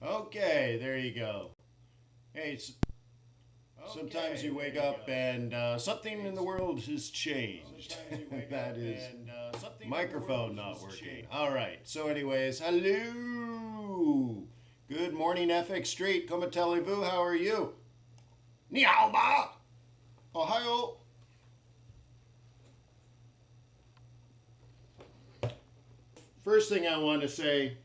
Okay, there you go. Hey, sometimes you wake up and something in the world has changed. That is microphone not working. All right. So, anyways, hello. Good morning, FX Street. Comment allez-vous? How are you? Ni hao ba. Ohio. First thing I want to say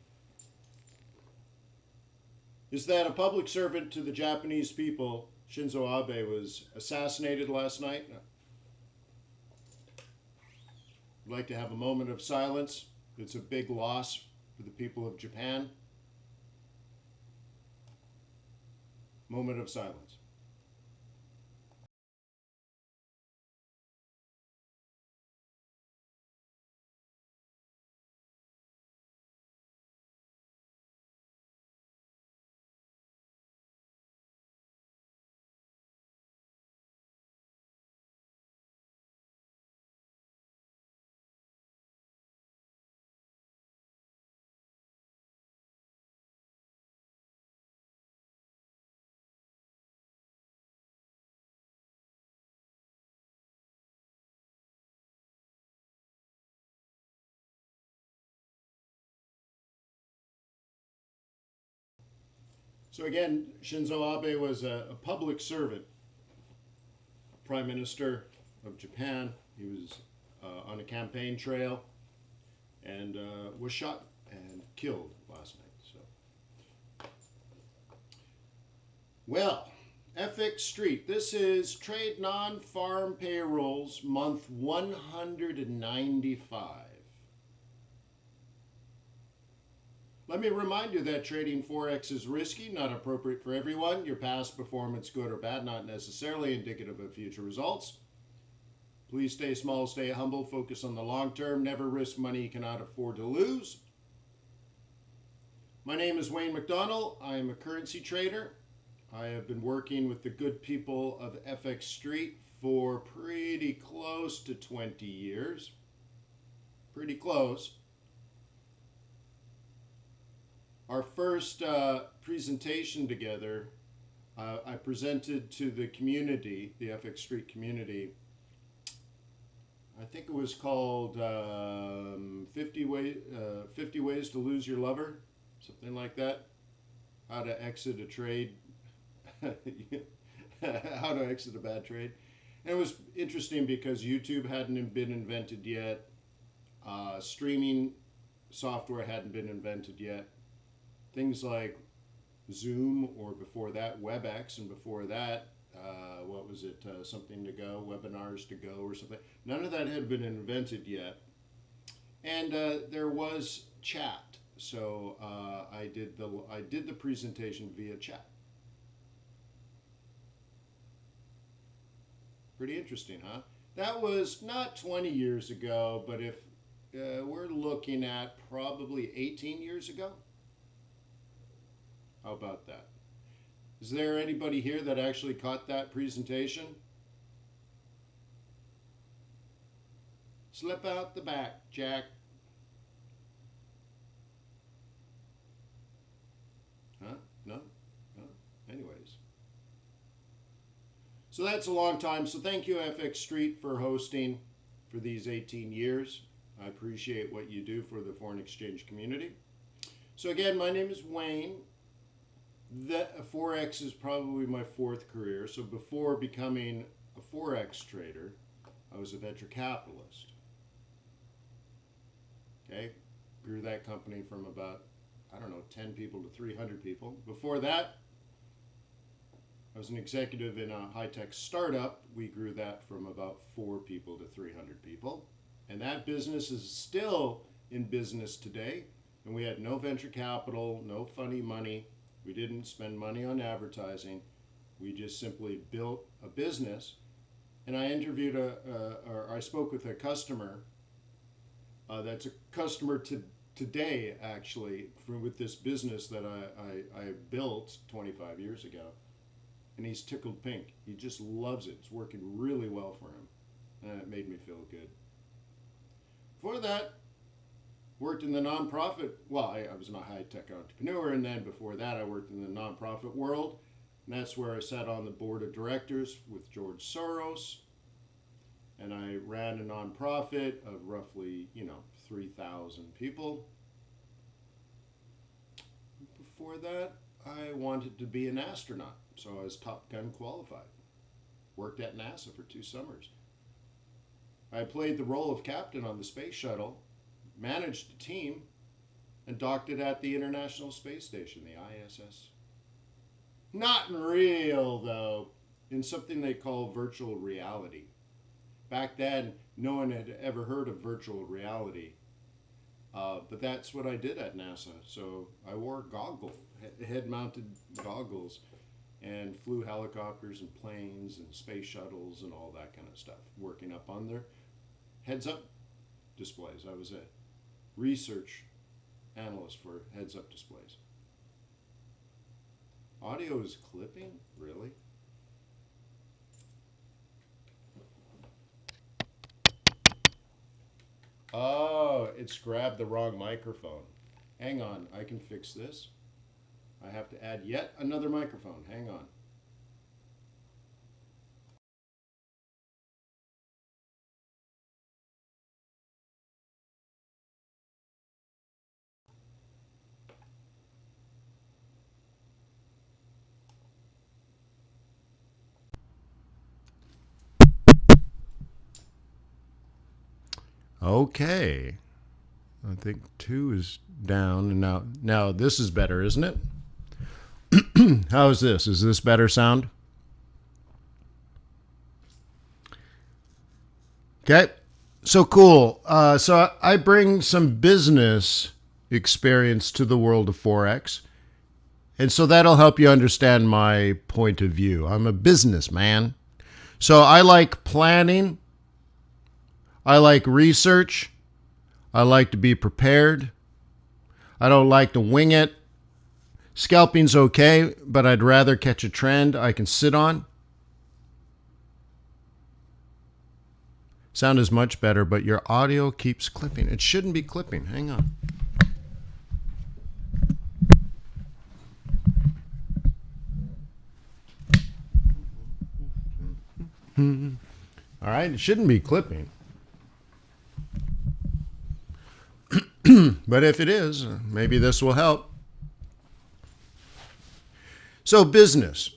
is that a public servant to the Japanese people, Shinzo Abe, was assassinated last night. I'd like to have a moment of silence. It's a big loss for the people of Japan. Moment of silence. So again, Shinzo Abe was a public servant, Prime Minister of Japan. He was on a campaign trail and was shot and killed last night. So, well, FX Street. This is Trade Non-Farm Payrolls, month 195. Let me remind you that trading Forex is risky, not appropriate for everyone. Your past performance, good or bad, not necessarily indicative of future results. Please stay small, stay humble, focus on the long term, never risk money you cannot afford to lose. My name is Wayne McDonell. I am a currency trader. I have been working with the good people of FX Street for pretty close to 20 years. Pretty close. Our first presentation together, I presented to the community, the FX Street community. I think it was called 50 Ways to Lose Your Lover, something like that. How to exit a trade, how to exit a bad trade. And it was interesting because YouTube hadn't been invented yet. Streaming software hadn't been invented yet. Things like Zoom, or before that WebEx, and before that what was it, something to go, webinars to go or something. None of that had been invented yet. And there was chat, so I did the presentation via chat. Pretty interesting, huh? That was not 20 years ago, but if we're looking at probably 18 years ago. How about that? Is there anybody here that actually caught that presentation? Slip out the back, Jack. Huh? No? No? Anyways. So that's a long time. So thank you, FX Street, for hosting for these 18 years. I appreciate what you do for the foreign exchange community. So again, my name is Wayne. Forex is probably my fourth career. So before becoming a Forex trader, I was a venture capitalist. Okay, grew that company from about, 10 people to 300 people. Before that, I was an executive in a high-tech startup. We grew that from about 4 people to 300 people. And that business is still in business today. And we had no venture capital, no funny money. We didn't spend money on advertising. We just simply built a business. And I interviewed I spoke with a customer that's a customer today, actually, with this business that I built 25 years ago. And he's tickled pink. He just loves it. It's working really well for him. And it made me feel good. Before that, Worked in the nonprofit. Well, I was a high-tech entrepreneur, and then before that, I worked in the nonprofit world. And that's where I sat on the board of directors with George Soros. And I ran a nonprofit of roughly, 3,000 people. Before that, I wanted to be an astronaut, so I was Top Gun qualified. Worked at NASA for 2 summers. I played the role of captain on the space shuttle, managed a team, and docked it at the International Space Station, the ISS. Not in real, though, in something they call virtual reality. Back then, no one had ever heard of virtual reality. But that's what I did at NASA. So I wore goggles, head-mounted goggles, and flew helicopters and planes and space shuttles and all that kind of stuff, working up on their heads-up displays. I was a research analyst for heads-up displays. Audio is clipping? Really? Oh, it's grabbed the wrong microphone. Hang on, I can fix this. I have to add yet another microphone. Hang on. Okay. I think 2 is down, and now this is better, isn't it? How is this? Is this better sound? Okay. So cool. So I bring some business experience to the world of Forex. And so that'll help you understand my point of view. I'm a businessman. So I like planning. I like research. I like to be prepared. I don't like to wing it. Scalping's okay, but I'd rather catch a trend I can sit on. Sound is much better, but your audio keeps clipping. It shouldn't be clipping. Hang on. All right, it shouldn't be clipping. But if it is, maybe this will help. So business.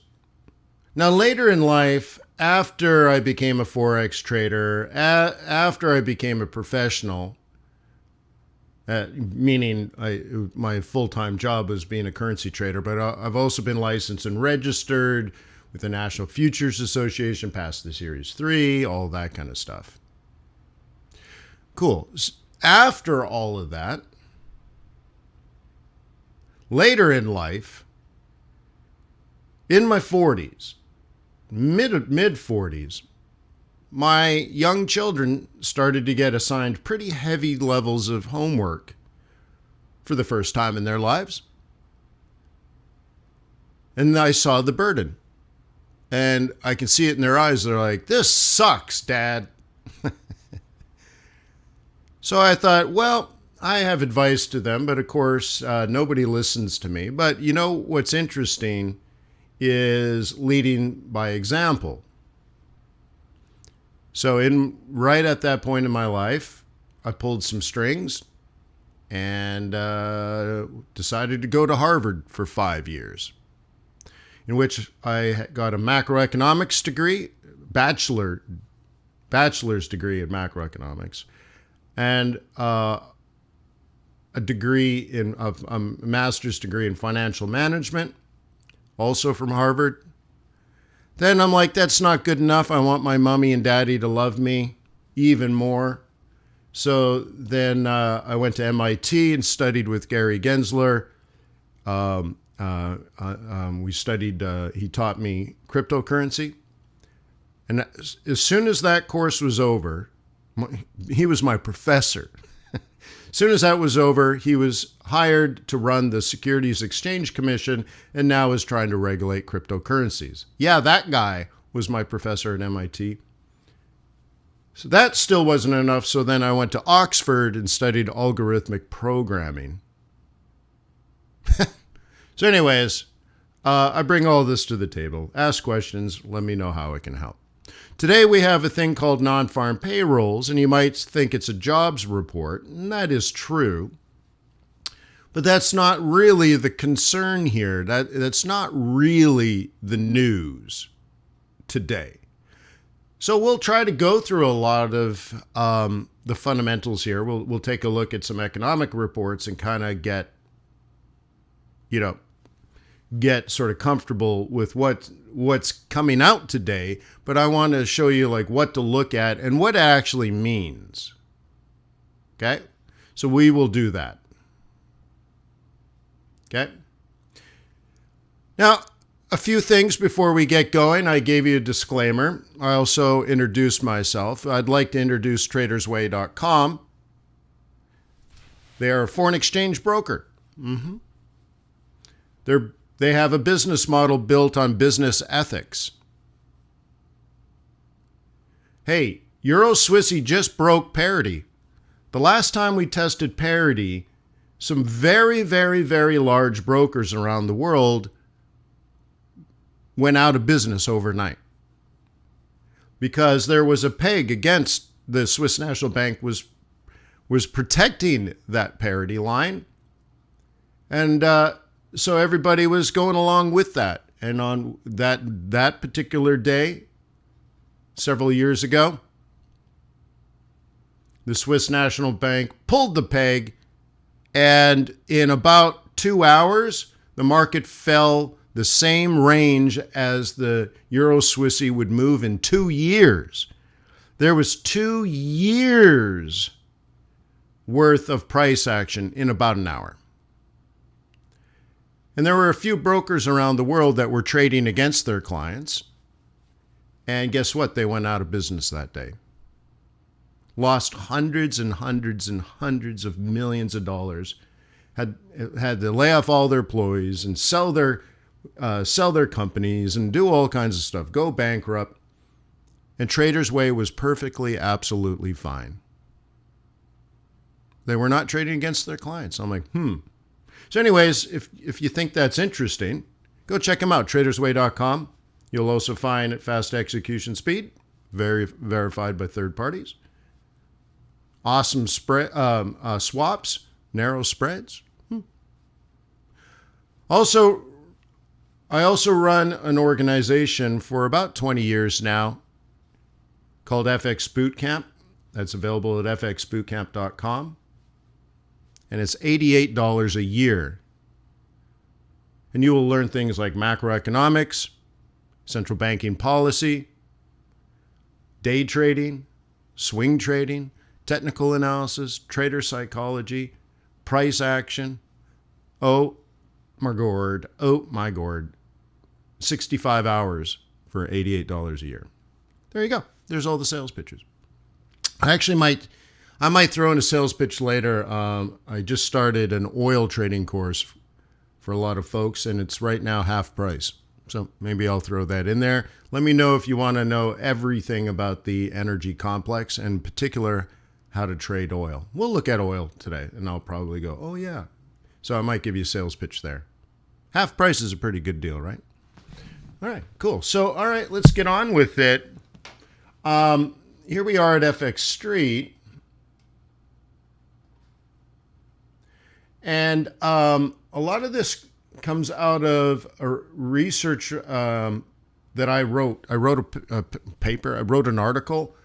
Now later in life, after I became a Forex trader, after I became a professional, meaning my full-time job was being a currency trader, but I've also been licensed and registered with the National Futures Association, passed the Series 3, all that kind of stuff. Cool. After all of that, later in life, in my 40s, mid 40s, my young children started to get assigned pretty heavy levels of homework for the first time in their lives. And I saw the burden. And I can see it in their eyes. They're like, "This sucks, Dad." So I thought, well, I have advice to them, but of course, nobody listens to me. But you know what's interesting is leading by example. So right at that point in my life, I pulled some strings and decided to go to Harvard for 5 years, in which I got a macroeconomics degree, bachelor's degree in macroeconomics, and a master's degree in financial management, also from Harvard. Then I'm like, that's not good enough. I want my mommy and daddy to love me even more. So then I went to MIT and studied with Gary Gensler. We studied, he taught me cryptocurrency. And as soon as that course was over, he was my professor. As soon as that was over, he was hired to run the Securities Exchange Commission and now is trying to regulate cryptocurrencies. Yeah, that guy was my professor at MIT. So that still wasn't enough. So then I went to Oxford and studied algorithmic programming. So anyways, I bring all this to the table. Ask questions. Let me know how it can help. Today we have a thing called non-farm payrolls, and you might think it's a jobs report, and that is true. But that's not really the concern here. That's not really the news today. So we'll try to go through a lot of the fundamentals here. We'll take a look at some economic reports and kind of get sort of comfortable with what's coming out today. But I want to show you like what to look at and what it actually means. Okay? So we will do that. Okay? Now, a few things before we get going. I gave you a disclaimer. I also introduced myself. I'd like to introduce tradersway.com. They are a foreign exchange broker. They have a business model built on business ethics. Hey, Euro Swissy just broke parity. The last time we tested parity, some very, very, very large brokers around the world went out of business overnight because there was a peg against the Swiss National Bank was protecting that parity line. And so everybody was going along with that. And on that particular day, several years ago, the Swiss National Bank pulled the peg, and in about 2 hours, the market fell the same range as the Euro Swissy would move in 2 years. There was 2 years worth of price action in about an hour. And there were a few brokers around the world that were trading against their clients. And guess what? They went out of business that day. Lost hundreds and hundreds and hundreds of millions of dollars. Had to lay off all their employees and sell their companies and do all kinds of stuff. Go bankrupt. And Traders Way was perfectly, absolutely fine. They were not trading against their clients. I'm like, So anyways, if you think that's interesting, go check them out, tradersway.com. You'll also find fast execution speed, verified by third parties. Awesome swaps, narrow spreads. I also run an organization for about 20 years now called FX Bootcamp. That's available at fxbootcamp.com. And it's $88 a year. And you will learn things like macroeconomics, central banking policy, day trading, swing trading, technical analysis, trader psychology, price action. Oh my gourd. 65 hours for $88 a year. There you go. There's all the sales pitches. I might throw in a sales pitch later. I just started an oil trading course for a lot of folks, and it's right now half price. So maybe I'll throw that in there. Let me know if you want to know everything about the energy complex, and in particular, how to trade oil. We'll look at oil today, and I'll probably go, oh yeah. So I might give you a sales pitch there. Half price is a pretty good deal, right? All right, cool. So, all right, let's get on with it. Here we are at FX Street. And a lot of this comes out of a research that I wrote. I wrote a paper. I wrote an article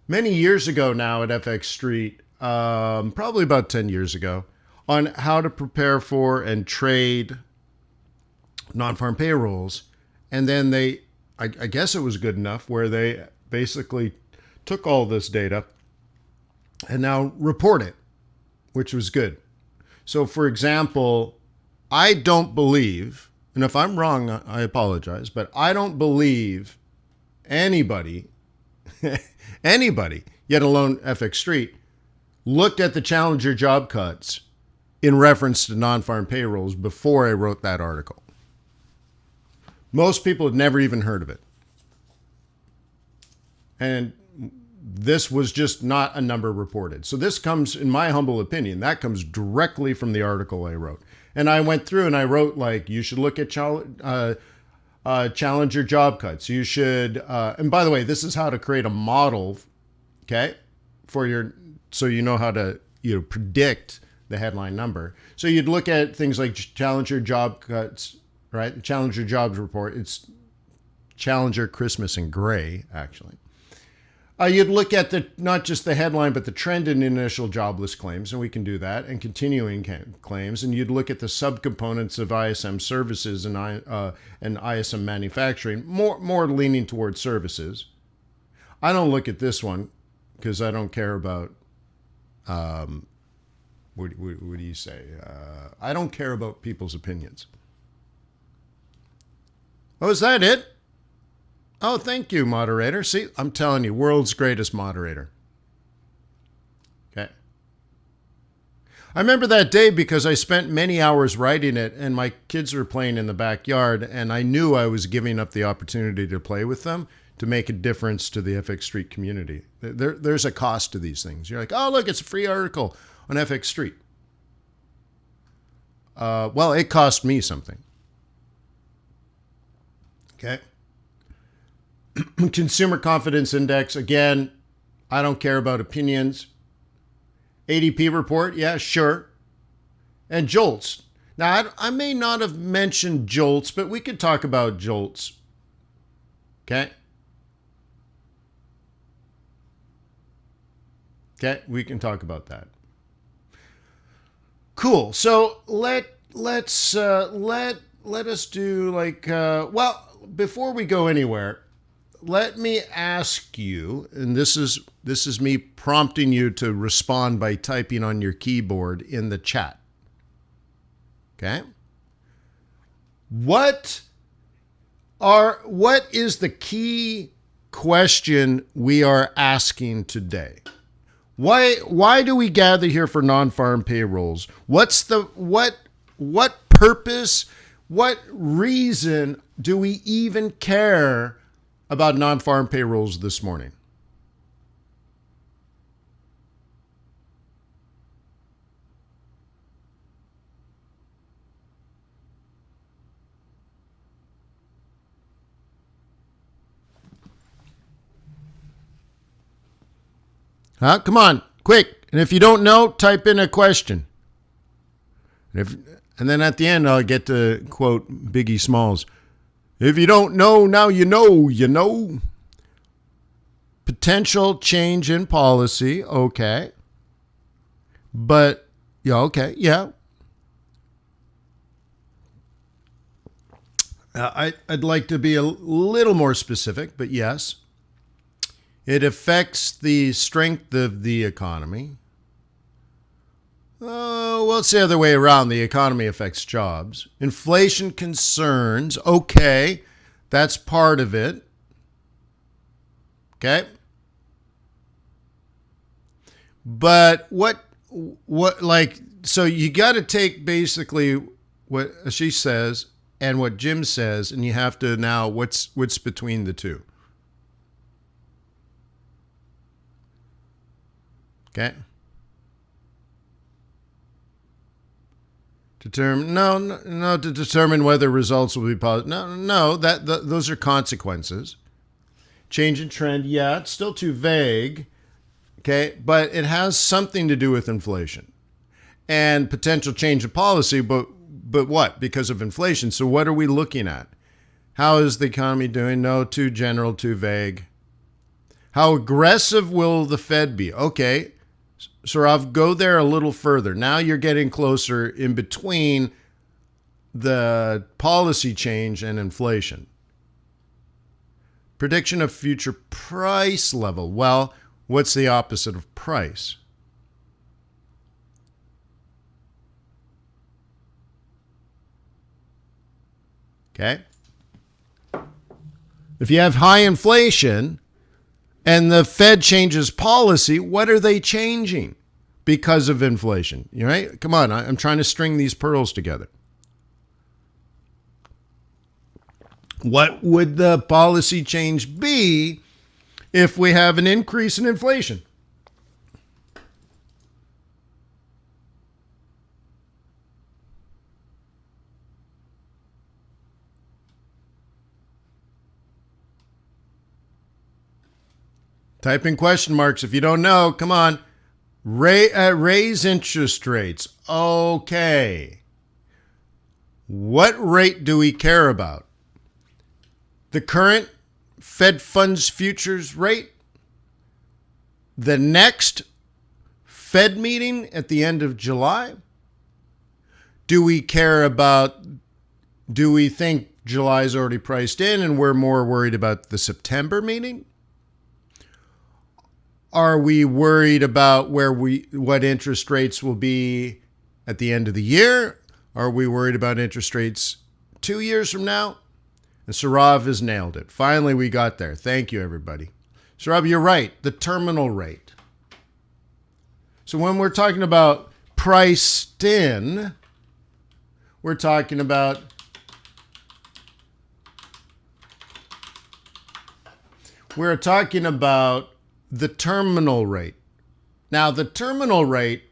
many years ago now at FX Street, probably about 10 years ago, on how to prepare for and trade non-farm payrolls. And then I guess it was good enough where they basically took all this data and now report it, which was good. So, for example, I don't believe, and if I'm wrong, I apologize, but I don't believe anybody, yet alone FX Street, looked at the Challenger job cuts in reference to non-farm payrolls before I wrote that article. Most people had never even heard of it. And this was just not a number reported. So this comes, in my humble opinion, that comes directly from the article I wrote. And I went through and I wrote, like, you should look at challenger job cuts. You should, and by the way, this is how to create a model, okay, for your, so you know how to, predict the headline number. So you'd look at things like challenger job cuts, right? Challenger jobs report. It's Challenger Christmas in gray, actually. You'd look at not just the headline, but the trend in initial jobless claims, and we can do that, and continuing claims. And you'd look at the subcomponents of ISM services and ISM manufacturing, more leaning towards services. I don't look at this one because I don't care about, what do you say? I don't care about people's opinions. Oh, is that it? Oh, thank you, moderator. See, I'm telling you, world's greatest moderator. Okay. I remember that day because I spent many hours writing it and my kids were playing in the backyard and I knew I was giving up the opportunity to play with them to make a difference to the FX Street community. There's a cost to these things. You're like, oh, look, it's a free article on FX Street. Well, it cost me something. Okay. Consumer Confidence Index, again, I don't care about opinions. ADP report, yeah, sure. And JOLTS. Now, I may not have mentioned JOLTS, but we could talk about JOLTS. Okay? Okay, we can talk about that. Cool. So let us do like, well, before we go anywhere, let me ask you, and this is me prompting you to respond by typing on your keyboard in the chat. Okay? What is the key question we are asking today? Why do we gather here for non-farm payrolls? What purpose, what reason do we even care about non-farm payrolls this morning? Huh? Come on, quick. And if you don't know, type in a question. And then at the end, I'll get to quote Biggie Smalls. If you don't know, now you know. Potential change in policy, okay. But, yeah, okay, yeah. I'd like to be a little more specific, but yes. It affects the strength of the economy. Well, it's the other way around. The economy affects jobs. Inflation concerns. Okay, that's part of it. Okay. But so you got to take basically what she says and what Jim says, and you have to now, what's between the two? Okay. To determine whether results will be positive. No, those are consequences. Change in trend, yeah, it's still too vague. Okay, but it has something to do with inflation and potential change of policy, but what? Because of inflation. So what are we looking at? How is the economy doing? No, too general, too vague. How aggressive will the Fed be? Okay. Saurav, go there a little further. Now you're getting closer in between the policy change and inflation. Prediction of future price level. Well, what's the opposite of price? Okay. If you have high inflation and the Fed changes policy, what are they changing because of inflation? You right? Come on, I'm trying to string these pearls together. What would the policy change be if we have an increase in inflation. Type in question marks if you don't know. Come on. Raise interest rates. Okay. What rate do we care about? The current Fed funds futures rate? The next Fed meeting at the end of July? Do we think July is already priced in and we're more worried about the September meeting? Are we worried about what interest rates will be at the end of the year? Are we worried about interest rates 2 years from now? And Saurav has nailed it. Finally, we got there. Thank you, everybody. Saurav, you're right. The terminal rate. So when we're talking about priced in, we're talking about the terminal rate. Now, the terminal rate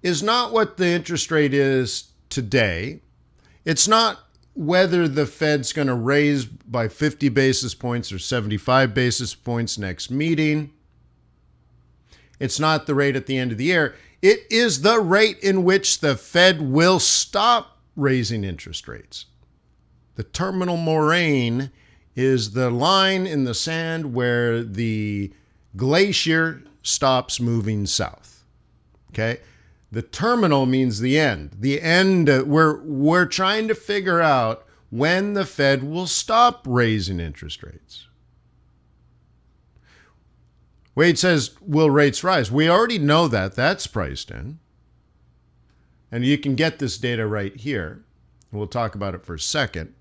is not what the interest rate is today. It's not whether the Fed's going to raise by 50 basis points or 75 basis points next meeting. It's not the rate at the end of the year. It is the rate in which the Fed will stop raising interest rates. The terminal moraine is the line in the sand where the glacier stops moving south. Okay? The terminal means the end. The end, we're trying to figure out when the Fed will stop raising interest rates. Wade says, will rates rise? We already know that. That's priced in. And you can get this data right here. We'll talk about it for a second.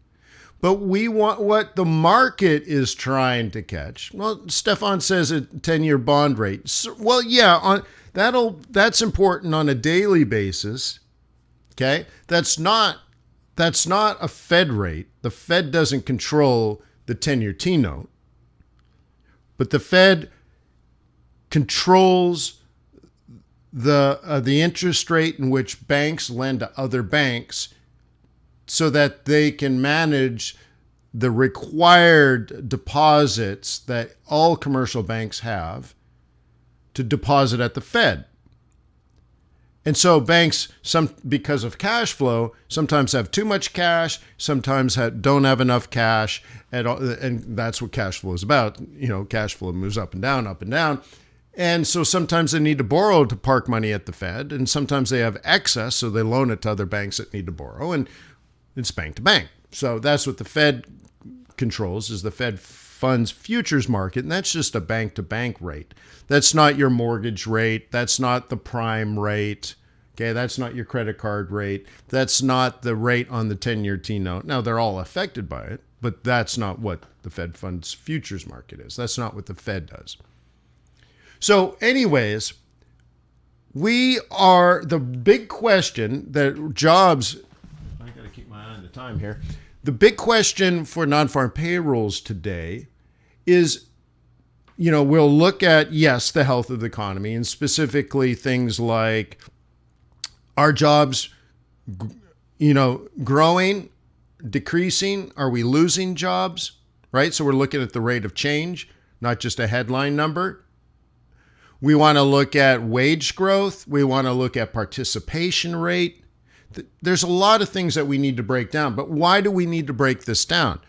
But we want what the market is trying to catch. Well, Stefan says a 10-year bond rate. So, well, yeah, that's important on a daily basis. Okay? That's not a Fed rate. The Fed doesn't control the 10-year T-note. But the Fed controls the interest rate in which banks lend to other banks, so that they can manage the required deposits that all commercial banks have to deposit at the Fed. And so banks, because of cash flow, sometimes have too much cash, sometimes don't have enough cash, and that's what cash flow is about. You know, cash flow moves up and down, up and down. And so sometimes they need to borrow to park money at the Fed, and sometimes they have excess, so they loan it to other banks that need to borrow, and it's bank to bank. So that's what the Fed controls, is the Fed funds futures market, and that's just a bank to bank rate. That's not your mortgage rate. That's not the prime rate. Okay, that's not your credit card rate. That's not the rate on the 10-year T-note. Now, they're all affected by it, but that's not what the Fed funds futures market is. That's not what the Fed does. So anyways, the big question that jobs, I got to keep my eye on the time here. The big question for non-farm payrolls today is, we'll look at, yes, the health of the economy, and specifically things like, are jobs, growing, decreasing? Are we losing jobs? Right? So we're looking at the rate of change, not just a headline number. We want to look at wage growth. We want to look at participation rate. There's a lot of things that we need to break down, but why do we need to break this down?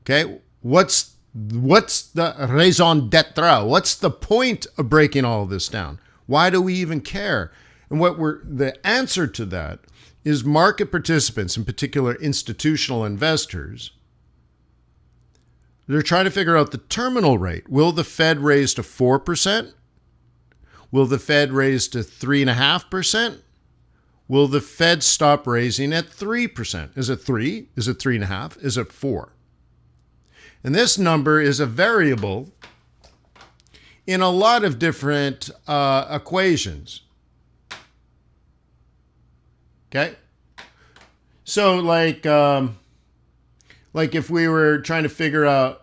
Okay, what's the raison d'etre? What's the point of breaking all of this down? Why do we even care? And the answer to that is market participants, in particular institutional investors, they're trying to figure out the terminal rate. Will the Fed raise to 4%? Will the Fed raise to 3.5%? Will the Fed stop raising at 3%? Is it 3? Is it 3.5? Is it 4? And this number is a variable in a lot of different equations. Okay? So like if we were trying to figure out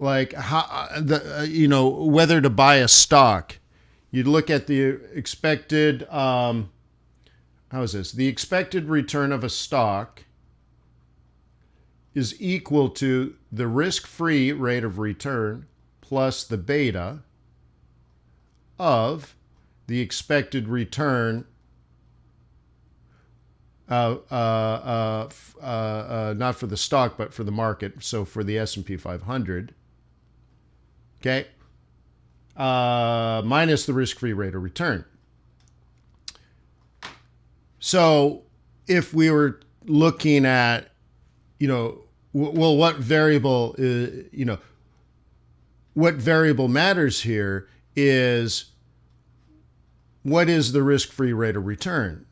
like how whether to buy a stock, you'd look at the expected, how is this? The expected return of a stock is equal to the risk-free rate of return plus the beta of the expected return, not for the stock, but for the market. So for the S&P 500, okay, minus the risk-free rate of return. So if we were looking at, what variable what variable matters here is what is the risk-free rate of return,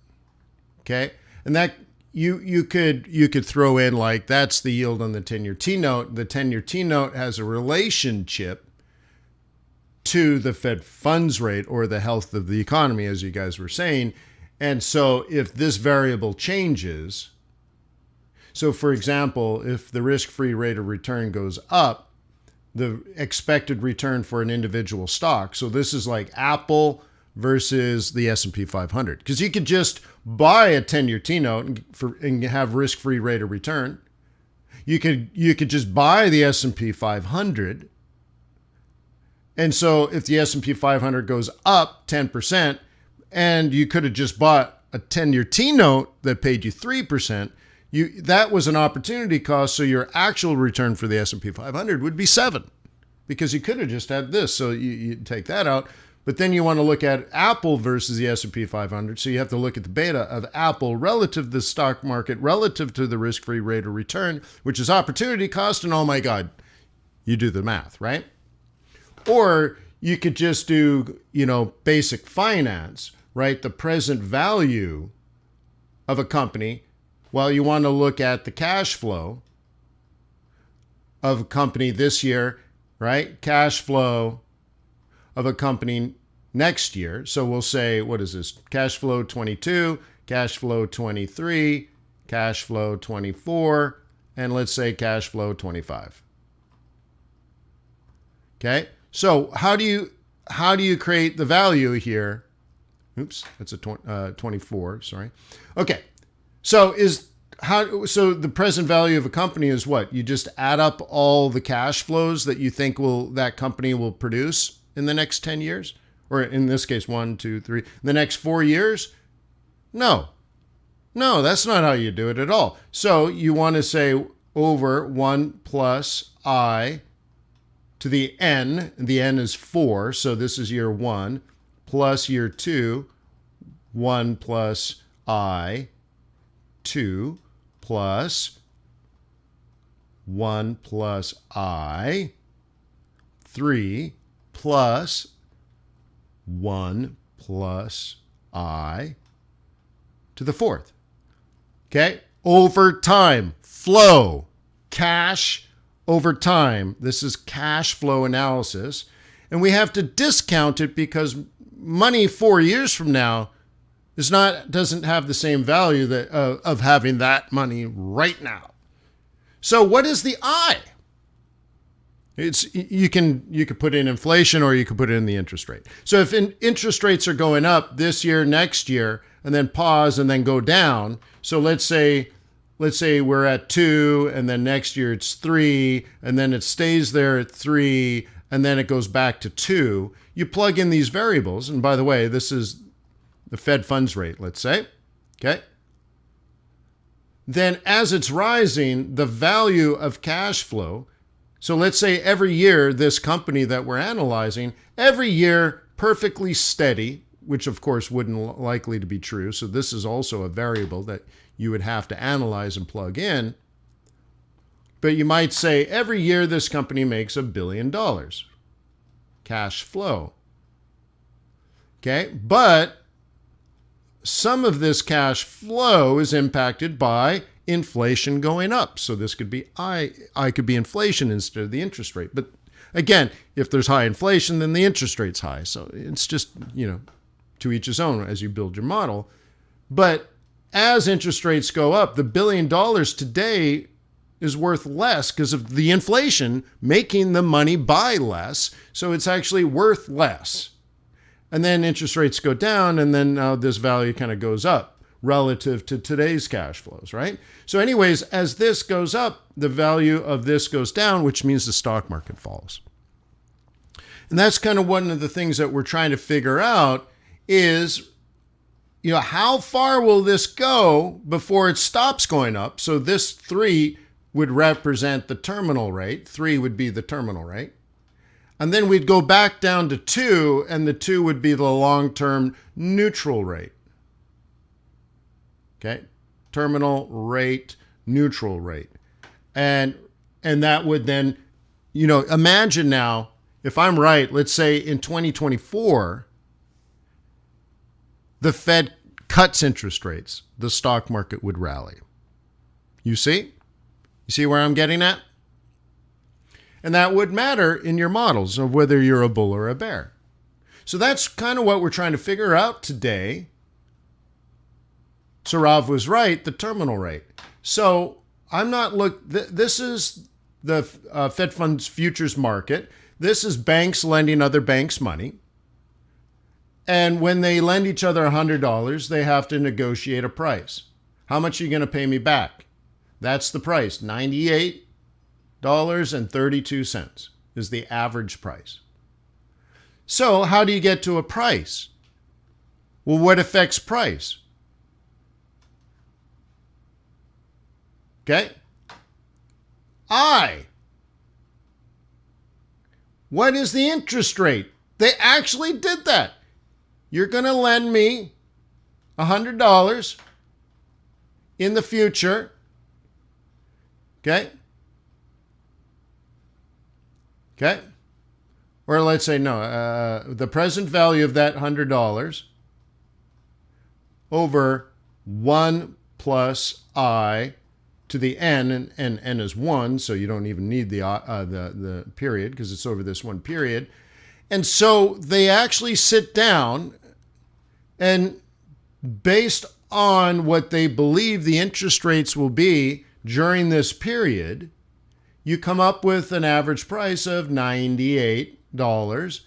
okay? And that you could throw in like that's the yield on the 10-year T-note. The 10-year T-note has a relationship to the Fed funds rate or the health of the economy, as you guys were saying. And so if this variable changes, so for example, if the risk-free rate of return goes up, the expected return for an individual stock, so this is like Apple versus the S&P 500, because you could just buy a 10-year T-note and have risk-free rate of return. You could just buy the S&P 500. And so if the S&P 500 goes up 10%, and you could have just bought a 10-year T-note that paid you 3%, that was an opportunity cost, so your actual return for the S&P 500 would be 7, because you could have just had this. So you take that out, but then you want to look at Apple versus the S&P 500. So you have to look at the beta of Apple relative to the stock market, relative to the risk-free rate of return, which is opportunity cost. And oh my God, you do the math, right? Or you could just do, basic finance, right? The present value of a company. Well, you want to look at the cash flow of a company this year, right? Cash flow of a company next year. So we'll say, what is this? Cash flow 22, cash flow 23, cash flow 24, and let's say cash flow 25. Okay? So how do you create the value here? Oops, that's a 24, sorry. Okay. So the present value of a company is what? You just add up all the cash flows that you think that company will produce in the next 10 years? Or in this case, 1, 2, 3, the next 4 years? No, that's not how you do it at all. So you want to say over 1 plus I to the n. The n is 4, so this is year 1, plus year 2, 1 plus I, 2 plus 1 plus I, 3 plus 1 plus I to the 4th. Okay? Over time, flow, cash over time. This is cash flow analysis. And we have to discount it because money 4 years from now doesn't have the same value of having that money right now. So what is the I? You could put in inflation, or you could put in the interest rate. So if interest rates are going up this year, next year, and then pause and then go down. So let's say we're at 2, and then next year it's 3, and then it stays there at 3, and then it goes back to 2. You plug in these variables, and by the way, this is the Fed funds rate, let's say, okay? Then as it's rising, the value of cash flow, so let's say every year, this company that we're analyzing, every year perfectly steady, which of course wouldn't likely to be true. So this is also a variable that you would have to analyze and plug in. But you might say every year this company makes $1 billion cash flow. Okay, but some of this cash flow is impacted by inflation going up. So this could be I could be inflation instead of the interest rate. But again, if there's high inflation, then the interest rate's high. So it's just, to each his own as you build your model. But as interest rates go up, the $1 billion today is worth less because of the inflation making the money buy less. So it's actually worth less. And then interest rates go down, and then this value kind of goes up relative to today's cash flows, right? So anyways, as this goes up, the value of this goes down, which means the stock market falls. And that's kind of one of the things that we're trying to figure out is, how far will this go before it stops going up? So this 3 would represent the terminal rate. 3 would be the terminal rate. And then we'd go back down to 2, and the 2 would be the long-term neutral rate. Okay? Terminal rate, neutral rate. And that would then, imagine now, if I'm right, let's say in 2024, the Fed cuts interest rates, the stock market would rally. You see? You see where I'm getting at? And that would matter in your models of whether you're a bull or a bear. So that's kind of what we're trying to figure out today. Sarav was right, the terminal rate. So this is the Fed funds futures market. This is banks lending other banks money. And when they lend each other $100, they have to negotiate a price. How much are you going to pay me back? That's the price. $98.32 is the average price. So how do you get to a price? Well, what affects price? Okay? What is the interest rate? They actually did that. You're going to lend me $100 in the future. Okay? Okay? Or let's say, no, the present value of that $100 over 1 plus I to the n, and n is 1, so you don't even need the period because it's over this one period. And so they actually sit down and based on what they believe the interest rates will be during this period, you come up with an average price of $98.32,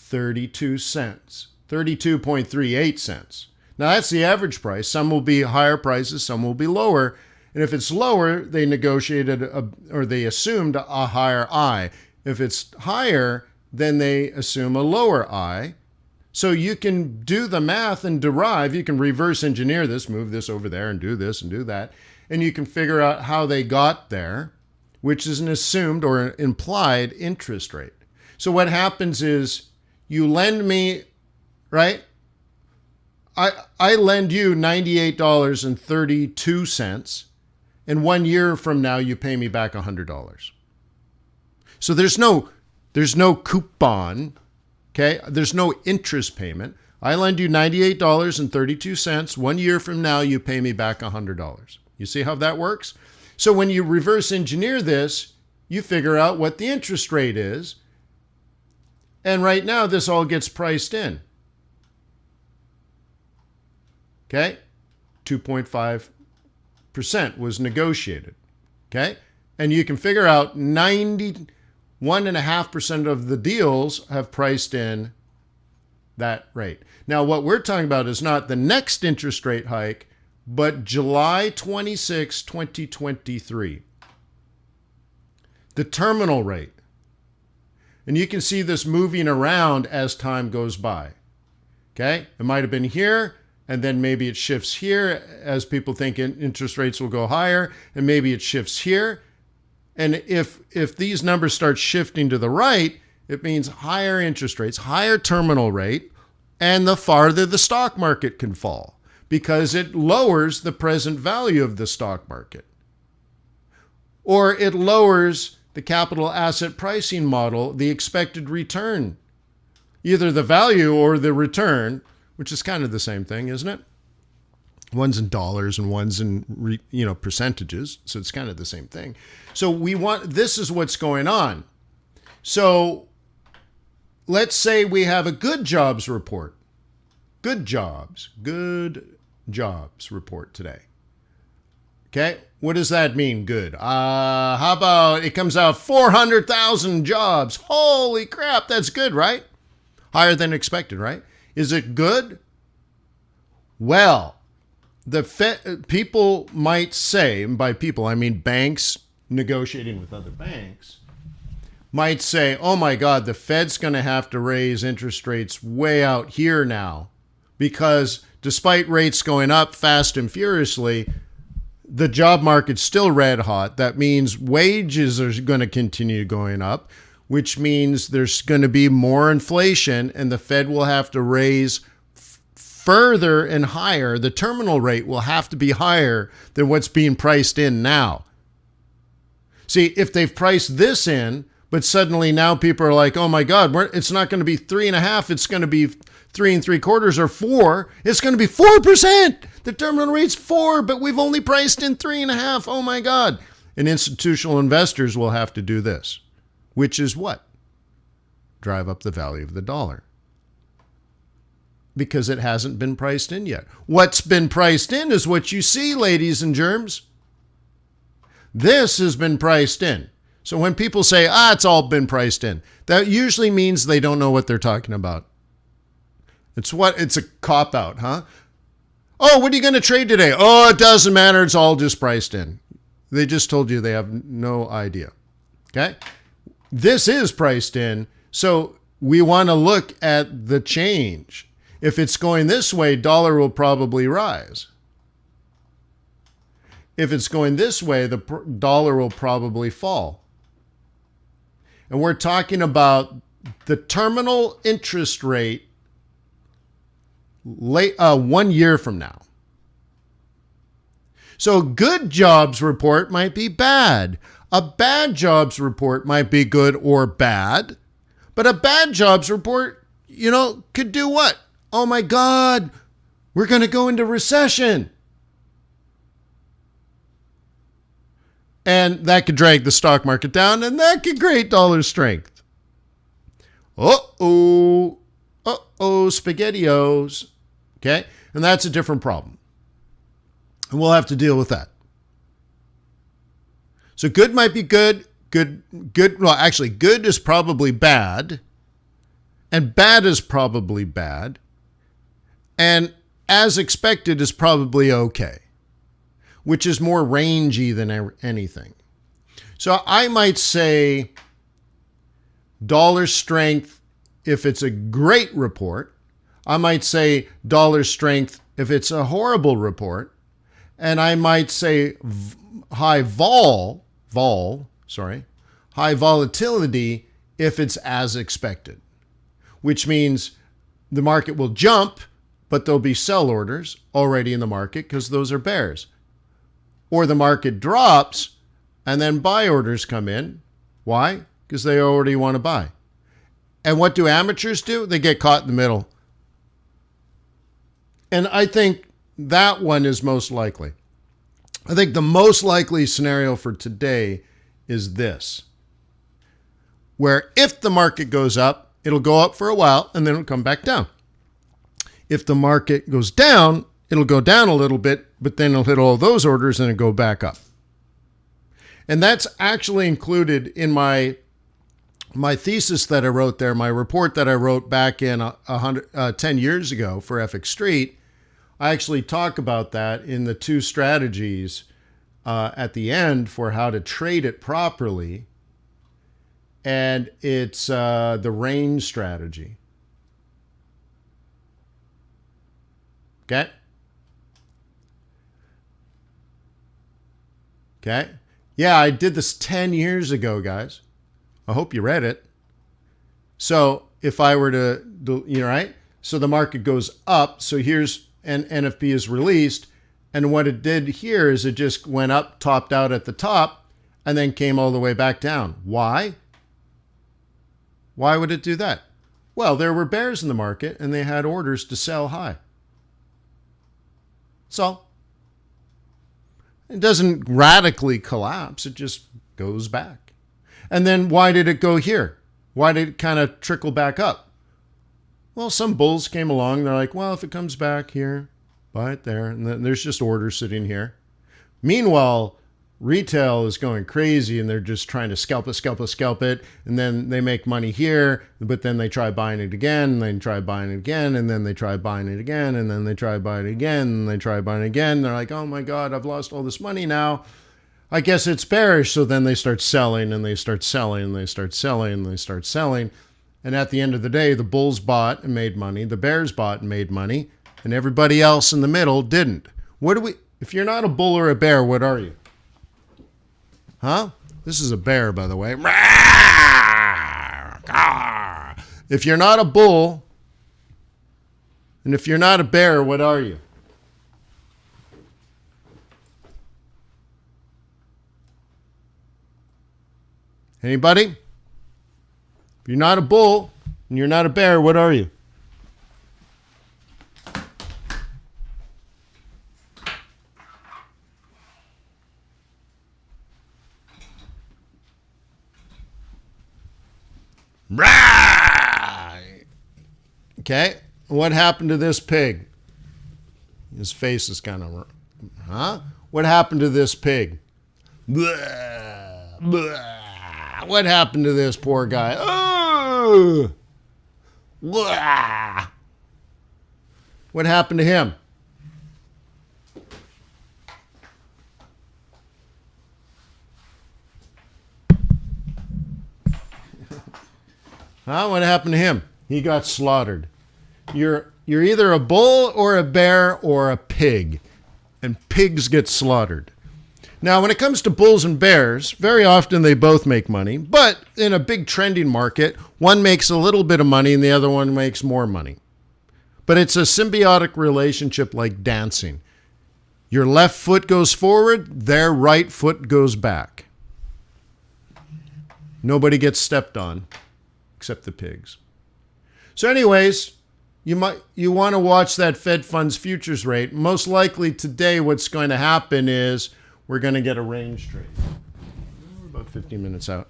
32.38 cents. Now that's the average price. Some will be higher prices, some will be lower. And if it's lower, they negotiated or they assumed a higher I. If it's higher, then they assume a lower I. So you can do the math and derive, you can reverse engineer this, move this over there and do this and do that. And you can figure out how they got there, which is an assumed or implied interest rate. So what happens is you lend me, right? I lend you $98.32, and 1 year from now you pay me back $100. So there's no coupon, okay? There's no interest payment. I lend you $98.32. 1 year from now you pay me back $100. You see how that works? So when you reverse engineer this, you figure out what the interest rate is. And right now this all gets priced in. Okay? 2.5% was negotiated. Okay? And you can figure out 91.5% of the deals have priced in that rate. Now, what we're talking about is not the next interest rate hike, but July 26, 2023. The terminal rate. And you can see this moving around as time goes by. Okay? It might have been here, and then maybe it shifts here as people think interest rates will go higher, and maybe it shifts here. And if these numbers start shifting to the right, it means higher interest rates, higher terminal rate, and the farther the stock market can fall because it lowers the present value of the stock market. Or it lowers the capital asset pricing model, the expected return, either the value or the return, which is kind of the same thing, isn't it? One's in dollars and one's in percentages, so it's kind of the same thing. So this is what's going on. So let's say we have a good jobs report. Good jobs report today. Okay, what does that mean? Good. How about it comes out 400,000 jobs? Holy crap, that's good, right? Higher than expected, right? Is it good? Well, the people might say, and by people I mean banks negotiating with other banks, might say, oh my God, the Fed's going to have to raise interest rates way out here now, because despite rates going up fast and furiously, the job market's still red hot. That means wages are going to continue going up, which means there's going to be more inflation, and the Fed will have to raise further and higher. The terminal rate will have to be higher than what's being priced in now. See, if they've priced this in, but suddenly now people are like, oh my God, it's not going to be 3.5%, it's going to be 3.75% or 4%. It's going to be 4%. The terminal rate's 4%, but we've only priced in 3.5%. Oh my God. And institutional investors will have to do this, which is what? Drive up the value of the dollar. Because it hasn't been priced in yet. What's been priced in is what you see, ladies and germs. This has been priced in. So when people say, it's all been priced in, that usually means they don't know what they're talking about. It's a cop-out, huh? Oh, what are you going to trade today? Oh, it doesn't matter. It's all just priced in. They just told you they have no idea. Okay? This is priced in, so we want to look at the change. If it's going this way, dollar will probably rise. If it's going this way, the dollar will probably fall. And we're talking about the terminal interest rate 1 year from now. So a good jobs report might be bad. A bad jobs report might be good or bad. But a bad jobs report, could do what? Oh my God, we're going to go into recession. And that could drag the stock market down, and that could create dollar strength. SpaghettiOs. Okay? And that's a different problem. And we'll have to deal with that. So good might be good. Good. Well, actually, good is probably bad. And bad is probably bad. And as expected is probably okay, which is more rangy than anything. So I might say dollar strength if it's a great report. I might say dollar strength if it's a horrible report. And I might say high volatility if it's as expected, which means the market will jump, but there'll be sell orders already in the market because those are bears. Or the market drops and then buy orders come in. Why? Because they already want to buy. And what do amateurs do? They get caught in the middle. And I think that one is most likely. I think the most likely scenario for today is this, where if the market goes up, it'll go up for a while and then it'll come back down. If the market goes down, it'll go down a little bit, but then it'll hit all those orders and it'll go back up. And that's actually included in my thesis that I wrote there, my report that I wrote back in 10 years ago for FXStreet. I actually talk about that in the 2 strategies at the end for how to trade it properly. And it's the range strategy. Okay? Okay? Yeah, I did this 10 years ago, guys. I hope you read it. So if I were to, right? So the market goes up. So here's an NFP is released. And what it did here is it just went up, topped out at the top, and then came all the way back down. Why? Why would it do that? Well, there were bears in the market and they had orders to sell high. So it doesn't radically collapse. It just goes back. And then why did it go here? Why did it kind of trickle back up? Well, some bulls came along. They're like, well, if it comes back here, buy it there. And then there's just orders sitting here. Meanwhile, retail is going crazy and they're just trying to scalp it. And then they make money here, but then they try buying it again, and then try buying it again, and then they try buying it again, and then they try buying it again, and they try buying it again. They're like, oh my God, I've lost all this money now. I guess it's bearish. So then they start selling and they start selling and they start selling and they start selling. And at the end of the day, the bulls bought and made money. The bears bought and made money. And everybody else in the middle didn't. If you're not a bull or a bear, what are you? Huh? This is a bear, by the way. If you're not a bull, and if you're not a bear, what are you? Anybody? If you're not a bull and you're not a bear, what are you? Right. Okay. What happened to this pig? His face is kind of, huh? What happened to this pig? Blah, blah. What happened to this poor guy? Oh! Blah. What happened to him? Huh? What happened to him? He got slaughtered. You're either a bull or a bear or a pig, and pigs get slaughtered. Now, when it comes to bulls and bears, very often they both make money, but in a big trending market, one makes a little bit of money and the other one makes more money. But it's a symbiotic relationship like dancing. Your left foot goes forward, their right foot goes back. Nobody gets stepped on except the pigs. So anyways, you want to watch that Fed funds futures rate. Most likely today what's going to happen is we're going to get a range trade. We're about 15 minutes out.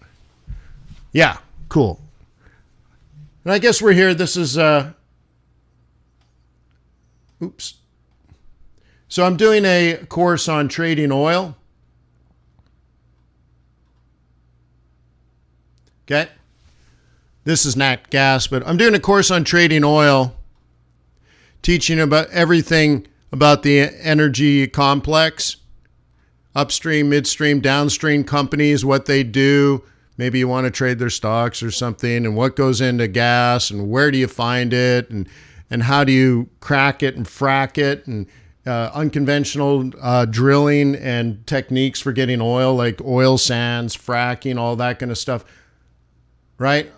Yeah, cool. And I guess we're here. This is, oops. So I'm doing a course on trading oil. Okay. This is nat gas, but I'm doing a course on trading oil, teaching about everything about the energy complex, upstream, midstream, downstream companies, what they do. Maybe you want to trade their stocks or something, and what goes into gas, and where do you find it, and how do you crack it and frack it, and unconventional drilling and techniques for getting oil, like oil sands, fracking, all that kind of stuff, right?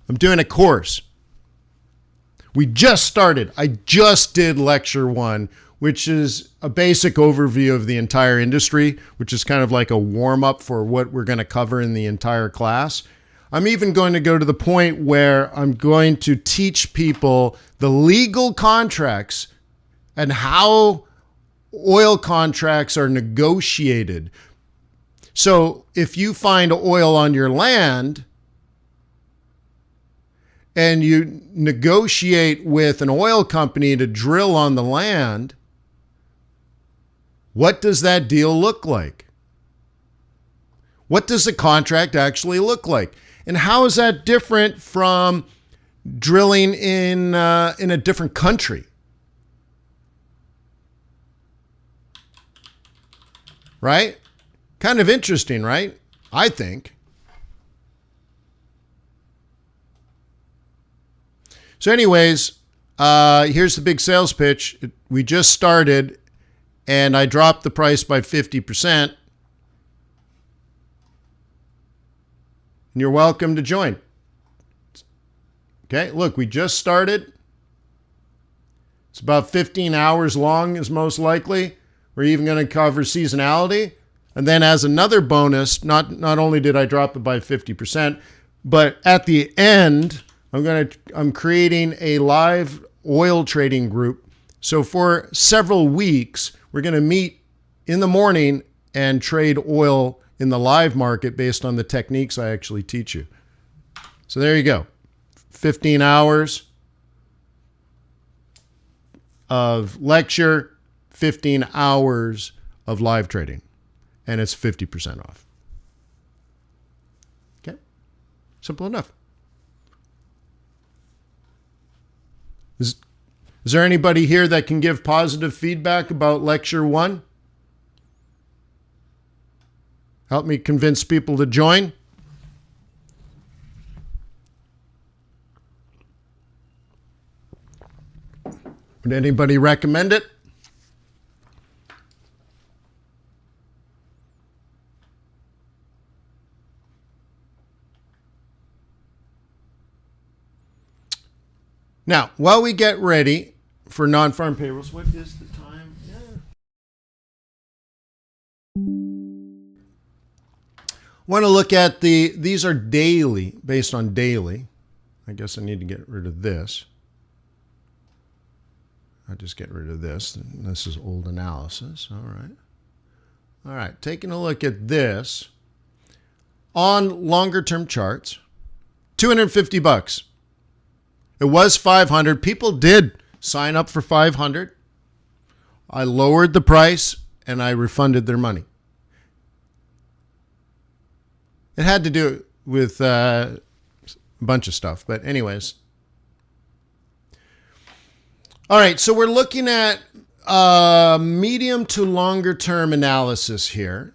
I'm doing a course. We just started. I just did lecture 1, which is a basic overview of the entire industry, which is kind of like a warm-up for what we're going to cover in the entire class. I'm even going to go to the point where I'm going to teach people the legal contracts and how oil contracts are negotiated. So if you find oil on your land and you negotiate with an oil company to drill on the land, what does that deal look like? What does the contract actually look like? And how is that different from drilling in a different country? Right? Kind of interesting, right? I think. So anyways, here's the big sales pitch. We just started, and I dropped the price by 50%. And you're welcome to join. Okay, look, we just started. It's about 15 hours long is most likely. We're even going to cover seasonality. And then as another bonus, not only did I drop it by 50%, but at the end, I'm creating a live oil trading group. So for several weeks, we're going to meet in the morning and trade oil in the live market based on the techniques I actually teach you. So there you go. 15 hours of lecture, 15 hours of live trading, and it's 50% off. Okay? Simple enough. Is there anybody here that can give positive feedback about Lecture 1? Help me convince people to join. Would anybody recommend it? Now, while we get ready for non-farm payrolls, what is the time? Want to look at these are daily, based on daily. I guess I need to get rid of this. I'll just get rid of this. This is old analysis. All right. All right. Taking a look at this on longer term charts, $250. It was 500. People did sign up for 500. I lowered the price and I refunded their money. It had to do with a bunch of stuff, but anyways. All right, so we're looking at medium to longer term analysis here.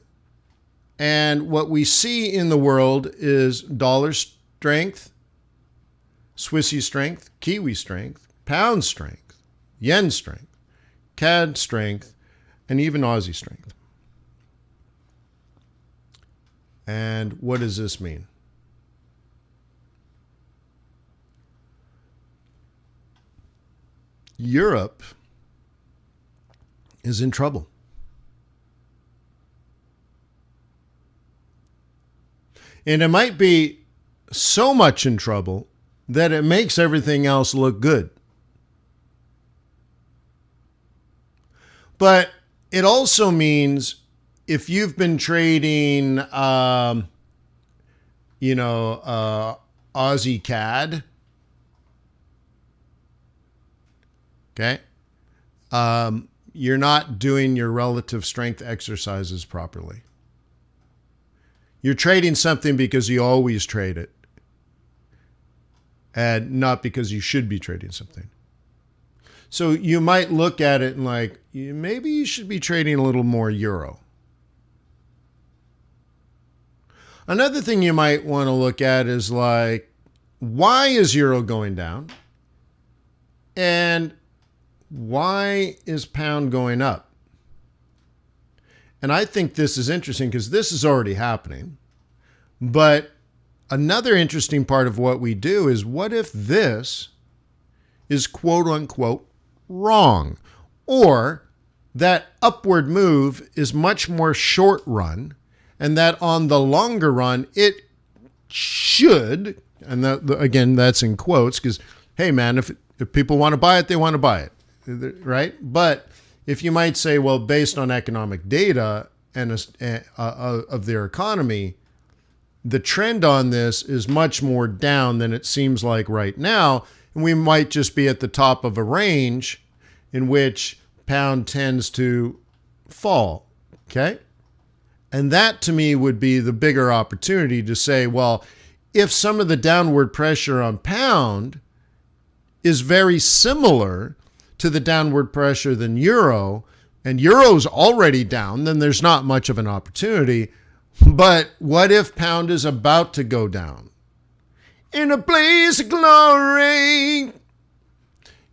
And what we see in the world is dollar strength, Swissy strength, Kiwi strength, pound strength, yen strength, CAD strength, and even Aussie strength. And what does this mean? Europe is in trouble. And it might be so much in trouble that it makes everything else look good. But it also means if you've been trading, Aussie CAD, okay, you're not doing your relative strength exercises properly. You're trading something because you always trade it, and not because you should be trading something. So you might look at it and like, maybe you should be trading a little more euro. Another thing you might want to look at is like, why is euro going down? And why is pound going up? And I think this is interesting because this is already happening. But another interesting part of what we do is, what if this is quote unquote wrong? Or that upward move is much more short run, and that on the longer run, it should, and that, again, that's in quotes because, hey man, if people want to buy it, they want to buy it, right? But if you might say, well, based on economic data and of their economy, the trend on this is much more down than it seems like right now. And we might just be at the top of a range in which pound tends to fall, okay? And that to me would be the bigger opportunity to say, well, if some of the downward pressure on pound is very similar to the downward pressure than euro, and euro's already down, then there's not much of an opportunity. But what if pound is about to go down? In a blaze of glory.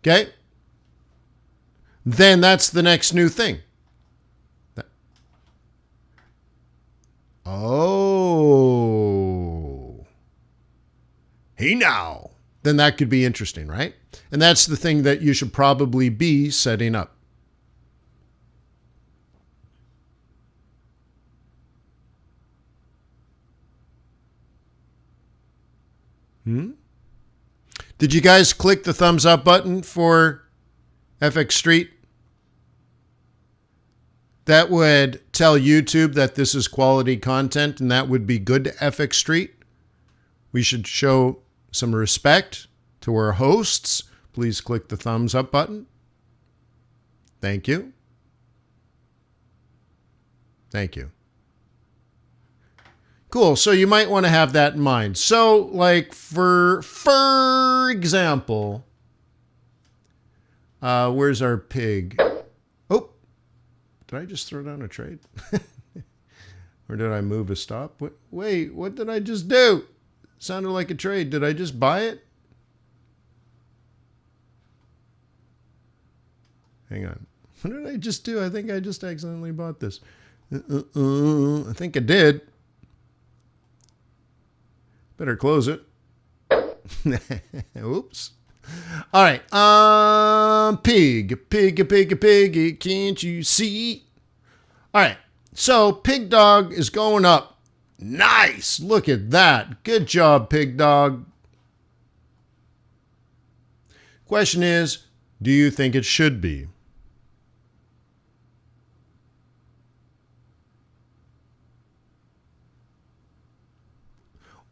Okay? Then that's the next new thing. Oh. Hey now. Then that could be interesting, right? And that's the thing that you should probably be setting up. Did you guys click the thumbs up button for FXstreet? That would tell YouTube that this is quality content, and that would be good to FXstreet. We should show some respect to our hosts. Please click the thumbs up button. Thank you. Thank you. Cool. So you might want to have that in mind. So like for example, where's our pig? Oh, did I just throw down a trade? Or did I move a stop? Wait, what did I just do? Sounded like a trade. Did I just buy it? Hang on. What did I just do? I think I just accidentally bought this. I think I did. Better close it. Oops. All right. Pig. Can't you see? All right. So Pig Dog is going up. Nice. Look at that. Good job, Pig Dog. Question is, do you think it should be?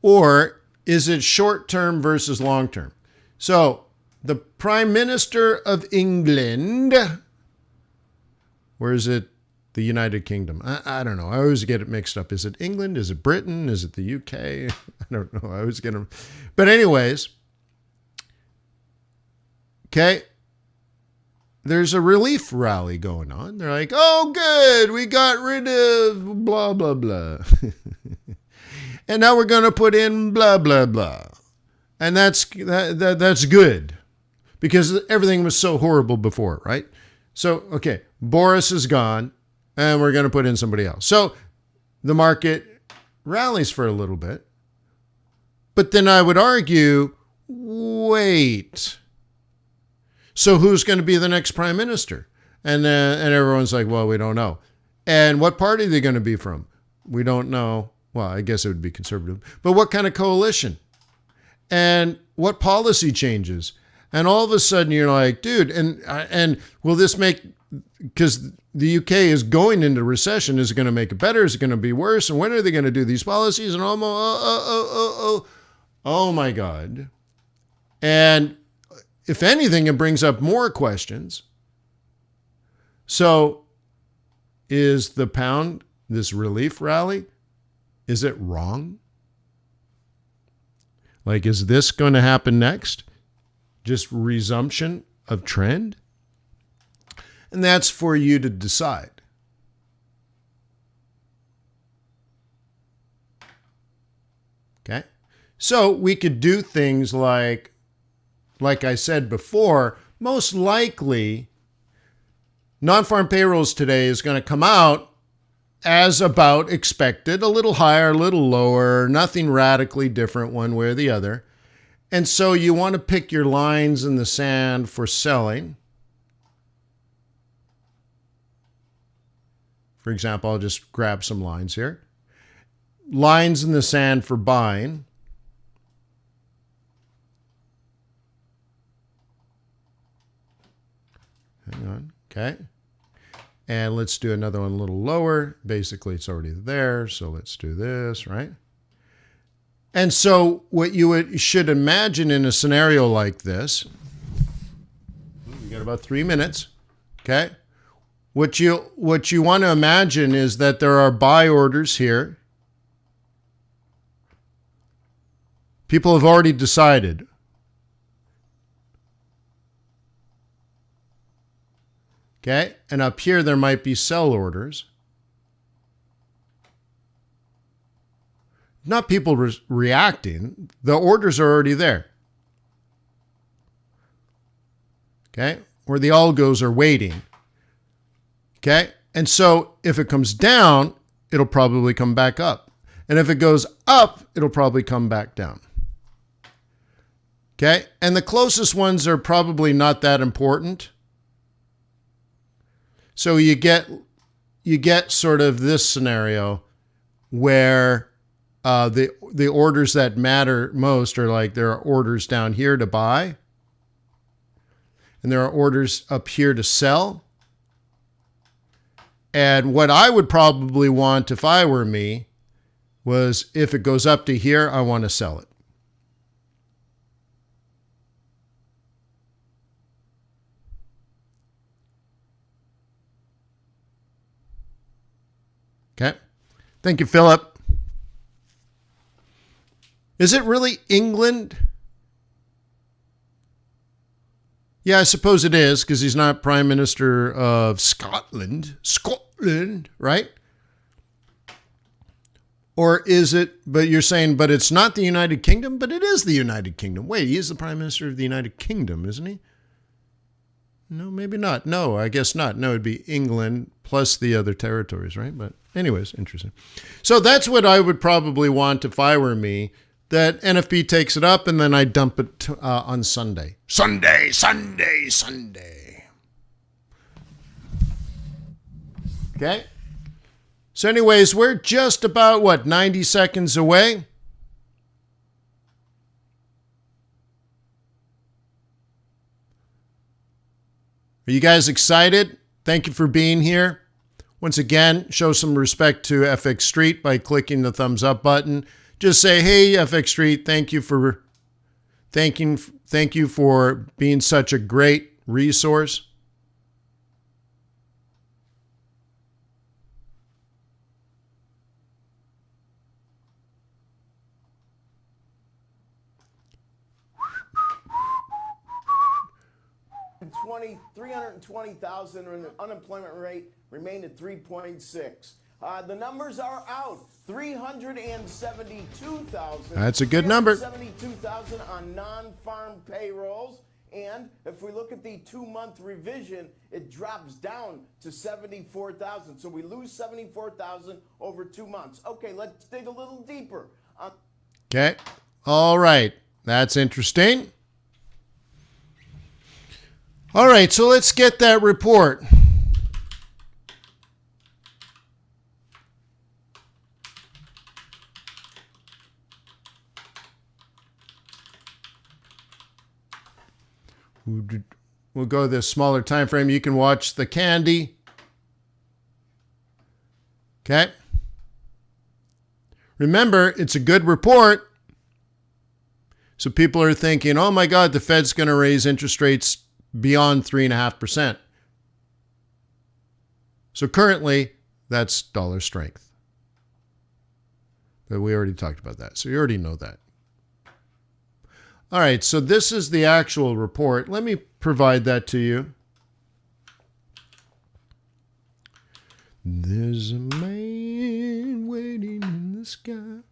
Or is it short-term versus long-term? So the Prime Minister of England, where is it? The United Kingdom. I don't know. I always get it mixed up. Is it England? Is it Britain? Is it the UK? I don't know. I always get them. But anyways, okay, there's a relief rally going on. They're like, oh, good. We got rid of blah, blah, blah. And now we're going to put in blah, blah, blah. And that's good because everything was so horrible before, right? So, okay, Boris is gone. And we're going to put in somebody else. So the market rallies for a little bit. But then I would argue, wait. So who's going to be the next prime minister? And everyone's like, well, we don't know. And what party are they going to be from? We don't know. Well, I guess it would be conservative. But what kind of coalition? And what policy changes? And all of a sudden you're like, dude, and will this make... Because the UK is going into recession. Is it going to make it better? Is it going to be worse? And when are they going to do these policies? And oh my God. And if anything, it brings up more questions. So is the pound, this relief rally, is it wrong? Like, is this going to happen next? Just resumption of trend? And that's for you to decide. Okay? So we could do things like I said before, most likely non-farm payrolls today is going to come out as about expected, a little higher, a little lower, nothing radically different one way or the other. And so you want to pick your lines in the sand for selling. For example, I'll just grab some lines here. Lines in the sand for buying. Hang on. Okay. And let's do another one a little lower. Basically, it's already there. So let's do this, right? And so what you should imagine in a scenario like this, we got about 3 minutes. Okay. What you want to imagine is that there are buy orders here. People have already decided. Okay, and up here there might be sell orders. Not people reacting. The orders are already there. Okay, or the algos are waiting. Okay, and so if it comes down, it'll probably come back up. And if it goes up, it'll probably come back down. Okay, and the closest ones are probably not that important. So you get sort of this scenario where the orders that matter most are like there are orders down here to buy, and there are orders up here to sell. And what I would probably want if I were me was if it goes up to here, I want to sell it. Thank you, Philip. Is it really England? Yeah, I suppose it is, because he's not Prime Minister of Scotland. Scotland, right? Or is it, but you're saying, but it's not the United Kingdom, but it is the United Kingdom. Wait, he is the Prime Minister of the United Kingdom, isn't he? No, maybe not. No, I guess not. No, it'd be England plus the other territories, right? But anyways, interesting. So that's what I would probably want if I were me, that NFP takes it up and then I dump it on Sunday. Sunday. Okay? So anyways, we're just about, 90 seconds away? Are you guys excited? Thank you for being here. Once again, show some respect to FX Street by clicking the thumbs up button. Just say, hey, FX Street, thank you for being such a great resource. $320,000 unemployment rate remained at 3.6. The numbers are out. 372,000. That's a good number. 72,000 on non-farm payrolls. And if we look at the 2-month revision, it drops down to 74,000. So we lose 74,000 over 2 months. Okay, let's dig a little deeper. Okay. All right. That's interesting. All right, so let's get that report. We'll go this smaller time frame. You can watch the candy. Okay. Remember, it's a good report. So people are thinking, oh my God, the Fed's going to raise interest rates beyond 3.5%. So currently, that's dollar strength. But we already talked about that. So you already know that. All right, so this is the actual report. Let me provide that to you. There's a man waiting in the sky.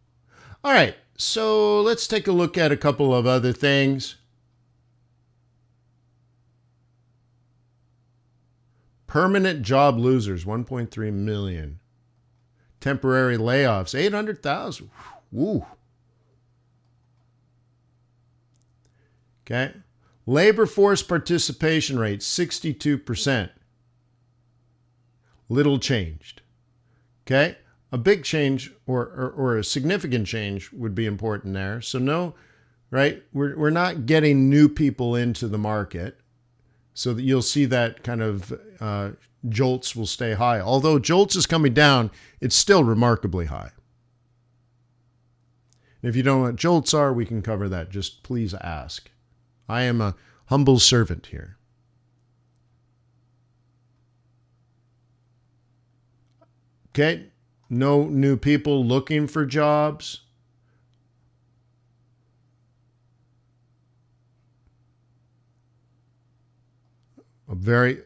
All right, so let's take a look at a couple of other things. Permanent job losers, 1.3 million. Temporary layoffs, 800,000. Woo. Okay. Labor force participation rate, 62%. Little changed. Okay. A big change or a significant change would be important there. So no, right? We're not getting new people into the market. So that you'll see that kind of jolts will stay high. Although jolts is coming down, it's still remarkably high. And if you don't know what jolts are, we can cover that. Just please ask. I am a humble servant here. Okay, no new people looking for jobs.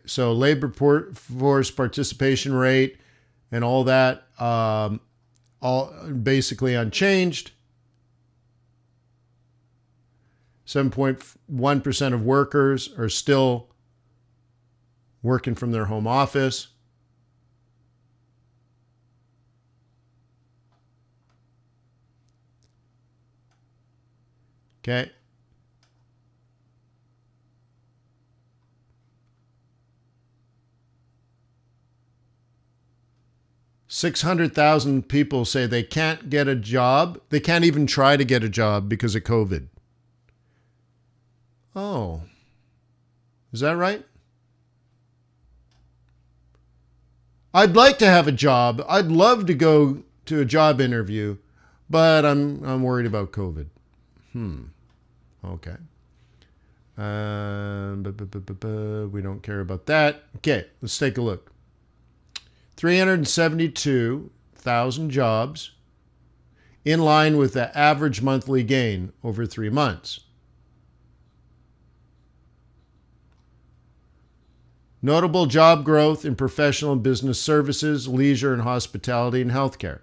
So labor force participation rate and all that, all basically unchanged. 7.1% of workers are still working from their home office. Okay. $600,000 people say they can't get a job. They can't even try to get a job because of COVID. Oh, is that right? I'd like to have a job. I'd love to go to a job interview, but I'm worried about COVID. Okay. We don't care about that. Okay, let's take a look. 372 67,000 jobs, in line with the average monthly gain over 3 months. Notable job growth in professional and business services, leisure and hospitality, and healthcare.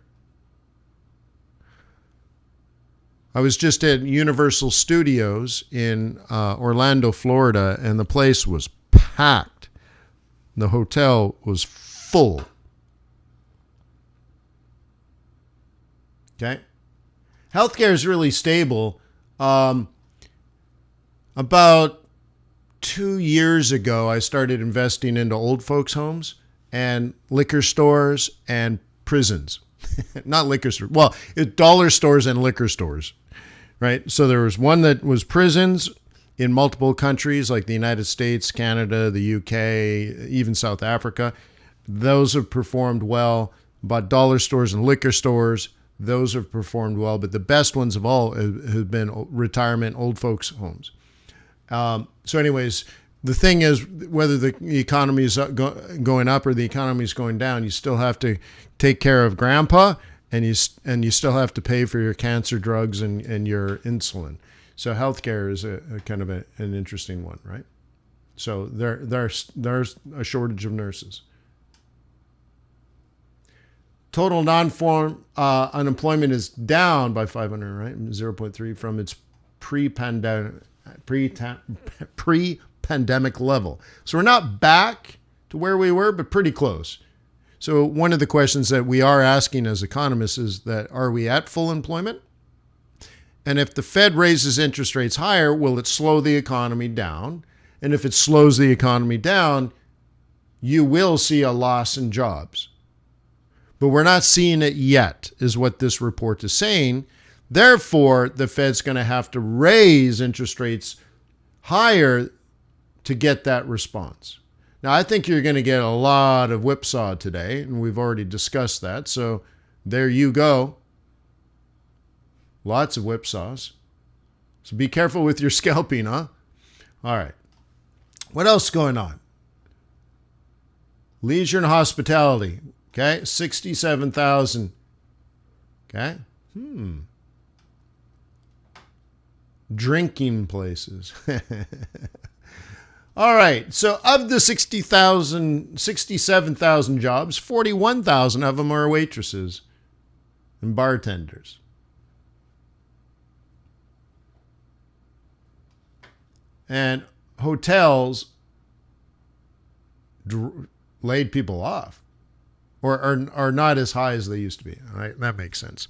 I was just at Universal Studios in Orlando, Florida, and the place was packed. The hotel was full. Okay. Healthcare is really stable. About 2 years ago, I started investing into old folks' homes and liquor stores and prisons. Not liquor stores. Well, it's dollar stores and liquor stores, right? So there was one that was prisons in multiple countries like the United States, Canada, the UK, even South Africa. Those have performed well. But dollar stores and liquor stores, those have performed well. But the best ones of all have been retirement old folks' homes. So anyways, the thing is, whether the economy is going up or the economy is going down, you still have to take care of grandpa, and you still have to pay for your cancer drugs and your insulin. So healthcare is a kind of an interesting one, right? So there's a shortage of nurses. Total non-farm unemployment is down by 500, right? 0.3 from its pre-pandemic level. So we're not back to where we were, but pretty close. So one of the questions that we are asking as economists is that, are we at full employment? And if the Fed raises interest rates higher, will it slow the economy down? And if it slows the economy down, you will see a loss in jobs. But we're not seeing it yet, is what this report is saying. Therefore, the Fed's going to have to raise interest rates higher to get that response. Now, I think you're going to get a lot of whipsaw today, and we've already discussed that. So there you go. Lots of whipsaws. So be careful with your scalping, huh? All right. What else is going on? Leisure and hospitality. Okay, 67,000. Okay. Drinking places. All right. So of the 67,000 jobs, 41,000 of them are waitresses and bartenders. And hotels laid people off, or are not as high as they used to be. All right, that makes sense.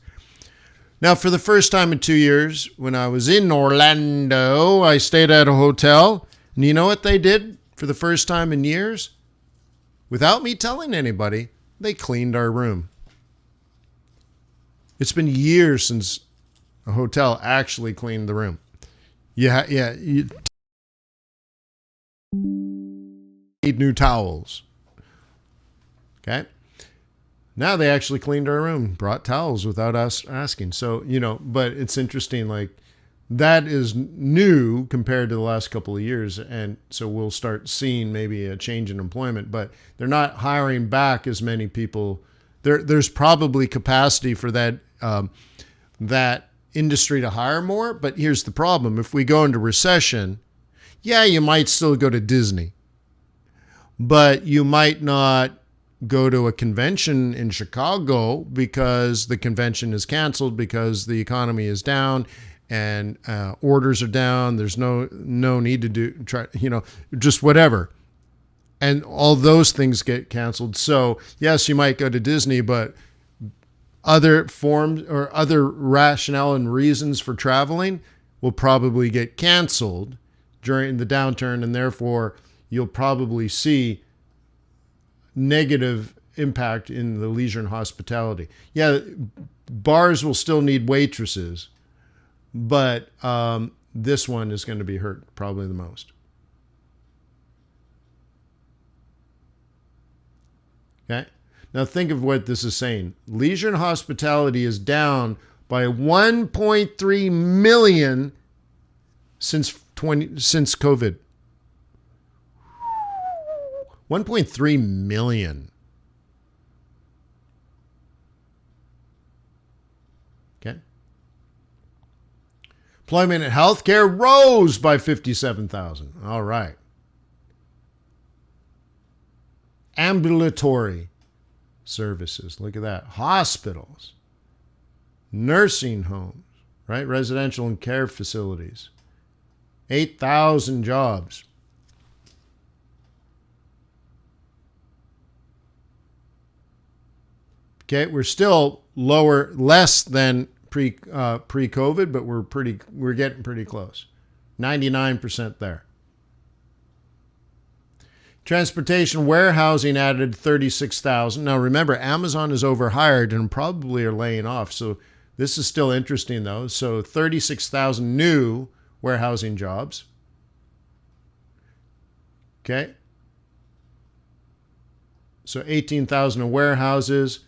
Now, for the first time in 2 years, when I was in Orlando, I stayed at a hotel. And you know what they did for the first time in years? Without me telling anybody, they cleaned our room. It's been years since a hotel actually cleaned the room. You need new towels. Okay? Now they actually cleaned our room, brought towels without us asking. So, but it's interesting, like, that is new compared to the last couple of years. And so we'll start seeing maybe a change in employment, but they're not hiring back as many people. There's probably capacity for that industry to hire more. But here's the problem. If we go into recession, yeah, you might still go to Disney, but you might not go to a convention in Chicago because the convention is canceled because the economy is down and orders are down. There's no need to just whatever. And all those things get canceled. So yes, you might go to Disney, but other forms or other rationale and reasons for traveling will probably get canceled during the downturn. And therefore you'll probably see negative impact in the leisure and hospitality. Yeah, bars will still need waitresses, but this one is going to be hurt probably the most. Okay. Now think of what this is saying. Leisure and hospitality is down by 1.3 million since COVID. 1.3 million. Employment in healthcare rose by 57,000. All right. Ambulatory services. Look at that. Hospitals. Nursing homes, right? Residential and care facilities. 8,000 jobs. Okay, we're still less than pre-COVID, but we're getting pretty close. 99% there. Transportation warehousing added 36,000. Now remember, Amazon is overhired and probably are laying off. So this is still interesting though. So 36,000 new warehousing jobs. Okay. So 18,000 in warehouses,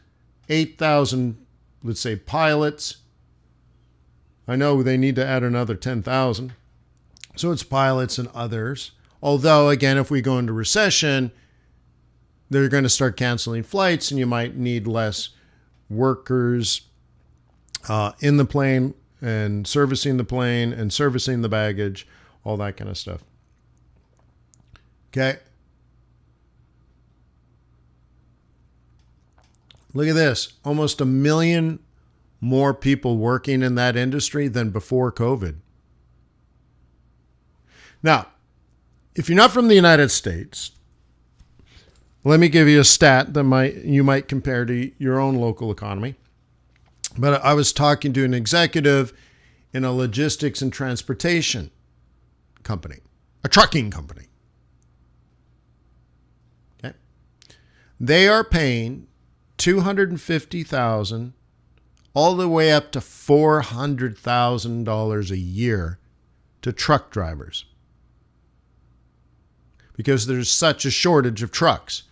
8,000, let's say, pilots. I know they need to add another 10,000. So it's pilots and others. Although, again, if we go into recession, they're going to start canceling flights and you might need less workers in the plane and servicing the plane and servicing the baggage, all that kind of stuff. Okay. Look at this. Almost 1 million more people working in that industry than before COVID. Now, if you're not from the United States, let me give you a stat that you might compare to your own local economy. But I was talking to an executive in a logistics and transportation company, a trucking company. Okay. They are paying $250,000 all the way up to $400,000 a year to truck drivers because there's such a shortage of trucks.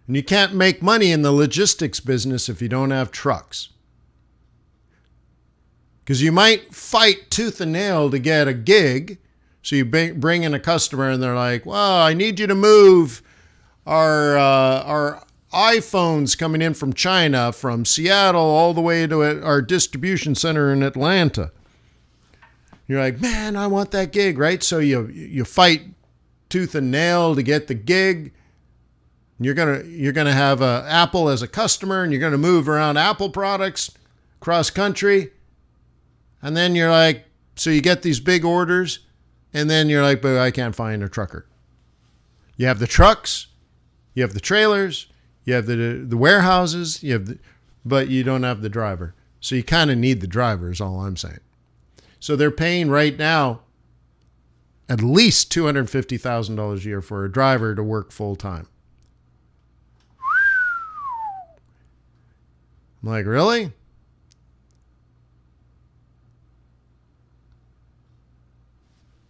And you can't make money in the logistics business if you don't have trucks. Because you might fight tooth and nail to get a gig. So you bring in a customer and they're like, well, I need you to move our iPhones coming in from China, from Seattle, all the way to our distribution center in Atlanta. You're like, man, I want that gig, right? So you fight tooth and nail to get the gig. You're gonna have Apple as a customer, and you're gonna move around Apple products cross country. And then you're like, so you get these big orders, and then you're like, but I can't find a trucker. You have the trucks, you have the trailers, you have the warehouses, but you don't have the driver. So you kind of need the driver is all I'm saying. So they're paying right now at least $250,000 a year for a driver to work full time. I'm like, really?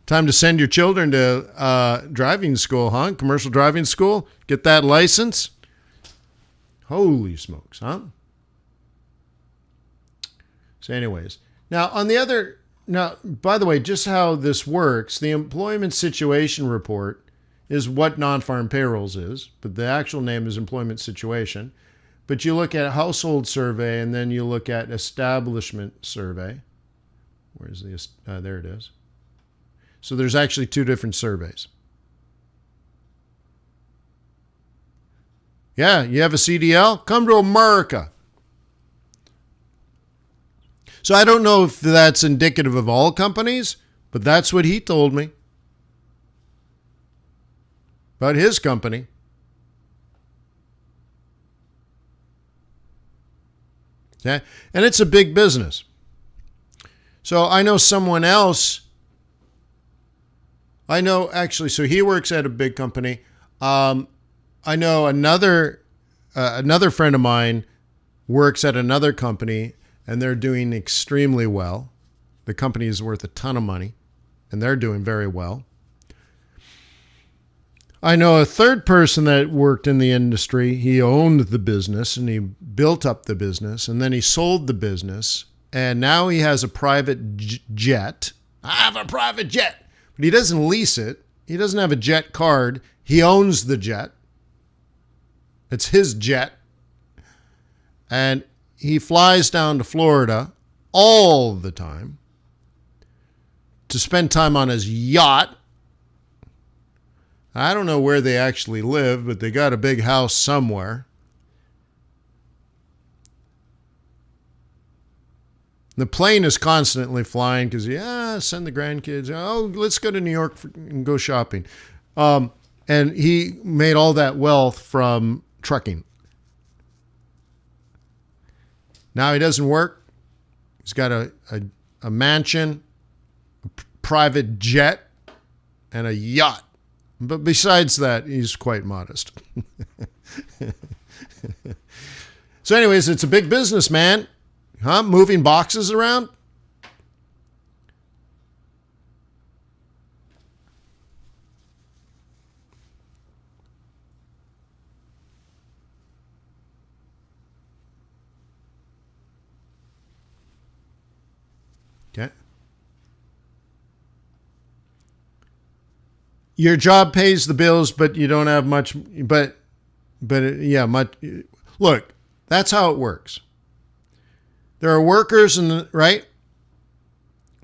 Time to send your children to driving school, huh? Commercial driving school? Get that license? Holy smokes, huh? So anyways, now by the way, just how this works, the employment situation report is what non-farm payrolls is, but the actual name is employment situation. But you look at household survey and then you look at establishment survey. Where's there it is. So there's actually two different surveys. Yeah, you have a CDL? Come to America. So I don't know if that's indicative of all companies, but that's what he told me about his company. Okay? And it's a big business. So I know someone else. So he works at a big company. I know another friend of mine works at another company, and they're doing extremely well. The company is worth a ton of money, and they're doing very well. I know a third person that worked in the industry. He owned the business, and he built up the business, and then he sold the business, and now he has a private jet. I have a private jet. But he doesn't lease it. He doesn't have a jet card. He owns the jet. It's his jet. And he flies down to Florida all the time to spend time on his yacht. I don't know where they actually live, but they got a big house somewhere. The plane is constantly flying because, send the grandkids. Oh, let's go to New York and go shopping. And he made all that wealth from trucking. Now he doesn't work. He's got a mansion, a private jet, and a yacht. But besides that, he's quite modest. So anyways, it's a big business, man. Huh? Moving boxes around? Okay. Your job pays the bills, but you don't have much. Much. Look, that's how it works. There are workers, right?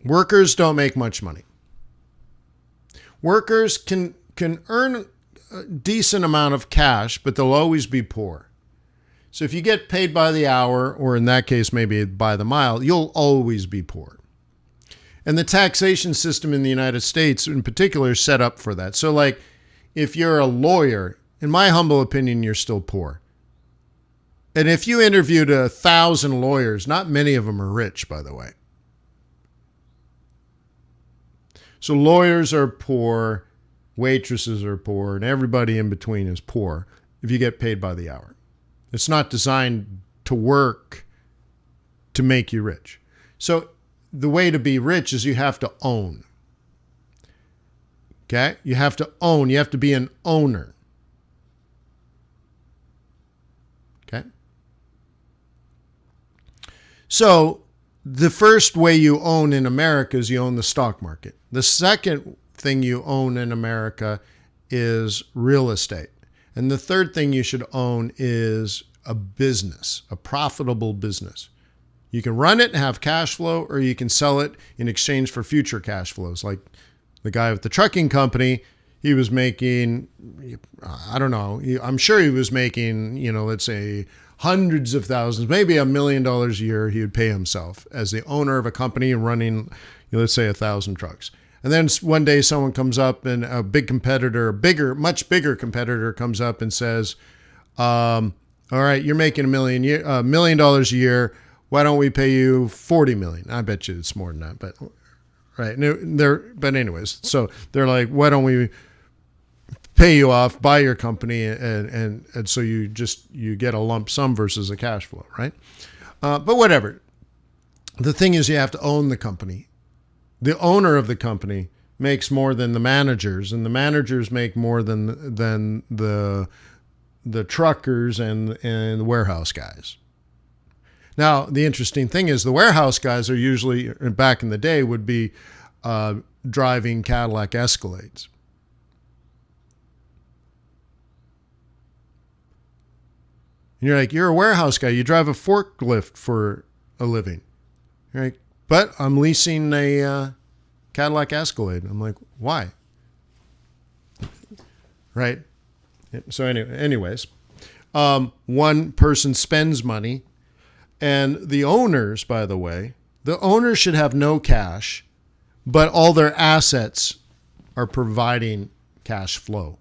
Workers don't make much money. Workers can earn a decent amount of cash, but they'll always be poor. So if you get paid by the hour, or in that case, maybe by the mile, you'll always be poor. And the taxation system in the United States in particular is set up for that. So like if you're a lawyer, in my humble opinion, you're still poor. And if you interviewed 1,000 lawyers, not many of them are rich, by the way. So lawyers are poor, waitresses are poor, and everybody in between is poor if you get paid by the hour. It's not designed to work to make you rich. So the way to be rich is you have to own. Okay? You have to own. You have to be an owner. Okay? So the first way you own in America is you own the stock market. The second thing you own in America is real estate. And the third thing you should own is a business, a profitable business. You can run it and have cash flow, or you can sell it in exchange for future cash flows. Like the guy with the trucking company, he was making, I don't know, I'm sure he was making, let's say hundreds of thousands, maybe $1 million a year he would pay himself as the owner of a company and running, let's say 1,000 trucks. And then one day someone comes up and a big competitor, much bigger competitor comes up and says, all right, you're making $1 million a year. Why don't we pay you 40 million? I bet you it's more than that, but right. But anyways, so they're like, why don't we pay you off, buy your company, and so you get a lump sum versus a cash flow, right? But whatever. The thing is, you have to own the company. The owner of the company makes more than the managers, and the managers make more than the truckers and the warehouse guys. Now, the interesting thing is the warehouse guys are usually, back in the day, would be driving Cadillac Escalades. And you're like, you're a warehouse guy. You drive a forklift for a living. You're like, but I'm leasing a Cadillac Escalade. I'm like, why? Right? So anyways, one person spends money. And the owners, by the way, the owners should have no cash, but all their assets are providing cash flow.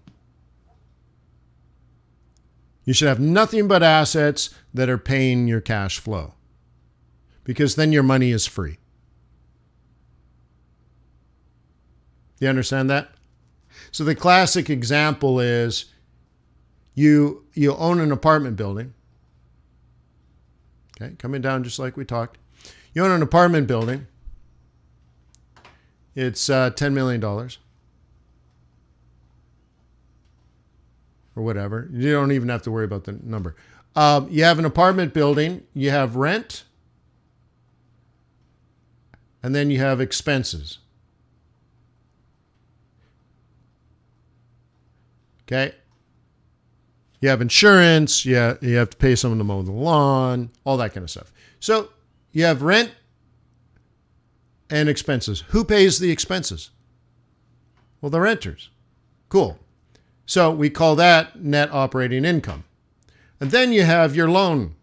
You should have nothing but assets that are paying your cash flow, because then your money is free. You understand that? So the classic example is you own an apartment building. Okay, coming down just like we talked. You own an apartment building. It's $10 million. Or whatever. You don't even have to worry about the number. You have an apartment building. You have rent. And then you have expenses. Okay. You have insurance, you have to pay someone to mow the lawn, all that kind of stuff. So you have rent and expenses. Who pays the expenses? Well, the renters. Cool. So we call that net operating income. And then you have your loan,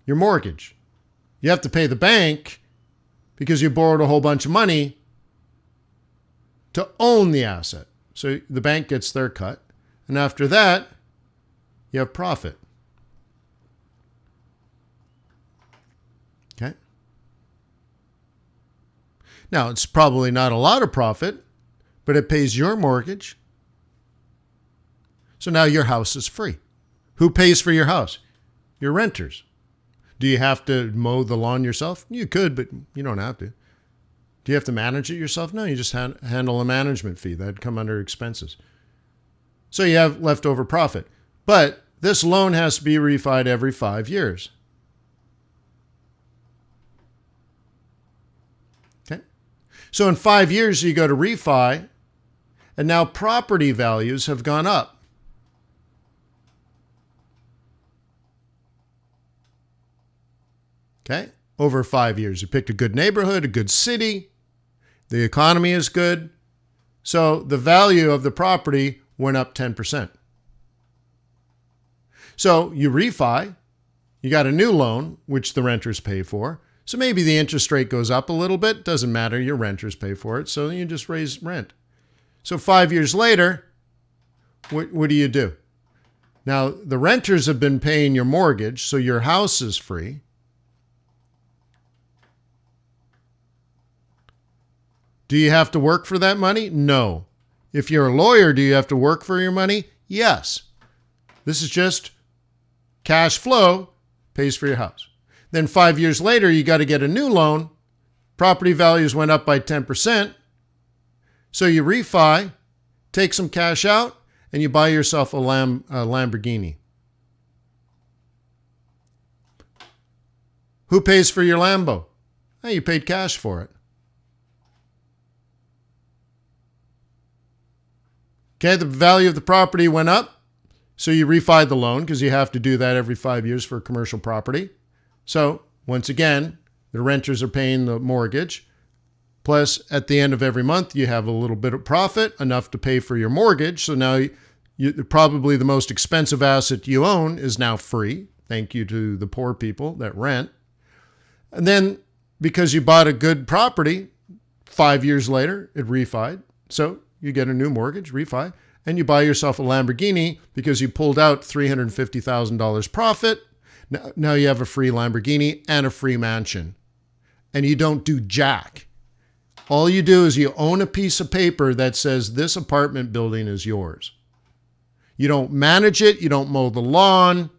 your mortgage. You have to pay the bank because you borrowed a whole bunch of money to own the asset. So the bank gets their cut. And after that, you have profit. Okay. Now, it's probably not a lot of profit, but it pays your mortgage. So now your house is free. Who pays for your house? Your renters. Do you have to mow the lawn yourself? You could, but you don't have to. Do you have to manage it yourself? No, you just handle a management fee. That'd come under expenses. So you have leftover profit. But this loan has to be refied every 5 years. Okay. So in 5 years, you go to refi, and now property values have gone up. Okay, over 5 years. You picked a good neighborhood, a good city. The economy is good. So the value of the property went up 10%. So you refi, you got a new loan, which the renters pay for. So maybe the interest rate goes up a little bit. Doesn't matter. Your renters pay for it. So you just raise rent. So 5 years later, what do? Now, the renters have been paying your mortgage, so your house is free. Do you have to work for that money? No. If you're a lawyer, do you have to work for your money? Yes. This is just cash flow pays for your house. Then 5 years later, you got to get a new loan. Property values went up by 10%. So you refi, take some cash out, and you buy yourself a Lamborghini. Who pays for your Lambo? Oh, you paid cash for it. Okay, the value of the property went up, so you refi the loan because you have to do that every 5 years for commercial property. So once again, the renters are paying the mortgage. Plus, at the end of every month, you have a little bit of profit, enough to pay for your mortgage. So now probably the most expensive asset you own is now free. Thank you to the poor people that rent. And then because you bought a good property, 5 years later, it refied. So you get a new mortgage, refi, and you buy yourself a Lamborghini because you pulled out $350,000 profit. Now you have a free Lamborghini and a free mansion. And you don't do jack. All you do is you own a piece of paper that says this apartment building is yours. You don't manage it. You don't mow the lawn.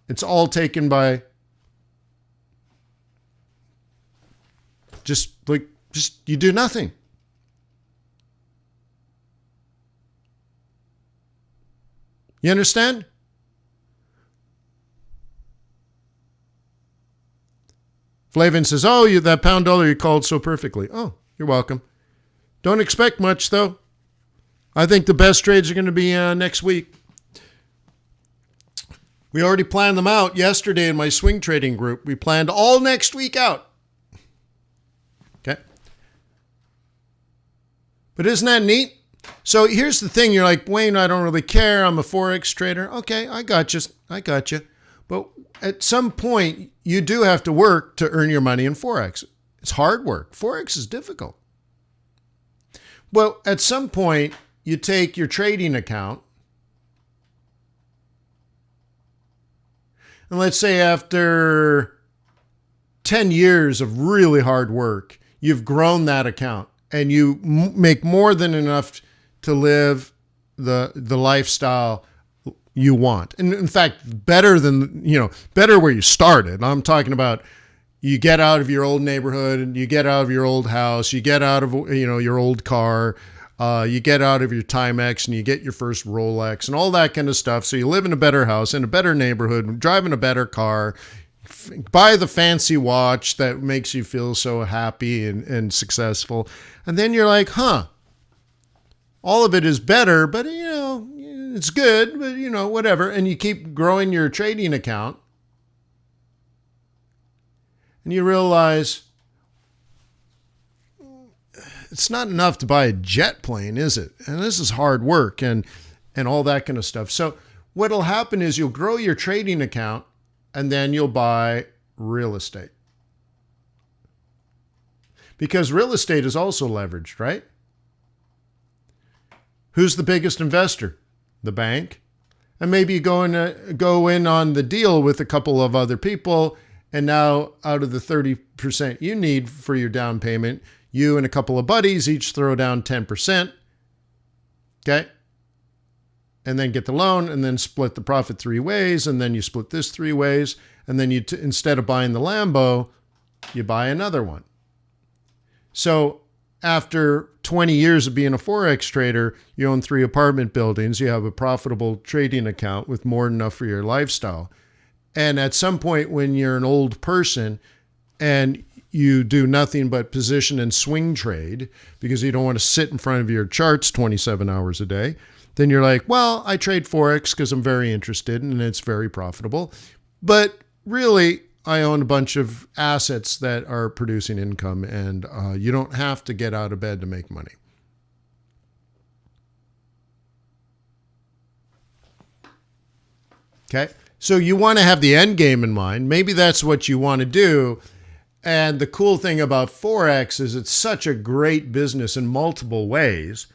It's all taken by just you do nothing. You understand? Flavin says, oh, that pound dollar you called so perfectly. Oh, you're welcome. Don't expect much, though. I think the best trades are going to be next week. We already planned them out yesterday in my swing trading group. We planned all next week out. Okay. But isn't that neat? So here's the thing. You're like, Wayne, I don't really care. I'm a Forex trader. Okay, I got you. But at some point, you do have to work to earn your money in Forex. It's hard work. Forex is difficult. Well, at some point, you take your trading account, and let's say after 10 years of really hard work, you've grown that account and you make more than enough to live the lifestyle you want. And in fact, better where you started. I'm talking about you get out of your old neighborhood and you get out of your old house, you get out of, your old car, you get out of your Timex and you get your first Rolex and all that kind of stuff. So you live in a better house, in a better neighborhood, driving a better car, buy the fancy watch that makes you feel so happy and successful. And then you're like, all of it is better, but it's good, but whatever. And you keep growing your trading account and you realize it's not enough to buy a jet plane, is it? And this is hard work and all that kind of stuff. So what'll happen is you'll grow your trading account and then you'll buy real estate. Because real estate is also leveraged, right? Who's the biggest investor? The bank. And maybe you go in on the deal with a couple of other people, and now out of the 30% you need for your down payment, you and a couple of buddies each throw down 10%. Okay? And then get the loan, and then split the profit 3 ways, and then you split this 3 ways, and then you instead of buying the Lambo, you buy another one. So after 20 years of being a Forex trader, you own 3 apartment buildings, you have a profitable trading account with more than enough for your lifestyle. And at some point when you're an old person and you do nothing but position and swing trade because you don't want to sit in front of your charts 27 hours a day, then you're like, well, I trade Forex because I'm very interested and it's very profitable. But really, I own a bunch of assets that are producing income, and you don't have to get out of bed to make money. Okay, so you want to have the end game in mind. Maybe that's what you want to do. And the cool thing about Forex is it's such a great business in multiple ways.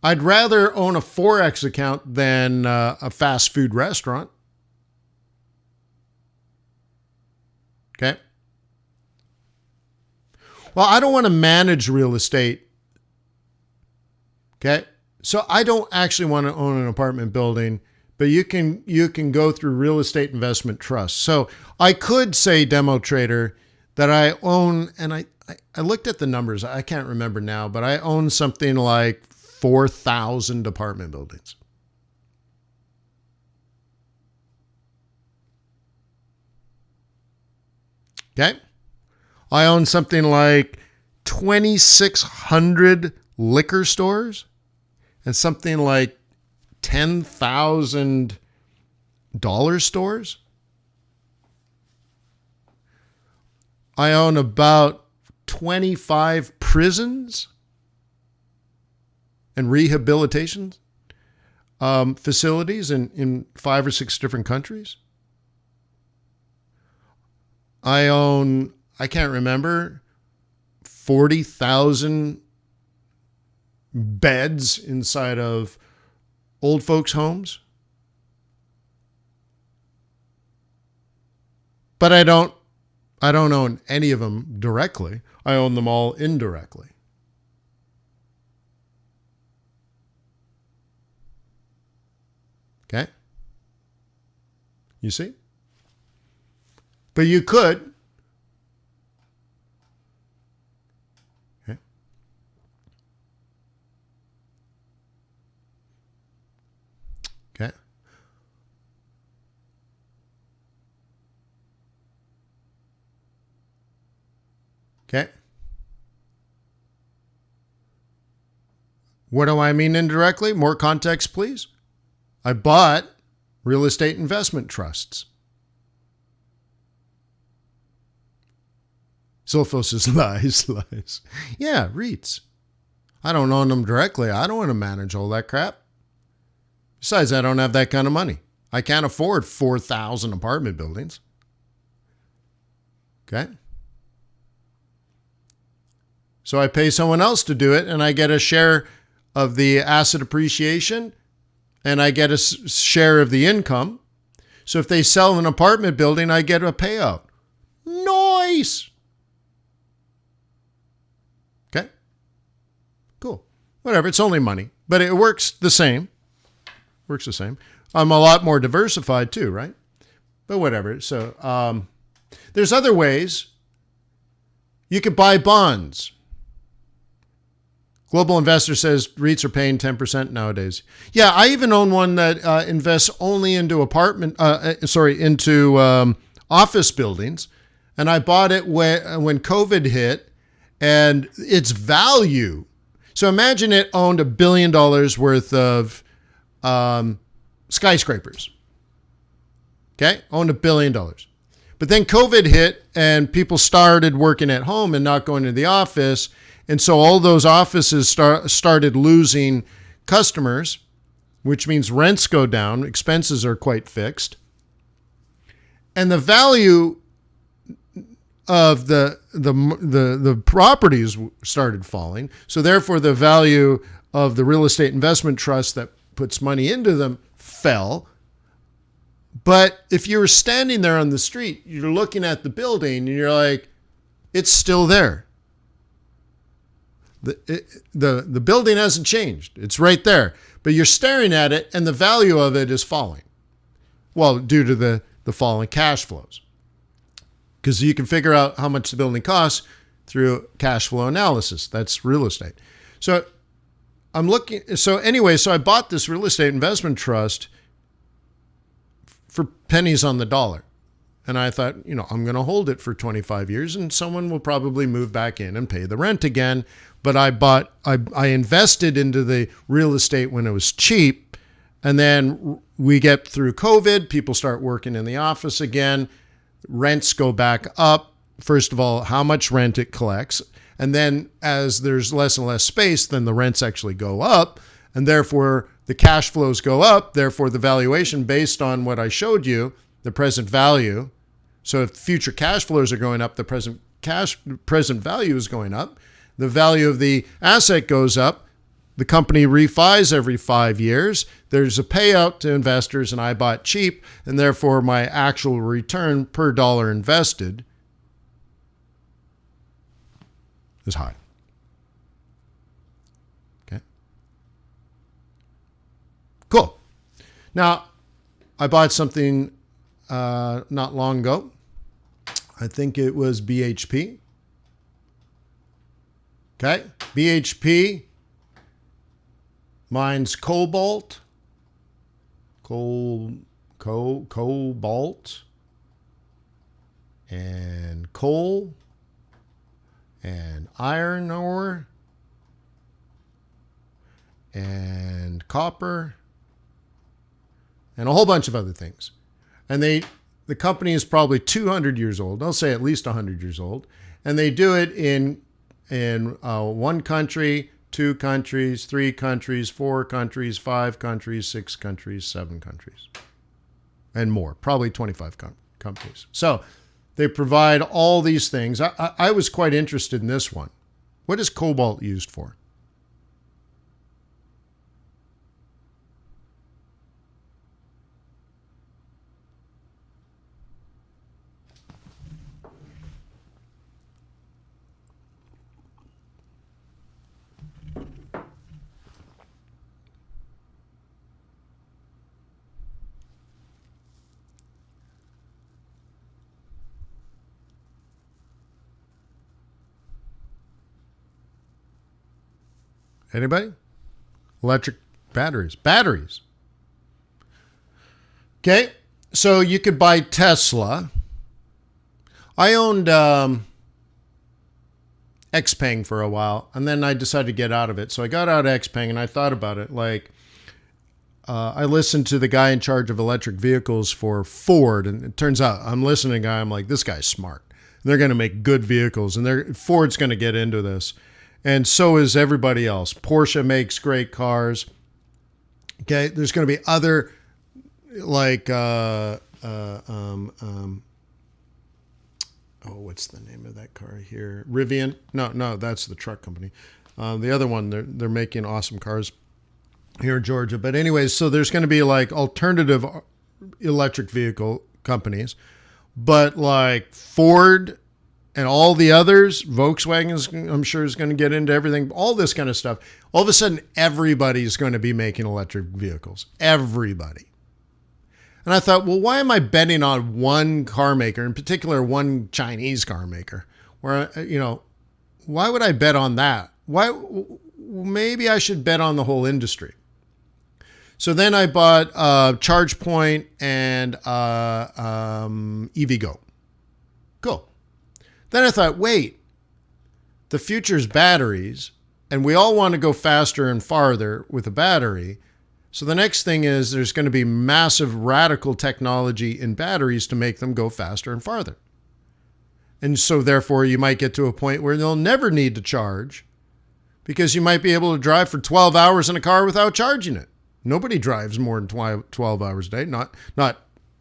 I'd rather own a Forex account than a fast food restaurant. Okay. Well, I don't want to manage real estate. Okay. So I don't actually want to own an apartment building, but you can go through real estate investment trusts. So I could say, demo trader, that I own, and I looked at the numbers. I can't remember now, but I own something like 4,000 apartment buildings. Okay. I own something like 2,600 liquor stores and something like 10,000 dollar stores. I own about 25 prisons and rehabilitation facilities in 5 or 6 different countries. I own, I can't remember, 40,000 beds inside of old folks' homes. But I don't own any of them directly. I own them all indirectly. Okay? You see? But you could. Okay. Okay. Okay. What do I mean indirectly? More context, please. I bought real estate investment trusts. Zolfo says, lies. Yeah, REITs. I don't own them directly. I don't want to manage all that crap. Besides, I don't have that kind of money. I can't afford 4,000 apartment buildings. Okay? So I pay someone else to do it, and I get a share of the asset appreciation, and I get a share of the income. So if they sell an apartment building, I get a payout. Nice! Okay? Cool. Whatever, it's only money, but it works the same. Works the same. I'm a lot more diversified too, right? But whatever. So there's other ways. You could buy bonds. Global Investor says REITs are paying 10% nowadays. Yeah, I even own one that invests only into into office buildings. And I bought it when COVID hit, and its value. So imagine it owned $1 billion worth of skyscrapers. Okay, owned $1 billion. But then COVID hit, and people started working at home and not going to the office. And so all those offices started losing customers, which means rents go down, expenses are quite fixed. And the value of the properties started falling. So therefore the value of the real estate investment trust that puts money into them fell. But if you were standing there on the street, you're looking at the building and you're like, it's still there. The building hasn't changed. It's right there. But you're staring at it and the value of it is falling. Well, due to the falling cash flows. Because you can figure out how much the building costs through cash flow analysis. That's real estate. So so I bought this real estate investment trust for pennies on the dollar. And I thought, I'm going to hold it for 25 years and someone will probably move back in and pay the rent again. But I invested into the real estate when it was cheap. And then we get through COVID, people start working in the office again. Rents go back up. First of all, how much rent it collects. And then as there's less and less space, then the rents actually go up. And therefore the cash flows go up. Therefore the valuation based on what I showed you, the present value. So if future cash flows are going up, the present value is going up. The value of the asset goes up. The company refis every 5 years. There's a payout to investors and I bought cheap and therefore my actual return per dollar invested is high. Okay. Cool. Now, I bought something not long ago. I think it was BHP. Okay. BHP mines cobalt and coal and iron ore and copper and a whole bunch of other things. And the company is probably 200 years old. I'll say at least 100 years old. And they do it in one country, 2 countries, 3 countries, 4 countries, 5 countries, 6 countries, 7 countries, and more, probably 25 companies. So they provide all these things. I was quite interested in this one. What is cobalt used for? Anybody? Electric batteries. Batteries. Okay, so you could buy Tesla. I owned Xpeng for a while, and then I decided to get out of it. So I got out of Xpeng, and I thought about it. I listened to the guy in charge of electric vehicles for Ford, and it turns out I'm listening to a guy, I'm like, this guy's smart. They're going to make good vehicles, and Ford's going to get into this. And so is everybody else. Porsche makes great cars. Okay, there's going to be other what's the name of that car here? Rivian? No, that's the truck company. The other one, they're making awesome cars here in Georgia. But anyways, so there's going to be alternative electric vehicle companies, but Ford and all the others, Volkswagen, I'm sure, is going to get into everything, all this kind of stuff. All of a sudden, everybody's going to be making electric vehicles. Everybody. And I thought, well, why am I betting on one car maker, in particular, one Chinese car maker? Where, why would I bet on that? Maybe I should bet on the whole industry. So then I bought ChargePoint and EVgo. Cool. Then I thought, wait, the future's batteries, and we all want to go faster and farther with a battery. So the next thing is there's going to be massive radical technology in batteries to make them go faster and farther. And so therefore you might get to a point where they'll never need to charge because you might be able to drive for 12 hours in a car without charging it. Nobody drives more than 12 hours a day. Not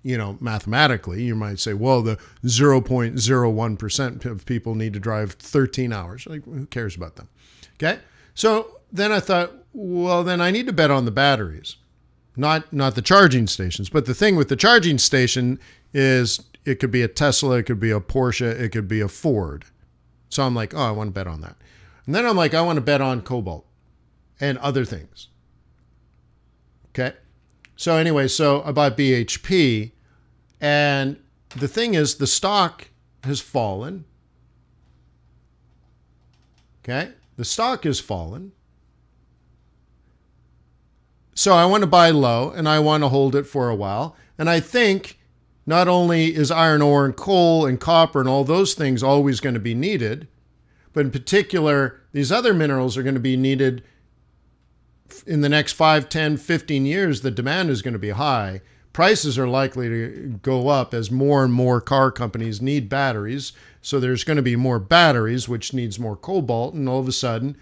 mathematically. You might say, well, the 0.01% of people need to drive 13 hours. Like, who cares about them? Okay. So then I thought, well, then I need to bet on the batteries, not the charging stations. But the thing with the charging station is it could be a Tesla, it could be a Porsche, it could be a Ford. So I'm like, oh, I want to bet on that. And then I'm like, I want to bet on cobalt and other things. Okay. So anyway, so I bought BHP, and the thing is the stock has fallen. Okay. The stock has fallen. So I want to buy low and I want to hold it for a while. And I think not only is iron ore and coal and copper and all those things always going to be needed, but in particular, these other minerals are going to be needed in the next 5, 10, 15 years. The demand is going to be high. Prices are likely to go up as more and more car companies need batteries. So there's going to be more batteries, which needs more cobalt. And all of a sudden,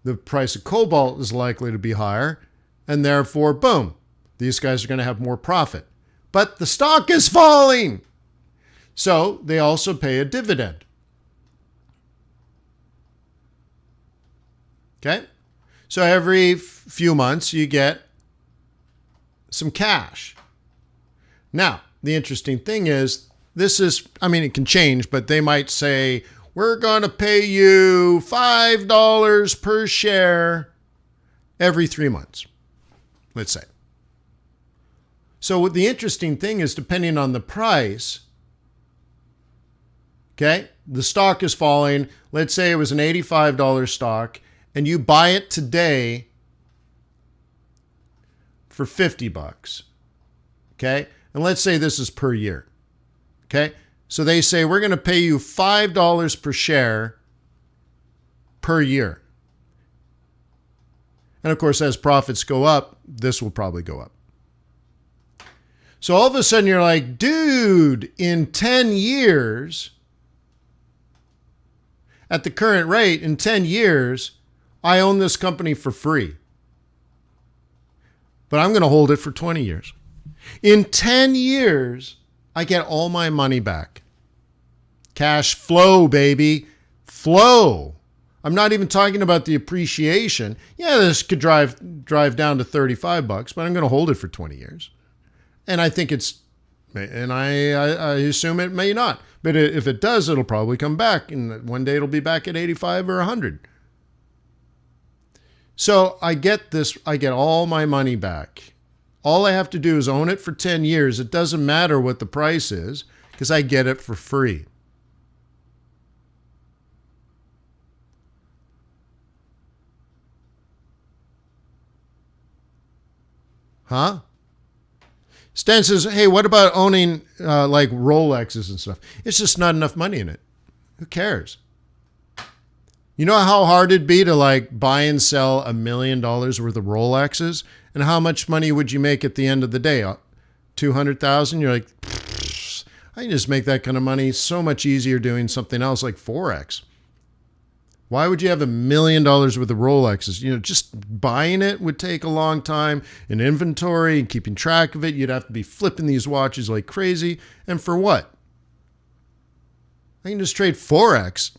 the price of cobalt is likely to be higher. And therefore, boom, these guys are going to have more profit. But the stock is falling. So they also pay a dividend. Okay? So every few months you get some cash. Now, the interesting thing is, it can change, but they might say, we're going to pay you $5 per share every 3 months, let's say. So the interesting thing is, depending on the price, okay, the stock is falling. Let's say it was an $85 stock, and you buy it today for $50, okay? And let's say this is per year, okay? So they say, we're going to pay you $5 per share per year. And of course, as profits go up, this will probably go up. So all of a sudden you're like, dude, in 10 years, at the current rate, in 10 years, I own this company for free. But I'm going to hold it for 20 years. In 10 years, I get all my money back. Cash flow, baby. Flow. I'm not even talking about the appreciation. Yeah, this could drive down to $35, but I'm going to hold it for 20 years. And I think I assume it may not. But if it does, it'll probably come back. And one day it'll be back at 85 or 100. So I get all my money back. All I have to do is own it for 10 years. It doesn't matter what the price is because I get it for free. Huh? Stan says, hey, what about owning like Rolexes and stuff? It's just not enough money in it. Who cares? You know how hard it'd be to like buy and sell $1 million worth of Rolexes? And how much money would you make at the end of the day? 200,000? You're like, I can just make that kind of money so much easier doing something else like Forex. Why would you have $1 million worth of Rolexes? Just buying it would take a long time. And inventory and keeping track of it, you'd have to be flipping these watches like crazy. And for what? I can just trade Forex.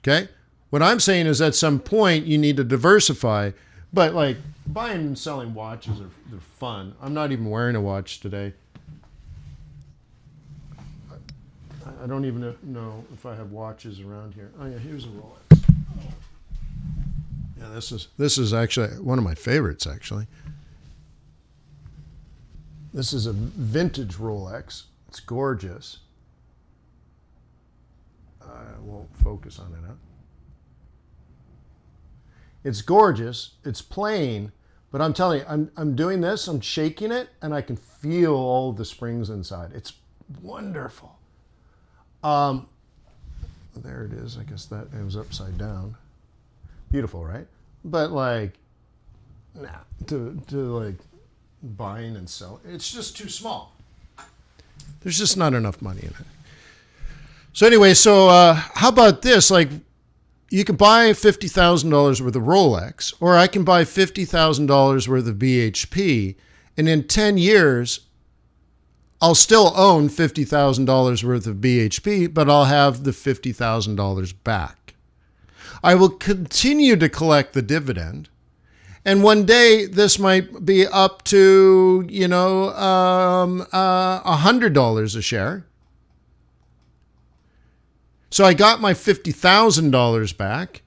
Okay? What I'm saying is at some point you need to diversify. But like buying and selling watches they're fun. I'm not even wearing a watch today. I don't even know if I have watches around here. Oh yeah, here's a Rolex. Yeah, this is actually one of my favorites actually. This is a vintage Rolex. It's gorgeous. I won't focus on it, huh? It's gorgeous. It's plain, but I'm telling you, I'm doing this. I'm shaking it, and I can feel all the springs inside. It's wonderful. There it is. I guess that it was upside down. Beautiful, right? But like, to like buying and selling, it's just too small. There's just not enough money in it. So anyway, how about this? Like, you can buy $50,000 worth of Rolex, or I can buy $50,000 worth of BHP, and in 10 years, I'll still own $50,000 worth of BHP, but I'll have the $50,000 back. I will continue to collect the dividend. And one day this might be up to, $100 a share. So I got my $50,000 back.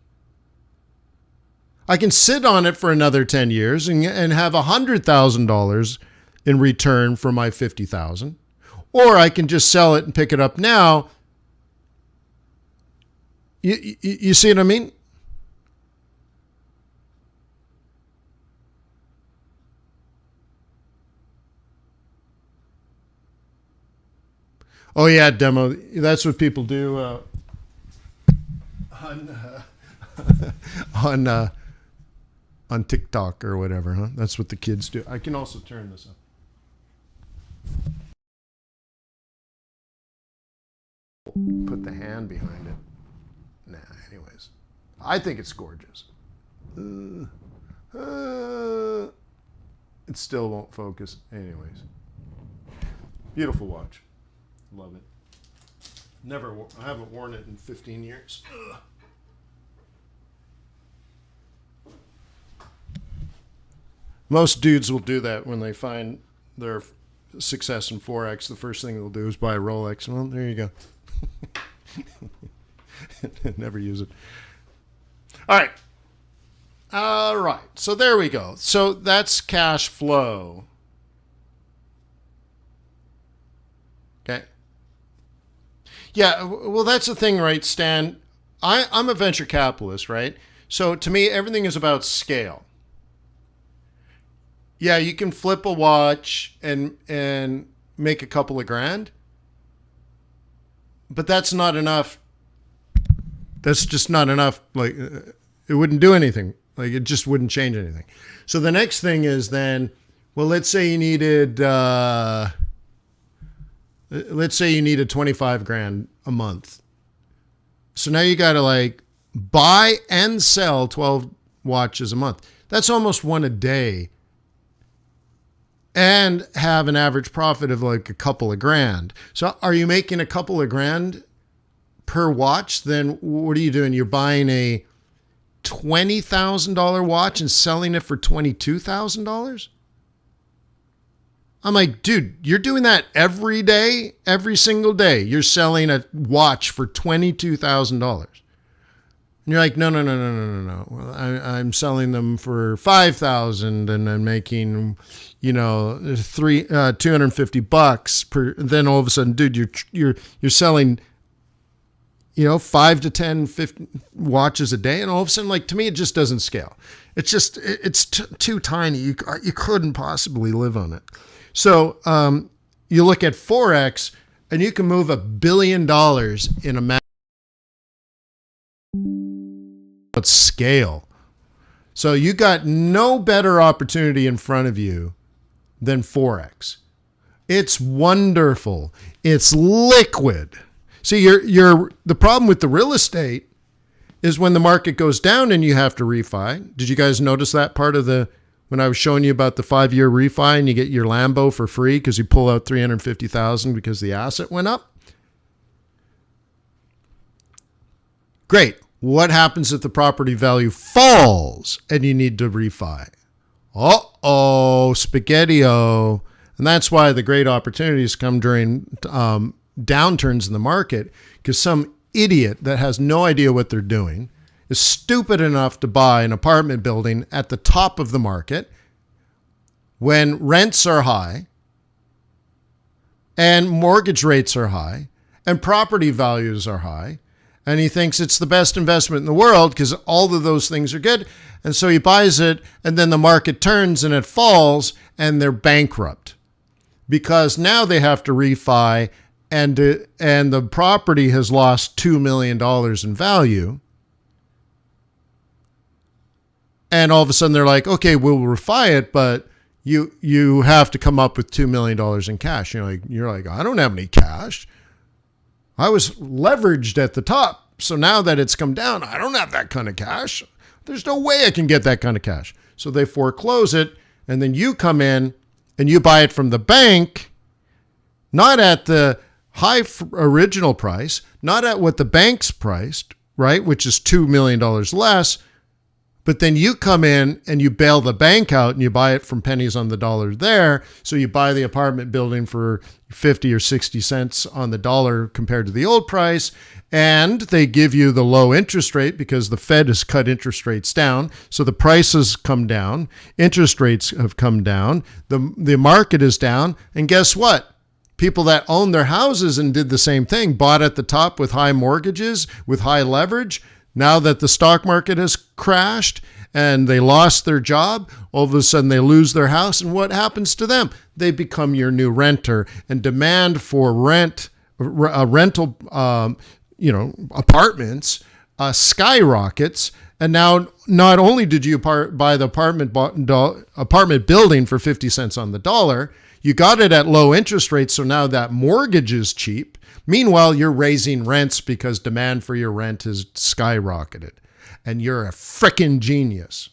I can sit on it for another 10 years and have $100,000 in return for my $50,000. Or I can just sell it and pick it up now. You see what I mean? Oh yeah, demo. That's what people do on TikTok or whatever, huh? That's what the kids do. I can also turn this up. Put the hand behind it. Nah, anyways. I think it's gorgeous. It still won't focus. Anyways. Beautiful watch. Love it. I haven't worn it in 15 years. Ugh. Most dudes will do that when they find their success in Forex. The first thing they'll do is buy a Rolex. Well, there you go. Never use it. All right. All right. So there we go. So that's cash flow. Okay. Yeah, well, that's the thing, right, Stan? I'm a venture capitalist, right? So to me, everything is about scale. Yeah, you can flip a watch and make a couple of grand, but that's not enough. That's just not enough. Like, it wouldn't do anything. Like, it just wouldn't change anything. So the next thing is then, well, let's say you needed 25 grand a month. So now you got to like buy and sell 12 watches a month. That's almost one a day. And have an average profit of like a couple of grand. So are you making a couple of grand per watch? Then what are you doing? You're buying a $20,000 watch and selling it for $22,000? I'm like, dude, you're doing that every day, every single day. You're selling a watch for $22,000. And you're like, no. Well, I'm selling them for $5,000 and I'm making, $250 per. Then all of a sudden, dude, you're selling, 5 to 10, 50 watches a day, and all of a sudden, like, to me, it just doesn't scale. It's just it's too tiny. You couldn't possibly live on it. So you look at Forex, and you can move $1 billion in a matter of scale. So you got no better opportunity in front of you than Forex. It's wonderful. It's liquid. See, the problem with the real estate is when the market goes down and you have to refi. Did you guys notice that part of when I was showing you about the 5-year refi and you get your Lambo for free because you pull out $350,000 because the asset went up? Great. What happens if the property value falls and you need to refi? Uh-oh, spaghetti-o. And that's why the great opportunities come during downturns in the market, because some idiot that has no idea what they're doing is stupid enough to buy an apartment building at the top of the market when rents are high and mortgage rates are high and property values are high. And he thinks it's the best investment in the world because all of those things are good. And so he buys it, and then the market turns and it falls and they're bankrupt because now they have to refi and the property has lost $2 million in value. And all of a sudden they're like, okay, we'll refi it, but you have to come up with $2 million in cash. You're like, I don't have any cash. I was leveraged at the top. up. So now that it's come down, I don't have that kind of cash. There's no way I can get that kind of cash. So they foreclose it, and then you come in and you buy it from the bank, not at the high original price, not at what the bank's priced, right, which is $2 million less, but then you come in and you bail the bank out and you buy it from pennies on the dollar there. So you buy the apartment building for 50 or 60 cents on the dollar compared to the old price. And they give you the low interest rate because the Fed has cut interest rates down. So the prices come down. Interest rates have come down. The market is down. And guess what? People that own their houses and did the same thing, bought at the top with high mortgages, with high leverage. Now that the stock market has crashed and they lost their job, all of a sudden they lose their house. And what happens to them? They become your new renter, and demand for rental apartments skyrockets. And now not only did you buy the apartment building for 50 cents on the dollar, you got it at low interest rates. So now that mortgage is cheap. Meanwhile, you're raising rents because demand for your rent has skyrocketed. And you're a frickin' genius.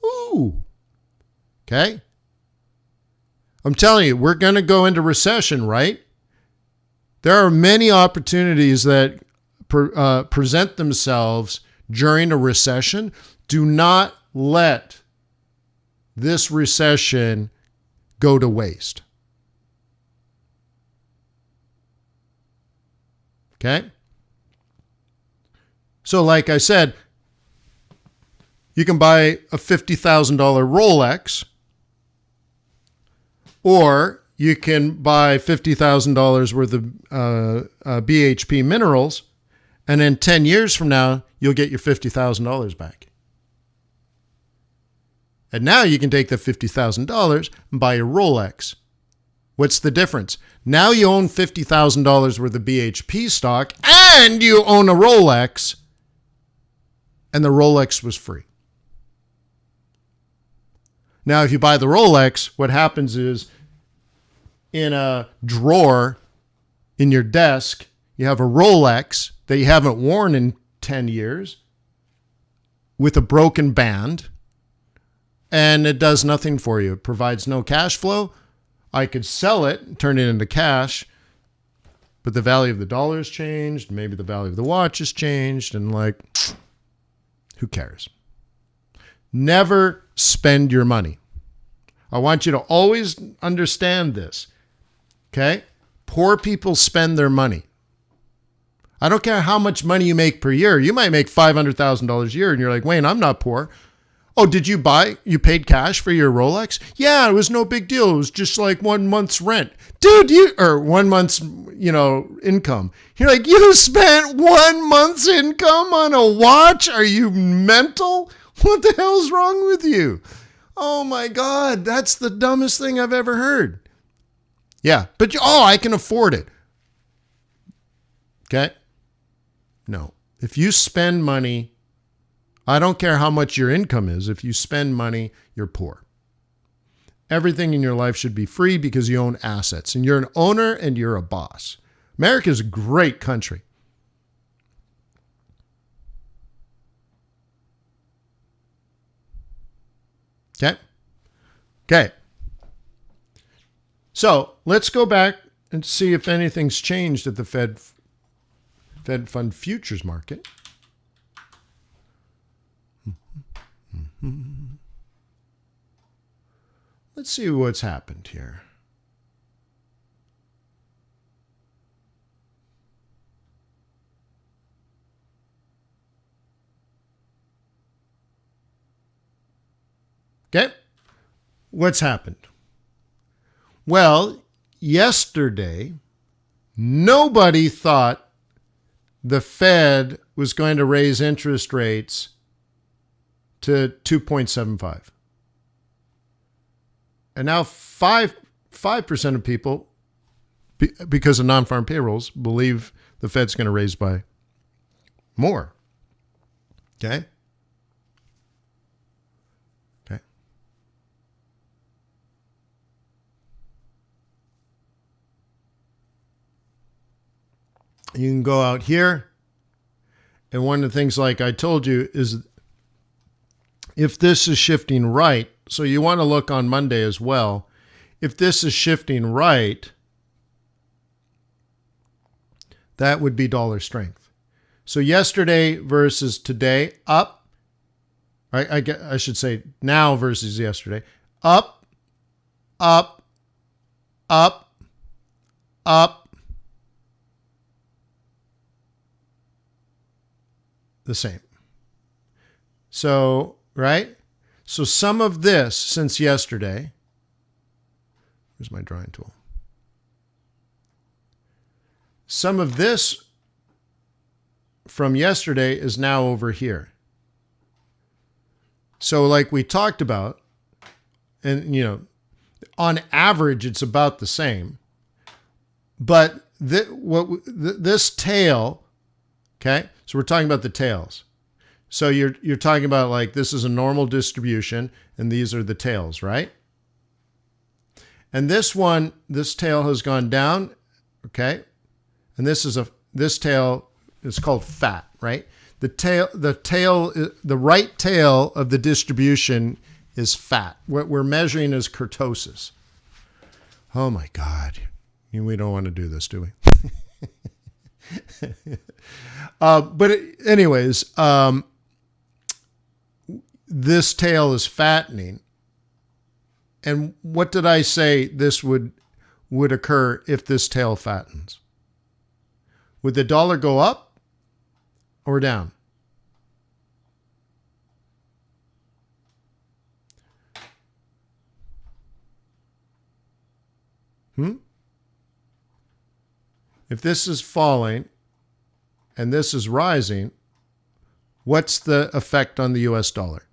Ooh. Okay? I'm telling you, we're going to go into recession, right? There are many opportunities that present themselves during a recession. Do not let this recession go to waste. Okay? So like I said, you can buy a $50,000 Rolex, or you can buy $50,000 worth of BHP minerals, and then 10 years from now, you'll get your $50,000 back. And now you can take the $50,000 and buy a Rolex. What's the difference? Now you own $50,000 worth of BHP stock and you own a Rolex, and the Rolex was free. Now, if you buy the Rolex, what happens is in a drawer in your desk, you have a Rolex that you haven't worn in 10 years with a broken band, and it does nothing for you. It provides no cash flow. I could sell it, turn it into cash, but the value of the dollar has changed. Maybe the value of the watch has changed, and who cares? Never spend your money. I want you to always understand this, okay? Poor people spend their money. I don't care how much money you make per year. You might make $500,000 a year, and you're like, Wayne, I'm not poor. Oh, you paid cash for your Rolex? Yeah, it was no big deal. It was just like 1 month's rent. Dude, or 1 month's, income. You're like, you spent 1 month's income on a watch? Are you mental? What the hell's wrong with you? Oh my God, that's the dumbest thing I've ever heard. Yeah, but I can afford it. Okay? No. If you spend money, I don't care how much your income is. If you spend money, you're poor. Everything in your life should be free because you own assets, and you're an owner and you're a boss. America is a great country. Okay. So let's go back and see if anything's changed at the Fed Fund futures market. Let's see what's happened here. Okay, what's happened? Well, yesterday, nobody thought the Fed was going to raise interest rates to 2.75. And now 5% of people, because of non-farm payrolls, believe the Fed's going to raise by more. Okay? Okay. You can go out here. And one of the things, like I told you, is if this is shifting right, so you want to look on Monday as well. If this is shifting right, that would be dollar strength. So yesterday versus today, up. I should say now versus yesterday. Up, up, up, up. The same. So, right? So some of this since yesterday, where's my drawing tool? Some of this from yesterday is now over here. So like we talked about, and on average it's about the same. But this tail, okay? So we're talking about the tails. So you're talking about like this is a normal distribution and these are the tails, right? And this tail has gone down, okay? And this tail is called fat, right? The right tail of the distribution is fat. What we're measuring is kurtosis. Oh my God. We don't want to do this, do we? But anyways, this tail is fattening. And what did I say this would occur if this tail fattens? Would the dollar go up or down? If this is falling and this is rising, what's the effect on the US dollar?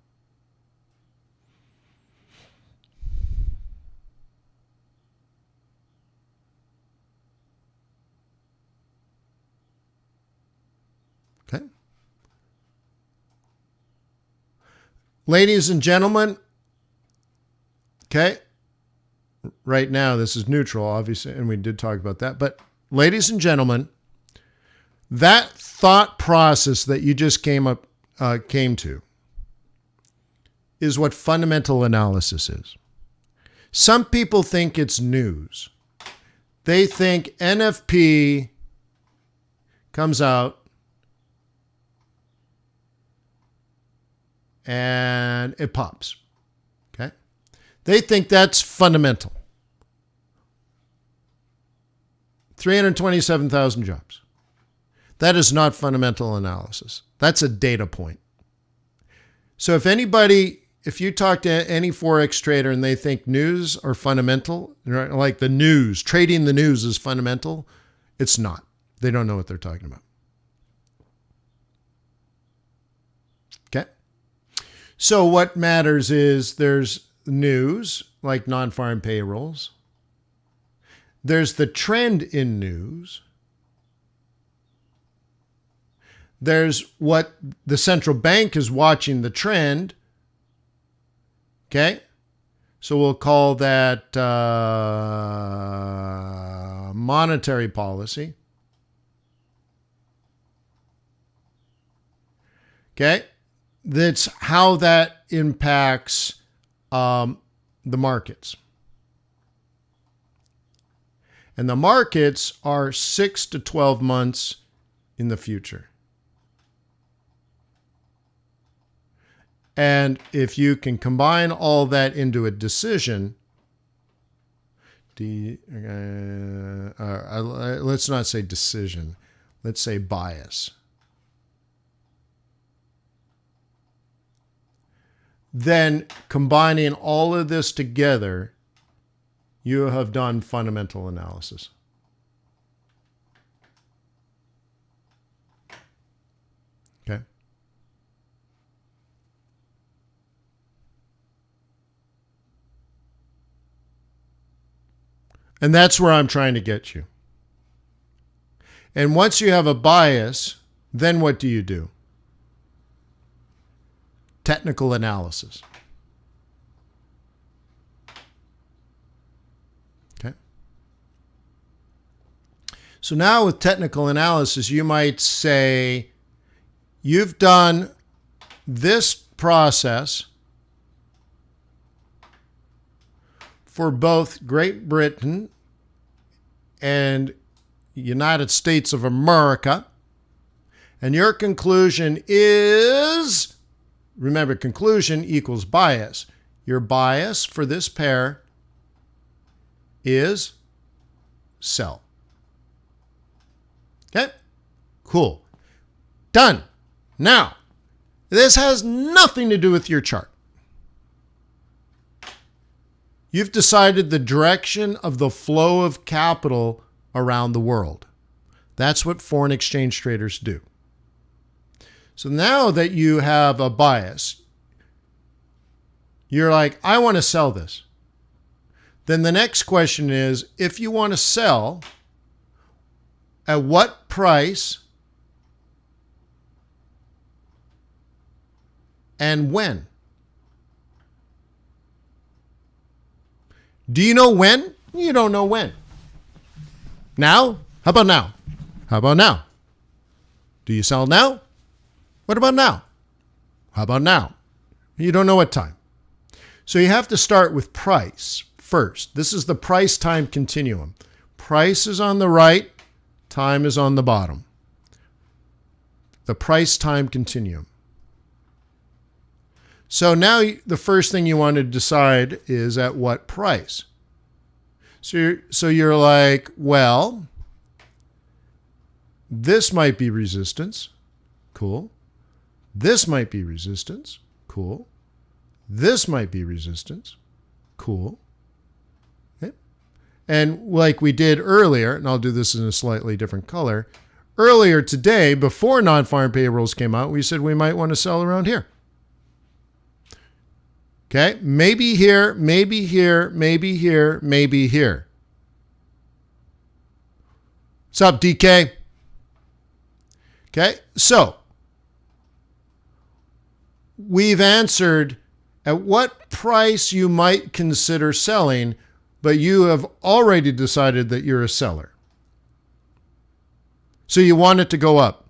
Okay. Ladies and gentlemen, okay, right now this is neutral, obviously, and we did talk about that, but ladies and gentlemen, that thought process that you just came to is what fundamental analysis is. Some people think it's news. They think NFP comes out and it pops. Okay? They think that's fundamental. 327,000 jobs. That is not fundamental analysis. That's a data point. So if you talk to any Forex trader and they think news are fundamental, right, like the news, trading the news is fundamental, it's not. They don't know what they're talking about. Okay? So what matters is there's news, like non-farm payrolls. There's the trend in news. There's what the central bank is watching the trend. Okay? So we'll call that monetary policy. Okay? That's how that impacts the markets. And the markets are 6 to 12 months in the future. And if you can combine all that into a decision, let's not say decision, let's say bias. Then combining all of this together, you have done fundamental analysis. Okay? And that's where I'm trying to get you. And once you have a bias, then what do you do? Technical analysis. So now with technical analysis, you might say you've done this process for both Great Britain and United States of America. And your conclusion is, remember, conclusion equals bias. Your bias for this pair is sell. Okay? Cool. Done. Now, this has nothing to do with your chart. You've decided the direction of the flow of capital around the world. That's what foreign exchange traders do. So now that you have a bias, you're like, I want to sell this. Then the next question is, if you want to sell, at what price and when? Do you know when? You don't know when. Now? How about now? How about now? Do you sell now? What about now? How about now? You don't know what time. So you have to start with price first. This is the price time continuum. Price is on the right, time is on the bottom. The price time continuum. So now the first thing you want to decide is at what price. So you're like, well, this might be resistance. Cool. This might be resistance. Cool. This might be resistance. Cool. Okay. And like we did earlier, and I'll do this in a slightly different color. Earlier today, before non-farm payrolls came out, we said we might want to sell around here. Okay, maybe here, maybe here, maybe here, maybe here. What's up, DK? Okay, so we've answered at what price you might consider selling, but you have already decided that you're a seller. So you want it to go up.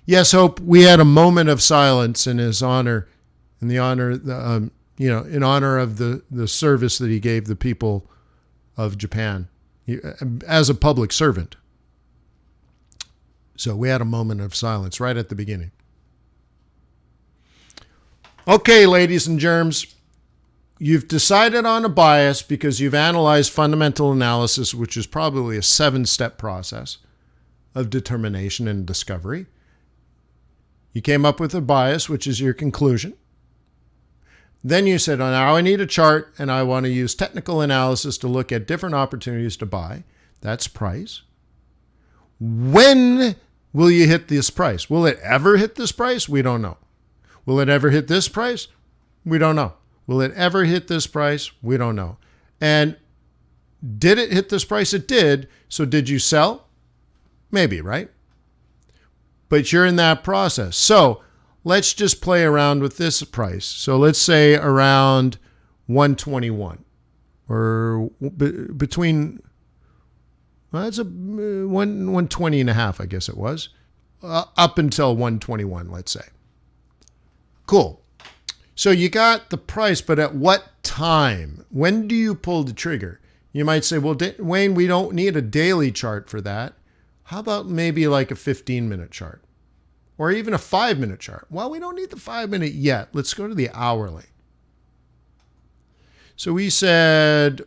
Yes, Hope, we had a moment of silence in his honor, in the honor, in honor of the service that he gave the people of Japan as a public servant. So we had a moment of silence right at the beginning. Okay, ladies and germs, you've decided on a bias because you've analyzed fundamental analysis, which is probably a 7-step process of determination and discovery. You came up with a bias, which is your conclusion. Then you said, oh, now I need a chart and I want to use technical analysis to look at different opportunities to buy. That's price. When will you hit this price? Will it ever hit this price? We don't know. Will it ever hit this price? We don't know. Will it ever hit this price? We don't know. And did it hit this price? It did. So did you sell? Maybe, right? But you're in that process. So let's just play around with this price. So let's say around 121 or between, well, that's a 120 and a half, I guess it was, up until 121, let's say. Cool. So you got the price, but at what time? When do you pull the trigger? You might say, well, Wayne, we don't need a daily chart for that. How about maybe like a 15-minute chart or even a 5-minute chart? Well, we don't need the 5-minute yet. Let's go to the hourly. So we said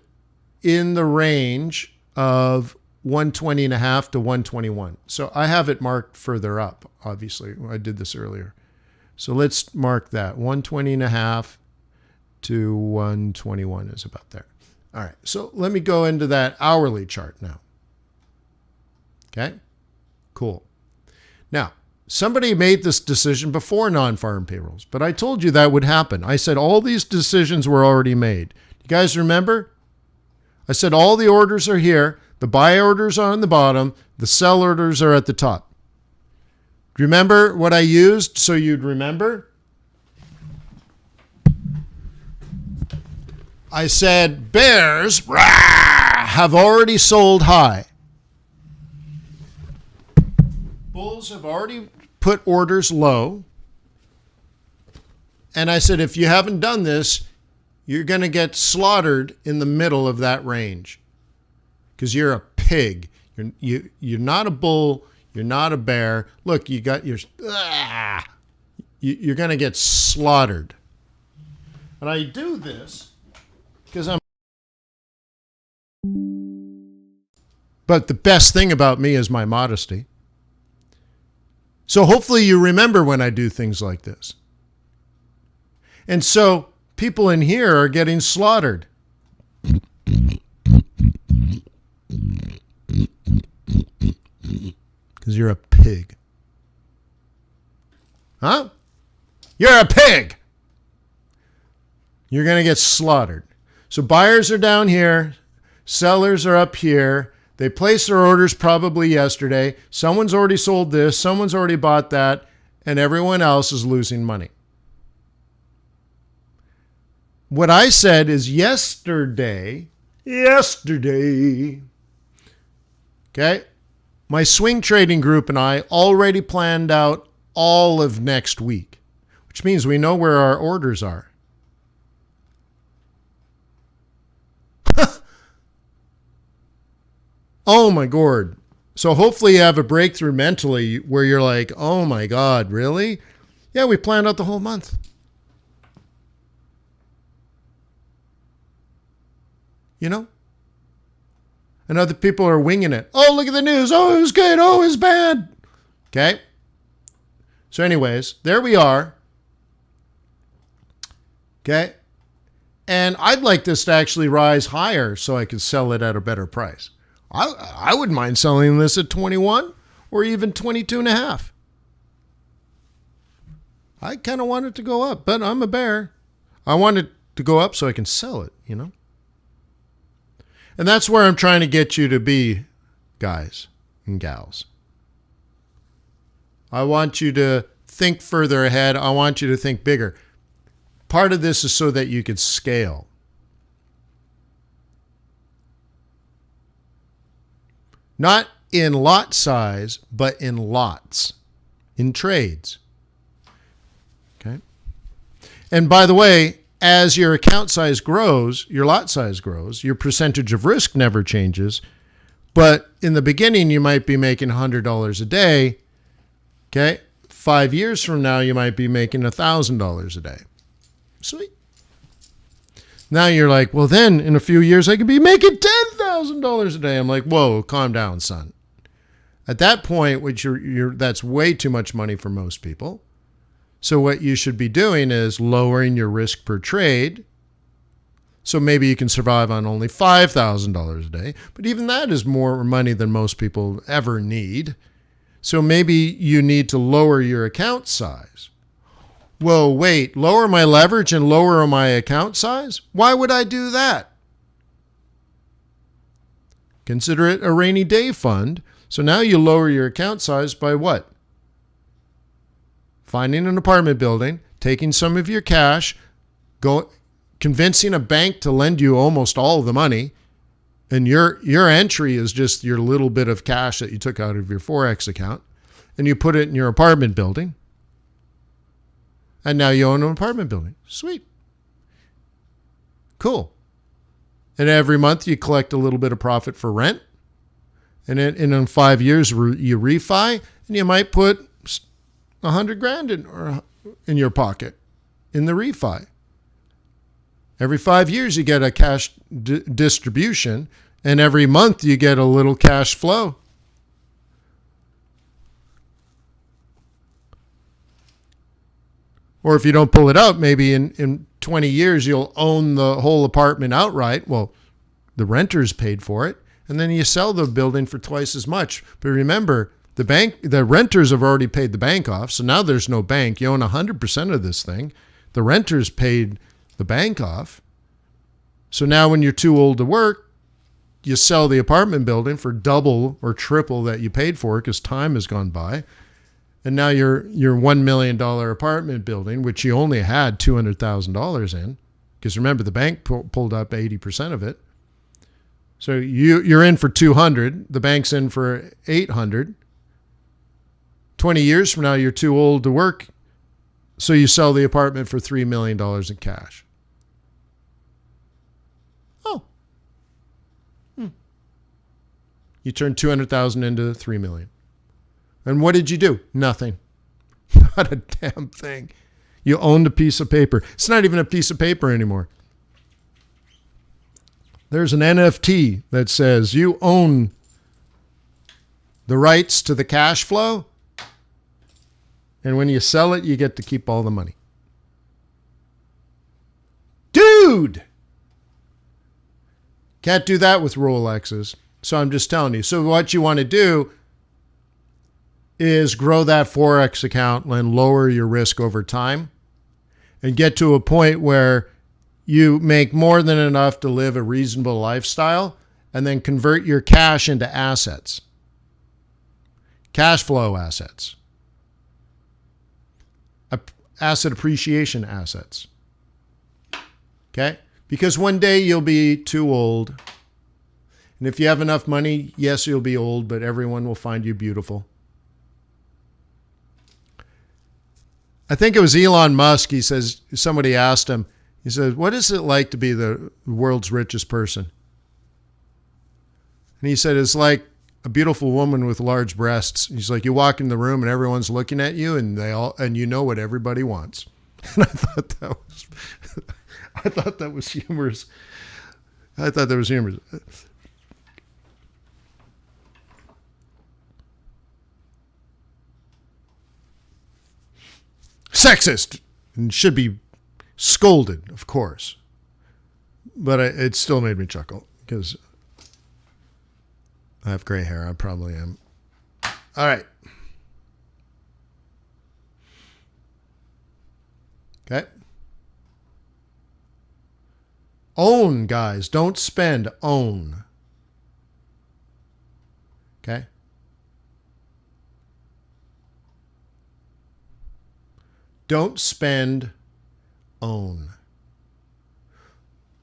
in the range of 120 and a half to 121. So I have it marked further up, obviously. I did this earlier. So let's mark that. 120 and a half to 121 is about there. All right. So let me go into that hourly chart now. Okay, cool. Now, somebody made this decision before non-farm payrolls, but I told you that would happen. I said all these decisions were already made. You guys remember? I said all the orders are here. The buy orders are on the bottom. The sell orders are at the top. Remember what I used so you'd remember? I said bears, rah! have already sold high. Bulls have already put orders low. And I said, if you haven't done this, you're going to get slaughtered in the middle of that range because you're a pig. You're not a bull. You're not a bear. Look, you got your... You're going to get slaughtered. And I do this because I'm... But the best thing about me is my modesty. So hopefully you remember when I do things like this. And so people in here are getting slaughtered. Because you're a pig. Huh? You're a pig. You're going to get slaughtered. So buyers are down here. Sellers are up here. They placed their orders probably yesterday. Someone's already sold this. Someone's already bought that. And everyone else is losing money. What I said is yesterday, okay, my swing trading group and I already planned out all of next week, which means we know where our orders are. Oh my God. So hopefully you have a breakthrough mentally where you're like, oh my God, really? Yeah, we planned out the whole month. You know? And other people are winging it. Oh, look at the news. Oh, it was good. Oh, it was bad. Okay. So anyways, there we are. Okay. And I'd like this to actually rise higher so I could sell it at a better price. I wouldn't mind selling this at 21 or even 22 and a half. I kind of want it to go up, but I'm a bear. I want it to go up so I can sell it, you know? And that's where I'm trying to get you to be, guys and gals. I want you to think further ahead. I want you to think bigger. Part of this is so that you could scale. Not in lot size, but in lots, in trades. Okay? And by the way, as your account size grows, your lot size grows, your percentage of risk never changes. But in the beginning, you might be making $100 a day. Okay? 5 years from now, you might be making $1,000 a day. Sweet. Now you're like, well, then in a few years, I could be making $10,000 a day. I'm like, whoa, calm down, son. At that point, which that's way too much money for most people. So what you should be doing is lowering your risk per trade. So maybe you can survive on only $5,000 a day. But even that is more money than most people ever need. So maybe you need to lower your account size. Well, wait, lower my leverage and lower my account size? Why would I do that? Consider it a rainy day fund. So now you lower your account size by what? Finding an apartment building, taking some of your cash, convincing a bank to lend you almost all of the money, and your entry is just your little bit of cash that you took out of your Forex account, and you put it in your apartment building. And now you own an apartment building. Sweet. Cool. And every month you collect a little bit of profit for rent. And in 5 years you refi, and you might put $100,000 in your pocket in the refi. Every 5 years you get a cash distribution, and every month you get a little cash flow. Or if you don't pull it out, maybe in 20 years, you'll own the whole apartment outright. Well, the renters paid for it. And then you sell the building for twice as much. But remember, the renters have already paid the bank off. So now there's no bank. You own 100% of this thing. The renters paid the bank off. So now when you're too old to work, you sell the apartment building for double or triple that you paid for it because time has gone by. And now your $1 million apartment building, which you only had $200,000 in, because remember, the bank pulled up 80% of it. So you're in for 200. The bank's in for 800. 20 years from now, you're too old to work. So you sell the apartment for $3 million in cash. Oh. You turned 200,000 into 3 million. And what did you do? Nothing. Not a damn thing. You owned a piece of paper. It's not even a piece of paper anymore. There's an NFT that says you own the rights to the cash flow, and when you sell it, you get to keep all the money. Dude! Can't do that with Rolexes. So I'm just telling you. So what you want to do is grow that Forex account and lower your risk over time and get to a point where you make more than enough to live a reasonable lifestyle and then convert your cash into assets. Cash flow assets. Asset appreciation assets. Okay? Because one day you'll be too old. And if you have enough money, yes, you'll be old, but everyone will find you beautiful. I think it was Elon Musk. He says, somebody asked him, he says, what is it like to be the world's richest person? And he said, it's like a beautiful woman with large breasts. He's like, you walk in the room and everyone's looking at you and you know what everybody wants. And I thought that was humorous. Sexist and should be scolded, of course. But it still made me chuckle because I have gray hair. I probably am. All right. Okay. Own, guys. Don't spend. Own. Okay. Don't spend. Own.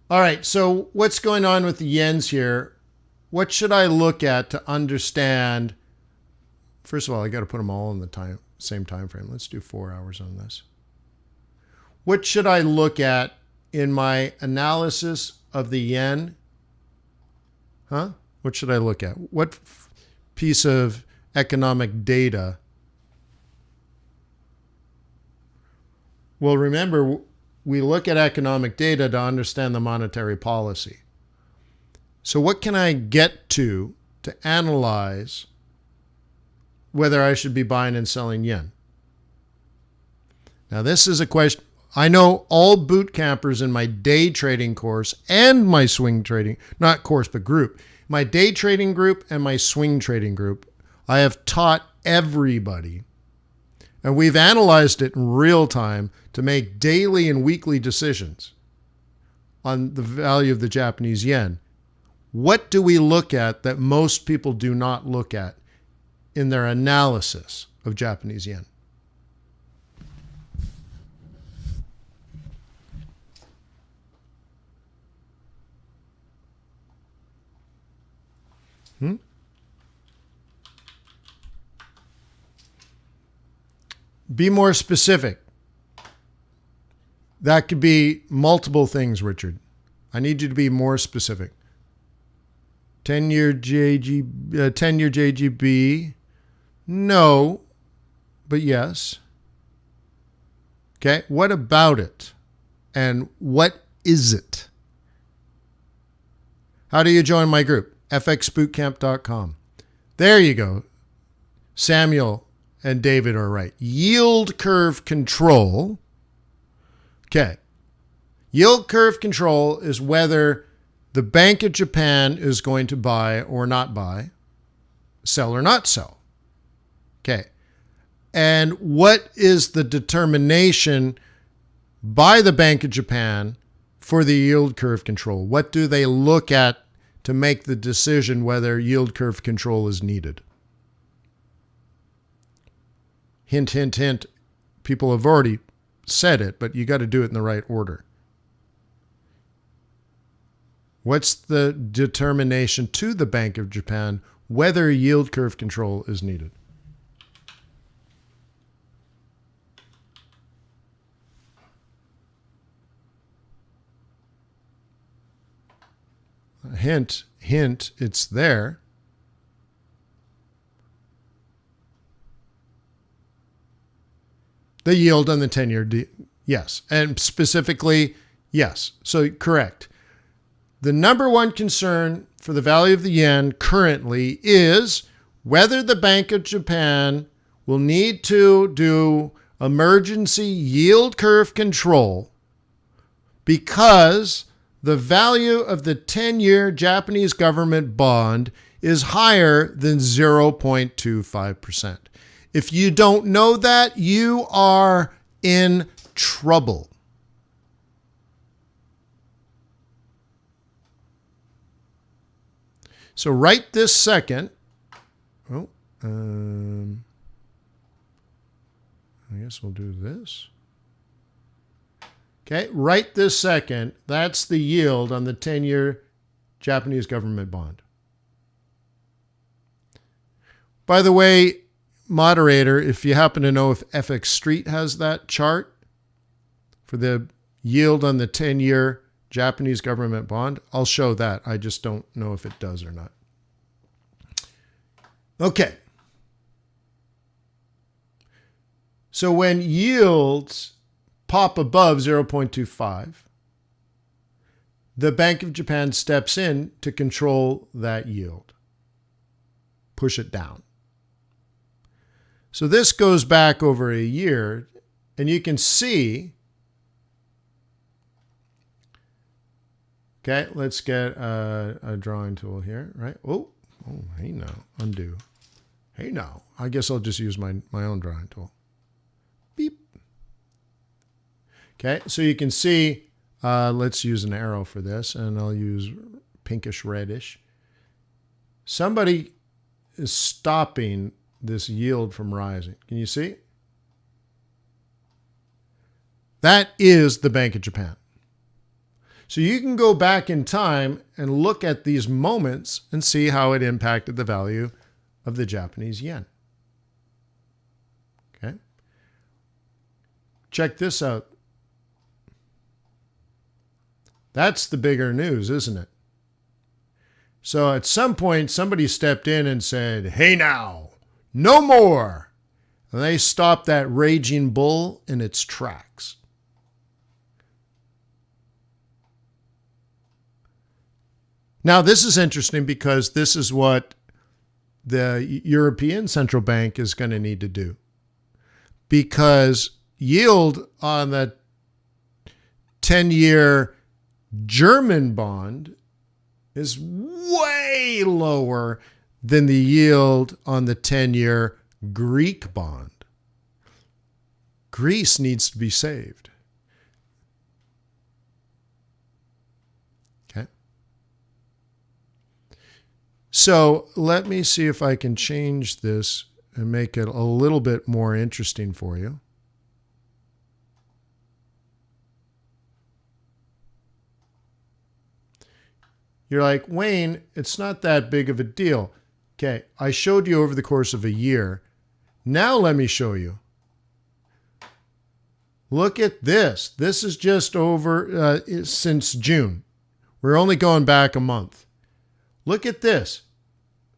All right. So what's going on with the yens here? What should I look at to understand? First of all, I got to put them all in the same time frame. Let's do 4 hours on this. What should I look at in my analysis of the yen? What should I look at? What piece of economic data? Well, remember, we look at economic data to understand the monetary policy. So what can I get to analyze whether I should be buying and selling yen? Now, this is a question. I know all boot campers in my day trading course and my swing trading, not course, but group, my day trading group and my swing trading group, I have taught everybody, and we've analyzed it in real time to make daily and weekly decisions on the value of the Japanese yen. What do we look at that most people do not look at in their analysis of Japanese yen? Be more specific. That could be multiple things, Richard. I need you to be more specific. 10-year JGB, no, but yes. Okay, what about it? And what is it? How do you join my group? FXBootcamp.com. There you go. Samuel and David are right. Yield curve control. Okay. Yield curve control is whether the Bank of Japan is going to buy or not buy, sell or not sell. Okay. And what is the determination by the Bank of Japan for the yield curve control? What do they look at to make the decision whether yield curve control is needed? Hint, hint, hint. People have already said it, but you got to do it in the right order. What's the determination to the Bank of Japan whether yield curve control is needed? Hint, it's there. The yield on the 10-year, yes. And specifically, yes. So correct. The number one concern for the value of the yen currently is whether the Bank of Japan will need to do emergency yield curve control because the value of the 10-year Japanese government bond is higher than 0.25%. If you don't know that, you are in trouble. So right this second, I guess we'll do this. Okay, right this second, that's the yield on the 10-year Japanese government bond. By the way, moderator, if you happen to know if FXStreet has that chart for the yield on the 10-year Japanese government bond, I'll show that. I just don't know if it does or not. Okay. So when yields pop above 0.25, the Bank of Japan steps in to control that yield, push it down. So this goes back over a year, and you can see, okay, let's get a drawing tool here, right? Oh, hey now, undo. Hey now, I guess I'll just use my own drawing tool. Beep. Okay, so you can see, let's use an arrow for this, and I'll use pinkish reddish. Somebody is stopping this yield from rising. Can you see? That is the Bank of Japan. So you can go back in time and look at these moments and see how it impacted the value of the Japanese yen. Okay. Check this out. That's the bigger news, isn't it? So at some point, somebody stepped in and said, hey now, no more. And they stopped that raging bull in its tracks. Now, this is interesting because this is what the European Central Bank is going to need to do. Because yield on the 10-year German bond is way lower than the yield on the 10-year Greek bond. Greece needs to be saved. Okay. So let me see if I can change this and make it a little bit more interesting for you. You're like, Wayne, it's not that big of a deal. Okay, I showed you over the course of a year. Now let me show you. Look at this. This is just over since June. We're only going back a month. Look at this.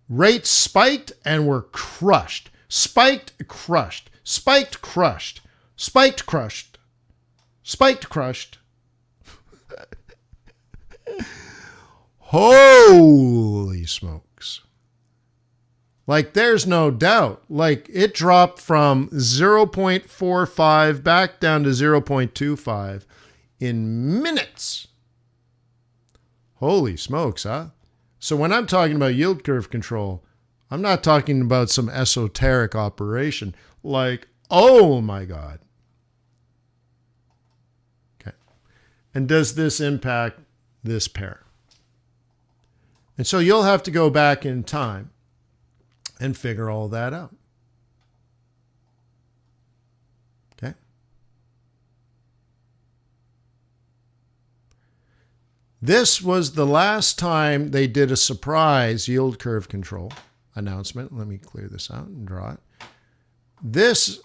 Rates spiked and were crushed. Spiked, crushed. Spiked, crushed. Spiked, crushed. Spiked, crushed. Holy smokes. Like, there's no doubt. Like, it dropped from 0.45 back down to 0.25 in minutes. Holy smokes, huh? So when I'm talking about yield curve control, I'm not talking about some esoteric operation. Like, oh my God. Okay. And does this impact this pair? And so you'll have to go back in time and figure all that out. Okay? This was the last time they did a surprise yield curve control announcement. Let me clear this out and draw it. This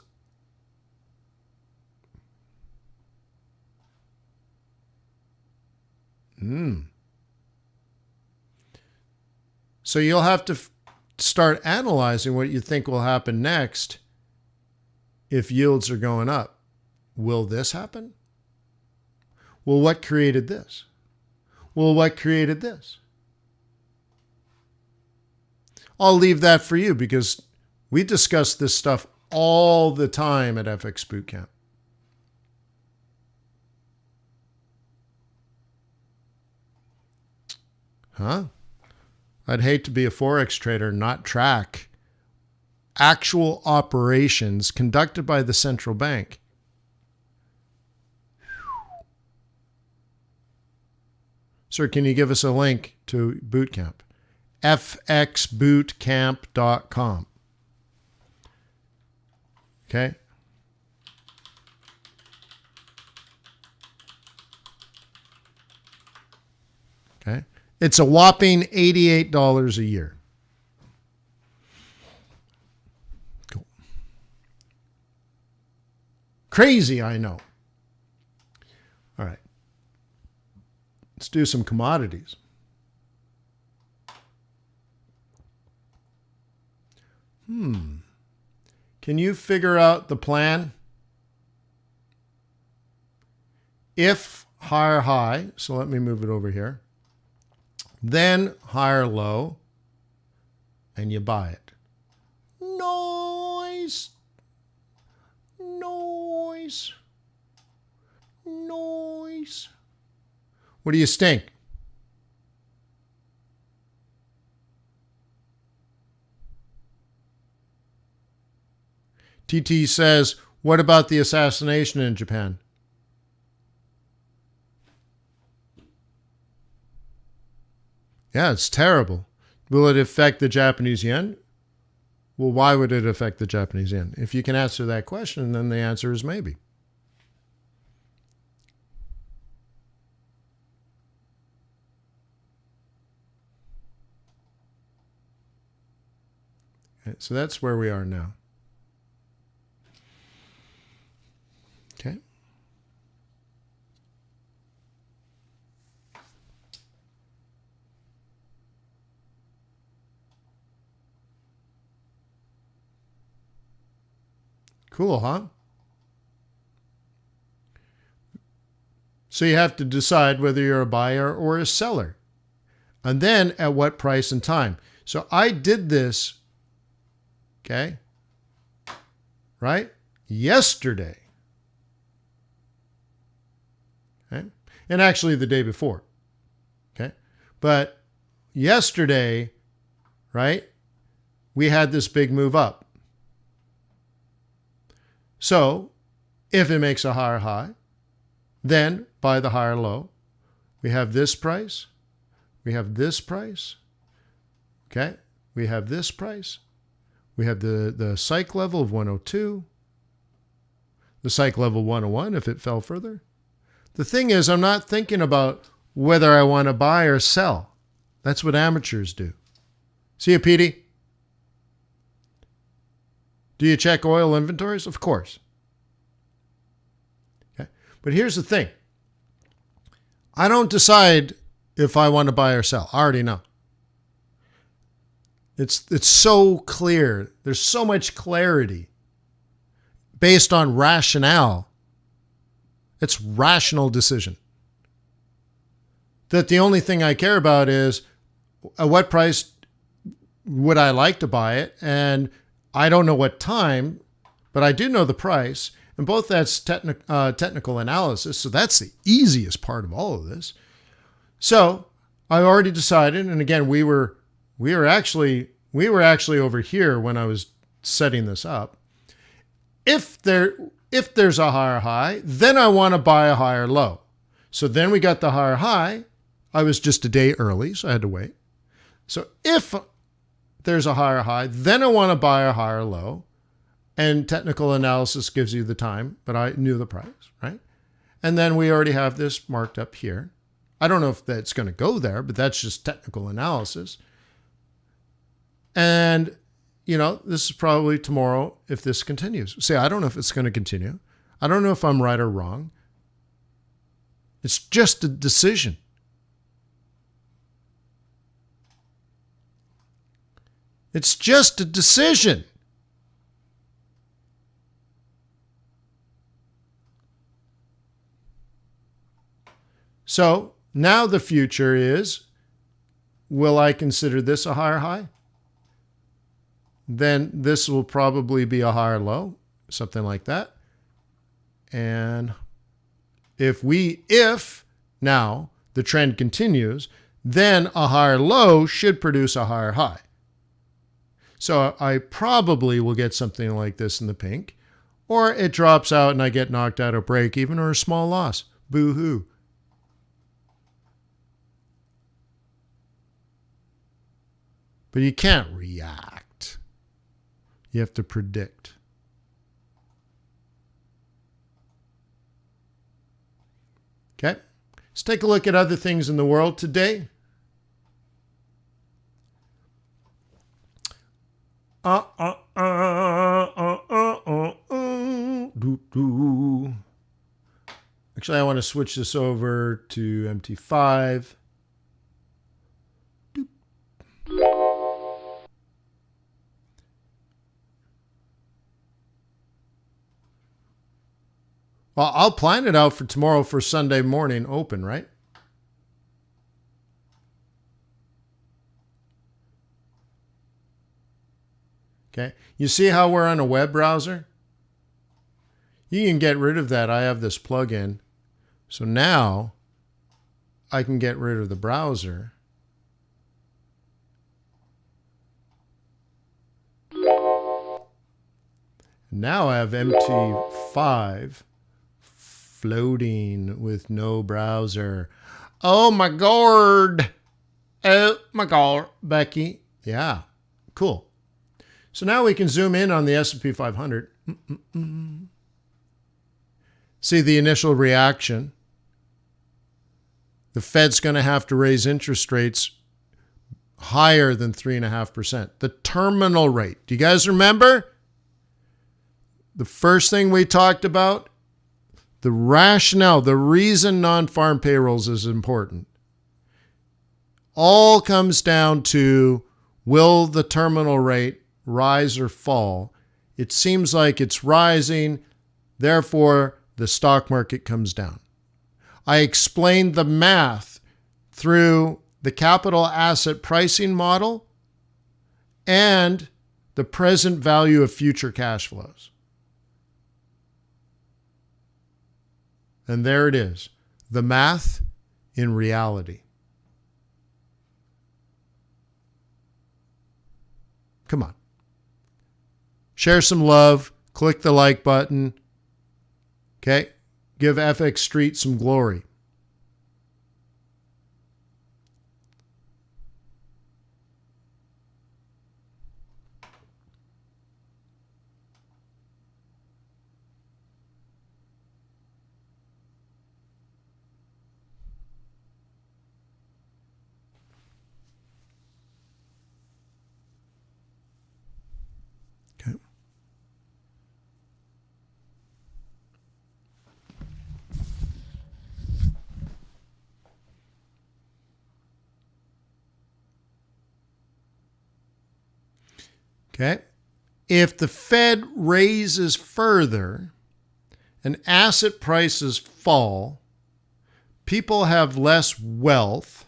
So you'll have to start analyzing what you think will happen next if yields are going up. Will this happen? Well, what created this? Well, what created this? I'll leave that for you because we discuss this stuff all the time at FX Bootcamp. Huh? I'd hate to be a Forex trader and not track actual operations conducted by the central bank. Sir, can you give us a link to Bootcamp? FXBootcamp.com. Okay? Okay? It's a whopping $88 a year. Cool. Crazy, I know. All right. Let's do some commodities. Can you figure out the plan? If higher high, so let me move it over here, then higher low, and you buy it. Noise. Noise. Noise. What do you stink? TT says, what about the assassination in Japan? Yeah, it's terrible. Will it affect the Japanese yen? Well, why would it affect the Japanese yen? If you can answer that question, then the answer is maybe. Okay, so that's where we are now. Okay. Cool, huh? So you have to decide whether you're a buyer or a seller. And then at what price and time. So I did this, okay, right, yesterday. Okay? And actually the day before. Okay? But yesterday, right, we had this big move up. So if it makes a higher high, then buy the higher low. We have this price. We have this price. Okay? We have this price. We have the psych level of 102. The psych level 101 if it fell further. The thing is, I'm not thinking about whether I want to buy or sell. That's what amateurs do. See you, Petey? Do you check oil inventories? Of course. Okay. But here's the thing. I don't decide if I want to buy or sell. I already know. It's so clear. There's so much clarity based on rationale. It's rational decision. That the only thing I care about is at what price would I like to buy it, and I don't know what time, but I do know the price, and both that's technical analysis, so that's the easiest part of all of this. So I already decided, and again, we were actually over here when I was setting this up. If there's a higher high, then I want to buy a higher low. So then we got the higher high. I was just a day early, so I had to wait. So if there's a higher high, then I want to buy a higher low. And technical analysis gives you the time, but I knew the price, right? And then we already have this marked up here. I don't know if that's going to go there, but that's just technical analysis. And, this is probably tomorrow if this continues. See, I don't know if it's going to continue. I don't know if I'm right or wrong. It's just a decision. It's just a decision. So now the future is, will I consider this a higher high? Then this will probably be a higher low, something like that. And if now the trend continues, then a higher low should produce a higher high. So I probably will get something like this in the pink, or it drops out and I get knocked out of break even or a small loss. Boo-hoo. But you can't react. You have to predict. Okay, let's take a look at other things in the world today. Actually, I want to switch this over to MT5. Well, I'll plan it out for tomorrow for Sunday morning open, right? Okay. You see how we're on a web browser? You can get rid of that. I have this plugin. So now I can get rid of the browser. Now I have MT5 floating with no browser. Oh my God. Oh my God, Becky. Yeah, cool. So now we can zoom in on the S&P 500. See the initial reaction. The Fed's going to have to raise interest rates higher than 3.5%. The terminal rate. Do you guys remember? The first thing we talked about, the rationale, the reason non-farm payrolls is important, all comes down to, will the terminal rate rise or fall? It seems like it's rising, therefore the stock market comes down. I explained the math through the capital asset pricing model and the present value of future cash flows. And there it is, the math in reality. Come on. Share some love. Click the like button. Okay? Give FX Street some glory. Okay. If the Fed raises further and asset prices fall, people have less wealth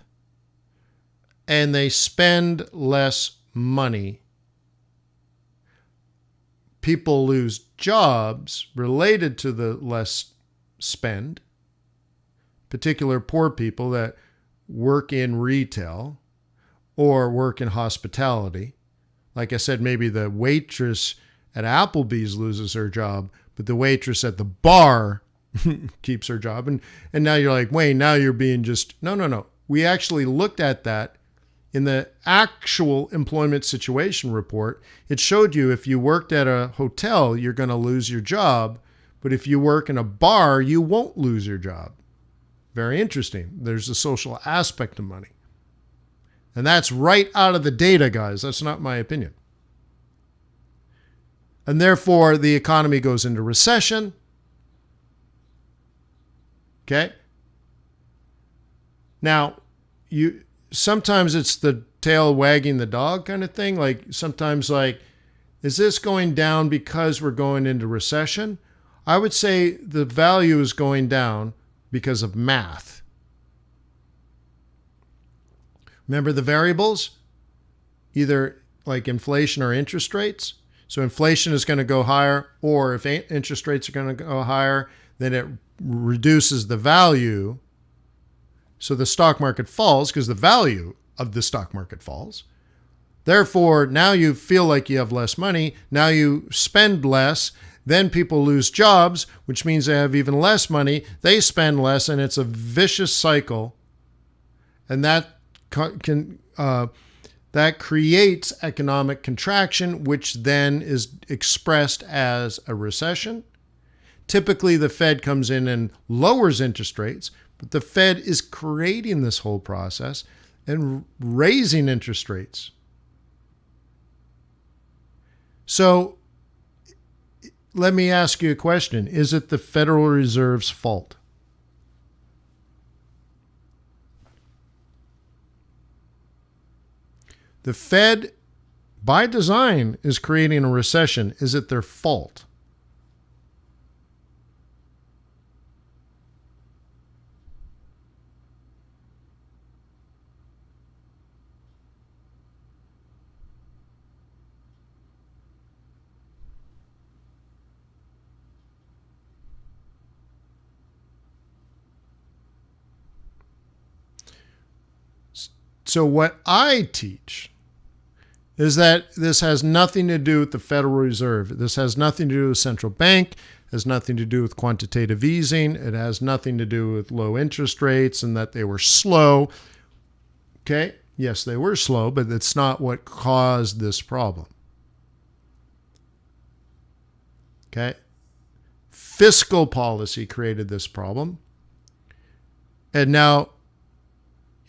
and they spend less money. People lose jobs related to the less spend, particular poor people that work in retail or work in hospitality. Like I said, maybe the waitress at Applebee's loses her job, but the waitress at the bar keeps her job. And now you're like, Wayne, now you're being just, no. We actually looked at that in the actual employment situation report. It showed you if you worked at a hotel, you're going to lose your job. But if you work in a bar, you won't lose your job. Very interesting. There's a social aspect to money. And that's right out of the data, guys. That's not my opinion. And therefore, the economy goes into recession. Okay? Now, sometimes it's the tail wagging the dog kind of thing. Like sometimes is this going down because we're going into recession? I would say the value is going down because of math. Remember the variables? Either like inflation or interest rates. So inflation is going to go higher, or if interest rates are going to go higher, then it reduces the value. So the stock market falls because the value of the stock market falls. Therefore, now you feel like you have less money. Now you spend less. Then people lose jobs, which means they have even less money. They spend less, and it's a vicious cycle. And that creates economic contraction, which then is expressed as a recession. Typically, the Fed comes in and lowers interest rates, but the Fed is creating this whole process and raising interest rates. So let me ask you a question. Is it the Federal Reserve's fault? The Fed, by design, is creating a recession. Is it their fault? So what I teach is that this has nothing to do with the Federal Reserve. This has nothing to do with central bank. It has nothing to do with quantitative easing. It has nothing to do with low interest rates and that they were slow. Okay, yes, they were slow, but it's not what caused this problem. Okay, fiscal policy created this problem. And now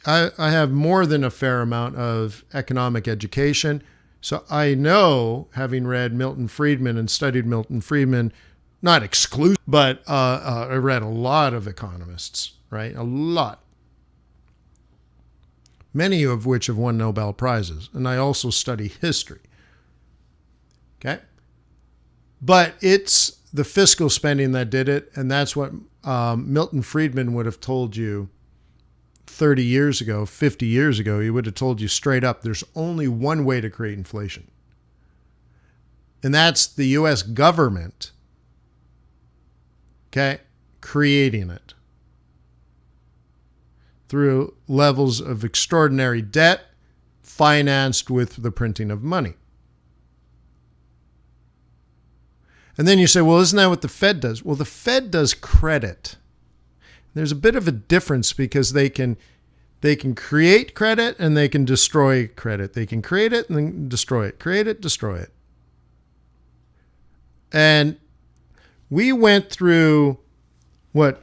I have more than a fair amount of economic education. So I know, having read Milton Friedman and studied Milton Friedman, not exclusive, but I read a lot of economists, right? A lot. Many of which have won Nobel Prizes. And I also study history. Okay? But it's the fiscal spending that did it. And that's what Milton Friedman would have told you 30 years ago, 50 years ago. He would have told you straight up, there's only one way to create inflation. And that's the U.S. government, okay, creating it through levels of extraordinary debt financed with the printing of money. And then you say, well, isn't that what the Fed does? Well, the Fed does credit. There's a bit of a difference because they can create credit and they can destroy credit. They can create it and then destroy it. Create it, destroy it. And we went through in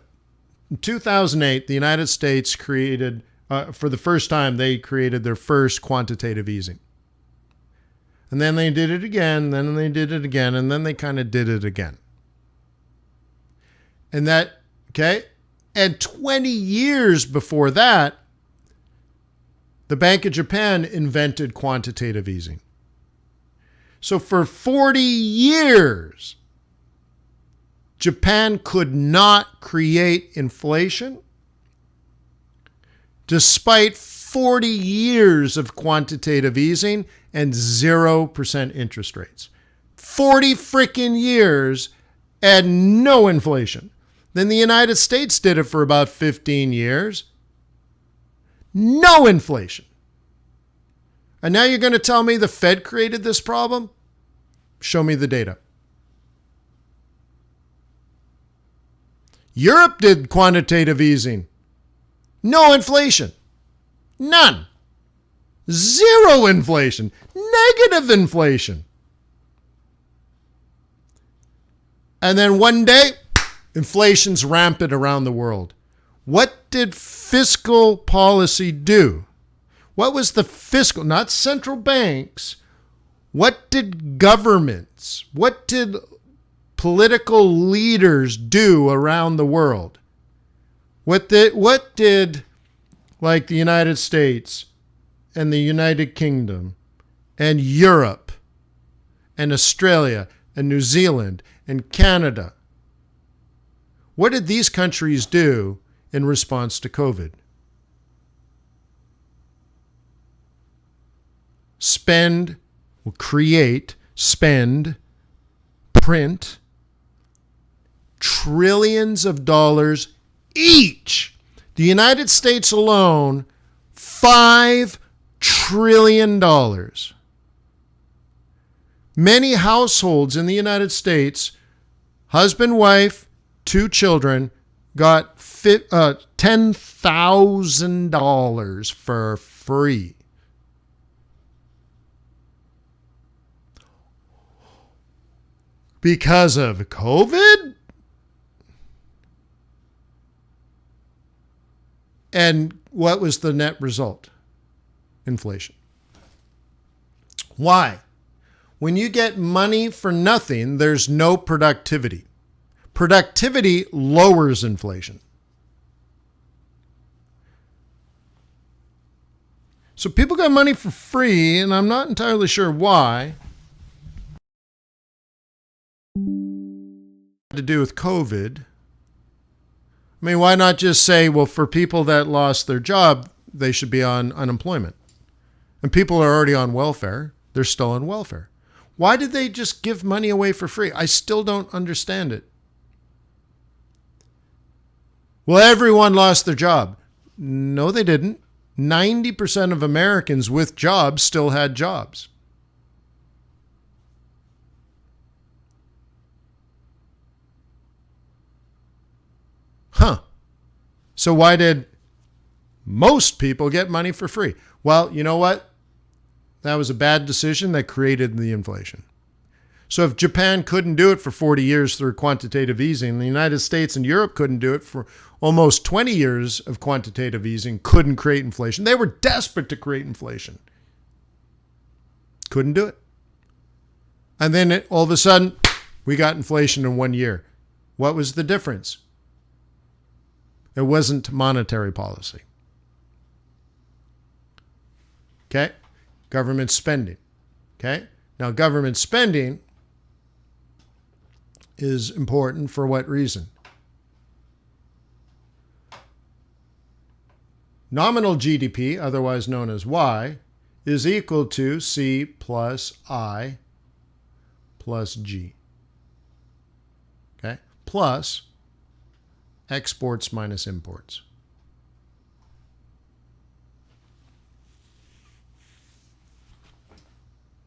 2008, the United States created, for the first time, they created their first quantitative easing. And then they did it again, then they did it again, and then they kind of did it again. And that, okay? And 20 years before that, the Bank of Japan invented quantitative easing. So for 40 years, Japan could not create inflation despite 40 years of quantitative easing and 0% interest rates. 40 freaking years and no inflation. Then the United States did it for about 15 years. No inflation. And now you're going to tell me the Fed created this problem? Show me the data. Europe did quantitative easing. No inflation. None. Zero inflation. Negative inflation. And then one day, inflation's rampant around the world. What did fiscal policy do? What was the fiscal, not central banks, what did governments, what did political leaders do around the world? What did like the United States and the United Kingdom and Europe and Australia and New Zealand and Canada, what did these countries do in response to COVID? Spend, create, spend, print trillions of dollars each. The United States alone, $5 trillion. Many households in the United States, husband, wife, 2 children, got $10,000 for free. Because of COVID? And what was the net result? Inflation. Why? When you get money for nothing, there's no productivity. Productivity lowers inflation. So people got money for free, and I'm not entirely sure why. To do with COVID. I mean, why not just say, well, for people that lost their job, they should be on unemployment. And people are already on welfare. They're still on welfare. Why did they just give money away for free? I still don't understand it. Well, everyone lost their job. No, they didn't. 90% of Americans with jobs still had jobs. Huh. So why did most people get money for free? Well, you know what? That was a bad decision that created the inflation. So if Japan couldn't do it for 40 years through quantitative easing, the United States and Europe couldn't do it for almost 20 years of quantitative easing, couldn't create inflation. They were desperate to create inflation. Couldn't do it. And then all of a sudden, we got inflation in 1 year. What was the difference? It wasn't monetary policy. Okay? Government spending. Okay? Now, government spending is important for what reason? Nominal GDP, otherwise known as Y, is equal to C plus I plus G. Okay? Plus exports minus imports.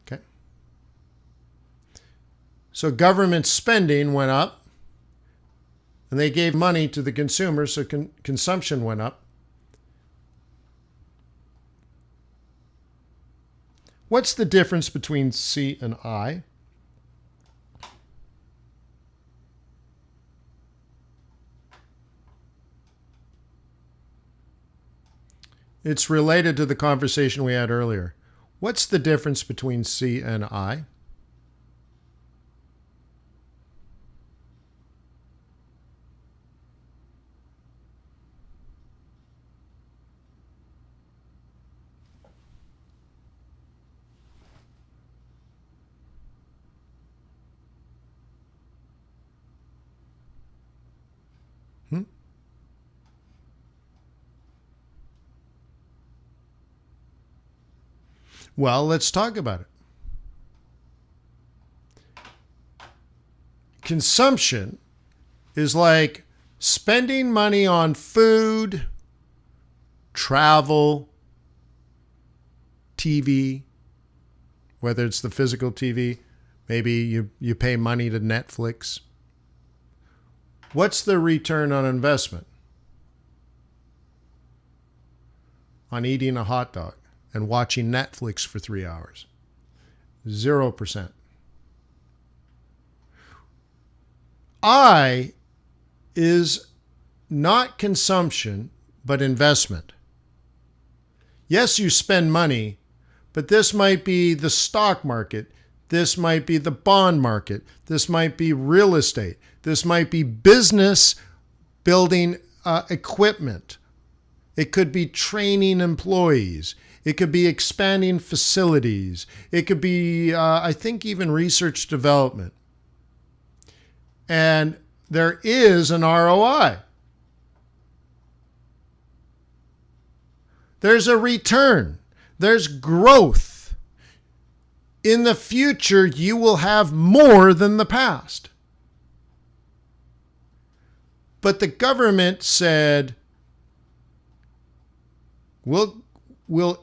Okay? So government spending went up, and they gave money to the consumer, so consumption went up. What's the difference between C and I? It's related to the conversation we had earlier. What's the difference between C and I? Well, let's talk about it. Consumption is like spending money on food, travel, TV, whether it's the physical TV, maybe you pay money to Netflix. What's the return on investment on eating a hot dog and watching Netflix for 3 hours? 0%. I is not consumption, but investment. Yes, you spend money, but this might be the stock market. This might be the bond market. This might be real estate. This might be business building equipment. It could be training employees. It could be expanding facilities. It could be, I think, even research development. And there is an ROI. There's a return. There's growth. In the future, you will have more than the past. But the government said, we'll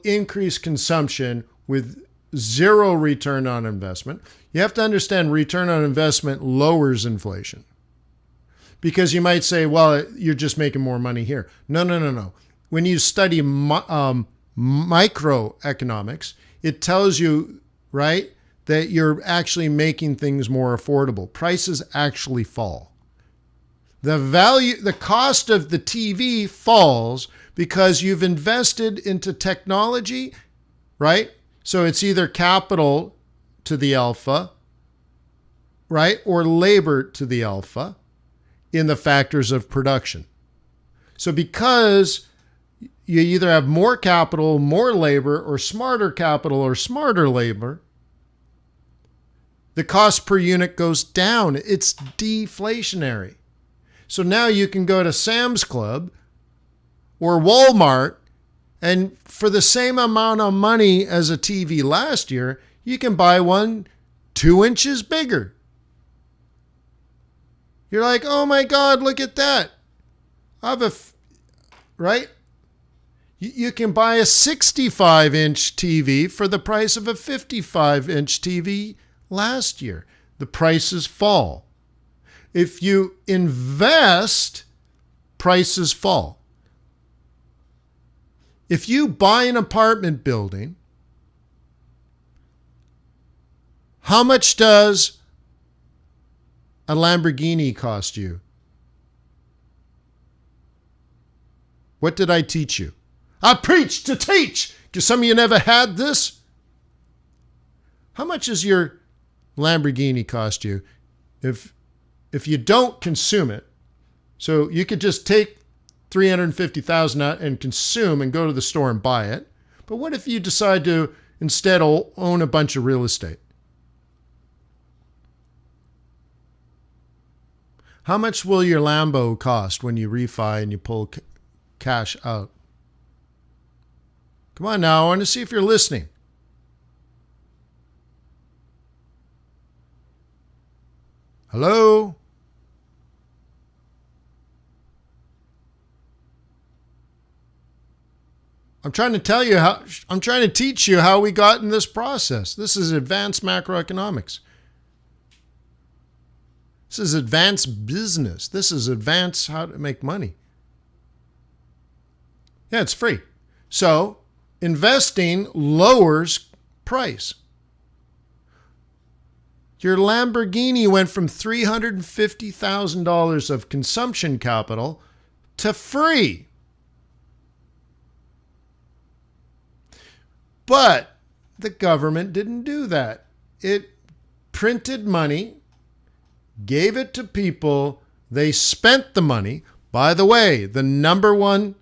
increase consumption with zero return on investment. You have to understand return on investment lowers inflation. Because you might say, well, you're just making more money here. No. When you study microeconomics, it tells you, right, that you're actually making things more affordable. Prices actually fall. The cost of the TV falls because you've invested into technology, right? So it's either capital to the alpha, right, or labor to the alpha in the factors of production. So because you either have more capital, more labor, or smarter capital or smarter labor, the cost per unit goes down. It's deflationary. So now you can go to Sam's Club or Walmart, and for the same amount of money as a TV last year, you can buy one 2 inches bigger. You're like, oh my God, look at that. Right? You can buy a 65-inch TV for the price of a 55-inch TV last year. The prices fall. If you invest, prices fall. If you buy an apartment building, how much does a Lamborghini cost you? What did I teach you? I preach to teach. Because some of you never had this. How much does your Lamborghini cost you if you don't consume it? So you could just take $350,000 out and consume and go to the store and buy it. But what if you decide to instead own a bunch of real estate? How much will your Lambo cost when you refi and you pull cash out? Come on now, I want to see if you're listening. Hello? I'm trying to teach you how we got in this process. This is advanced macroeconomics. This is advanced business. This is advanced how to make money. Yeah, it's free. So, investing lowers price. Your Lamborghini went from $350,000 of consumption capital to free. But the government didn't do that. It printed money, gave it to people, they spent the money. By the way, the number one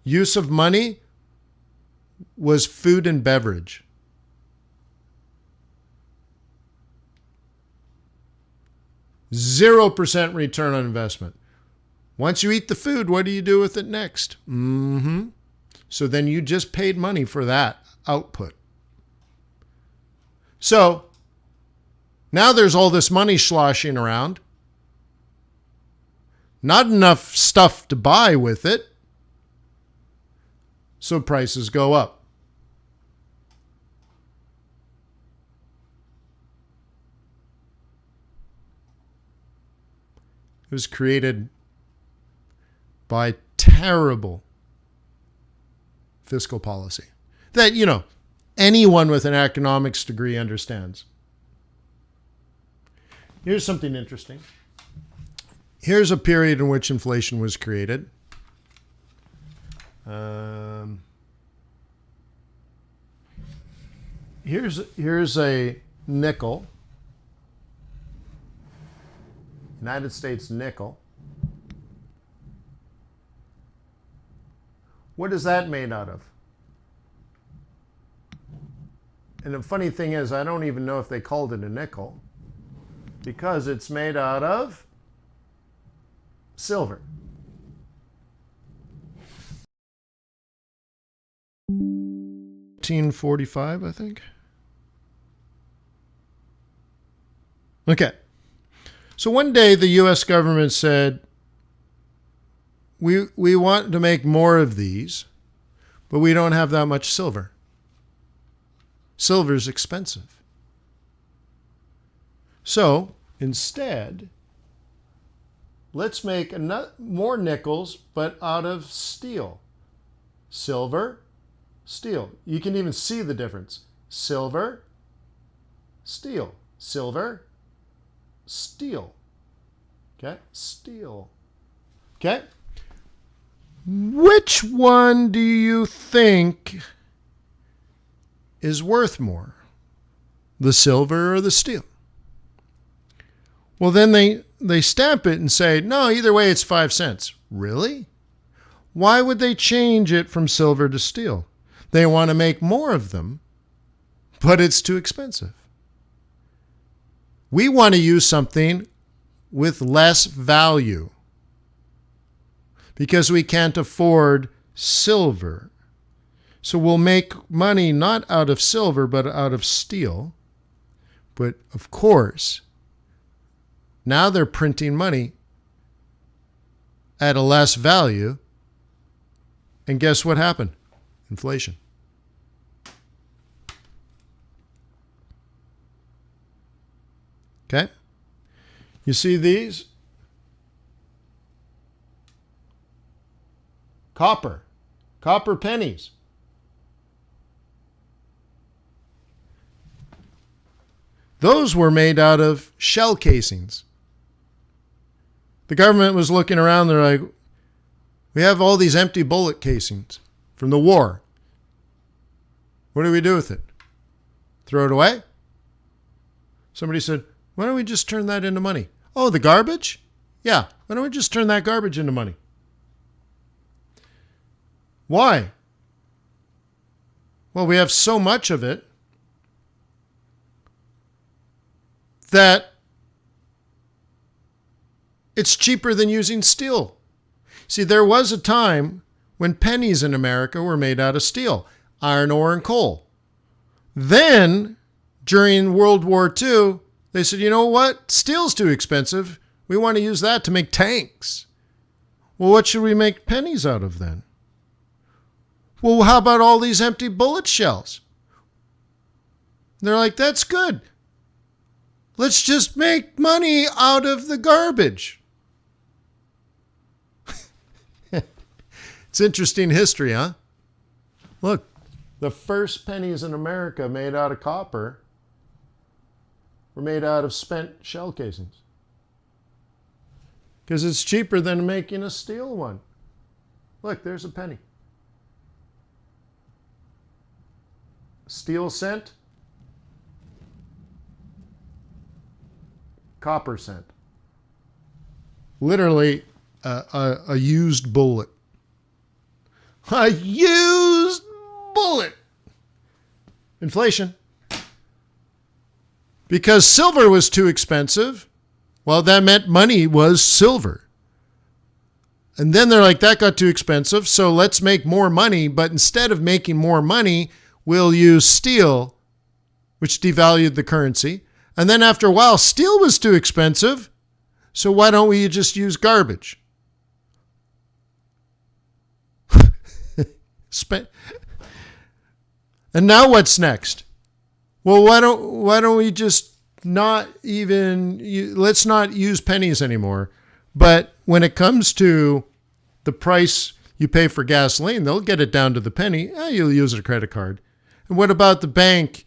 use of money was food and beverage. %0 return on investment. Once you eat the food, what do you do with it next? So then you just paid money for that output. So now there's all this money sloshing around. Not enough stuff to buy with it. So prices go up. It was created by terrible fiscal policy that, anyone with an economics degree understands. Here's something interesting. Here's a period in which inflation was created. Here's a nickel, United States nickel. What is that made out of? And the funny thing is, I don't even know if they called it a nickel, because it's made out of silver. $18.45, I think. Okay. So one day the U.S. government said, we want to make more of these, but we don't have that much silver. Silver is expensive. So instead, let's make more nickels, but out of steel. Silver, steel. You can even see the difference. Silver, steel. Silver, steel. Okay? Steel. Okay? Which one do you think is worth more? The silver or the steel? Well, then they stamp it and say, no, either way it's 5 cents. Really? Why would they change it from silver to steel? They want to make more of them, but it's too expensive. We want to use something with less value because we can't afford silver. So we'll make money not out of silver, but out of steel. But of course, now they're printing money at a less value. And guess what happened? Inflation. Okay? You see these? Copper pennies. Those were made out of shell casings. The government was looking around, they're like, we have all these empty bullet casings from the war. What do we do with it? Throw it away? Somebody said, why don't we just turn that into money? Oh, the garbage? Yeah, why don't we just turn that garbage into money? Why? Well, we have so much of it that it's cheaper than using steel. See, there was a time when pennies in America were made out of steel, iron ore and coal. Then, during World War II, they said, you know what? Steel's too expensive. We want to use that to make tanks. Well, what should we make pennies out of then? Well, how about all these empty bullet shells? They're like, that's good. Let's just make money out of the garbage. It's interesting history, huh? Look, the first pennies in America made out of copper were made out of spent shell casings. Because it's cheaper than making a steel one. Look, there's a penny. Steel cent, copper cent. Literally a used bullet. A used bullet. Inflation. Because silver was too expensive, well, that meant money was silver. And then they're like, that got too expensive, so let's make more money. But instead of making more money, we'll use steel, which devalued the currency. And then after a while, steel was too expensive, so why don't we just use garbage? And now what's next? Well, why don't we just not even, let's not use pennies anymore. But when it comes to the price you pay for gasoline, they'll get it down to the penny. You'll use a credit card. And what about the bank?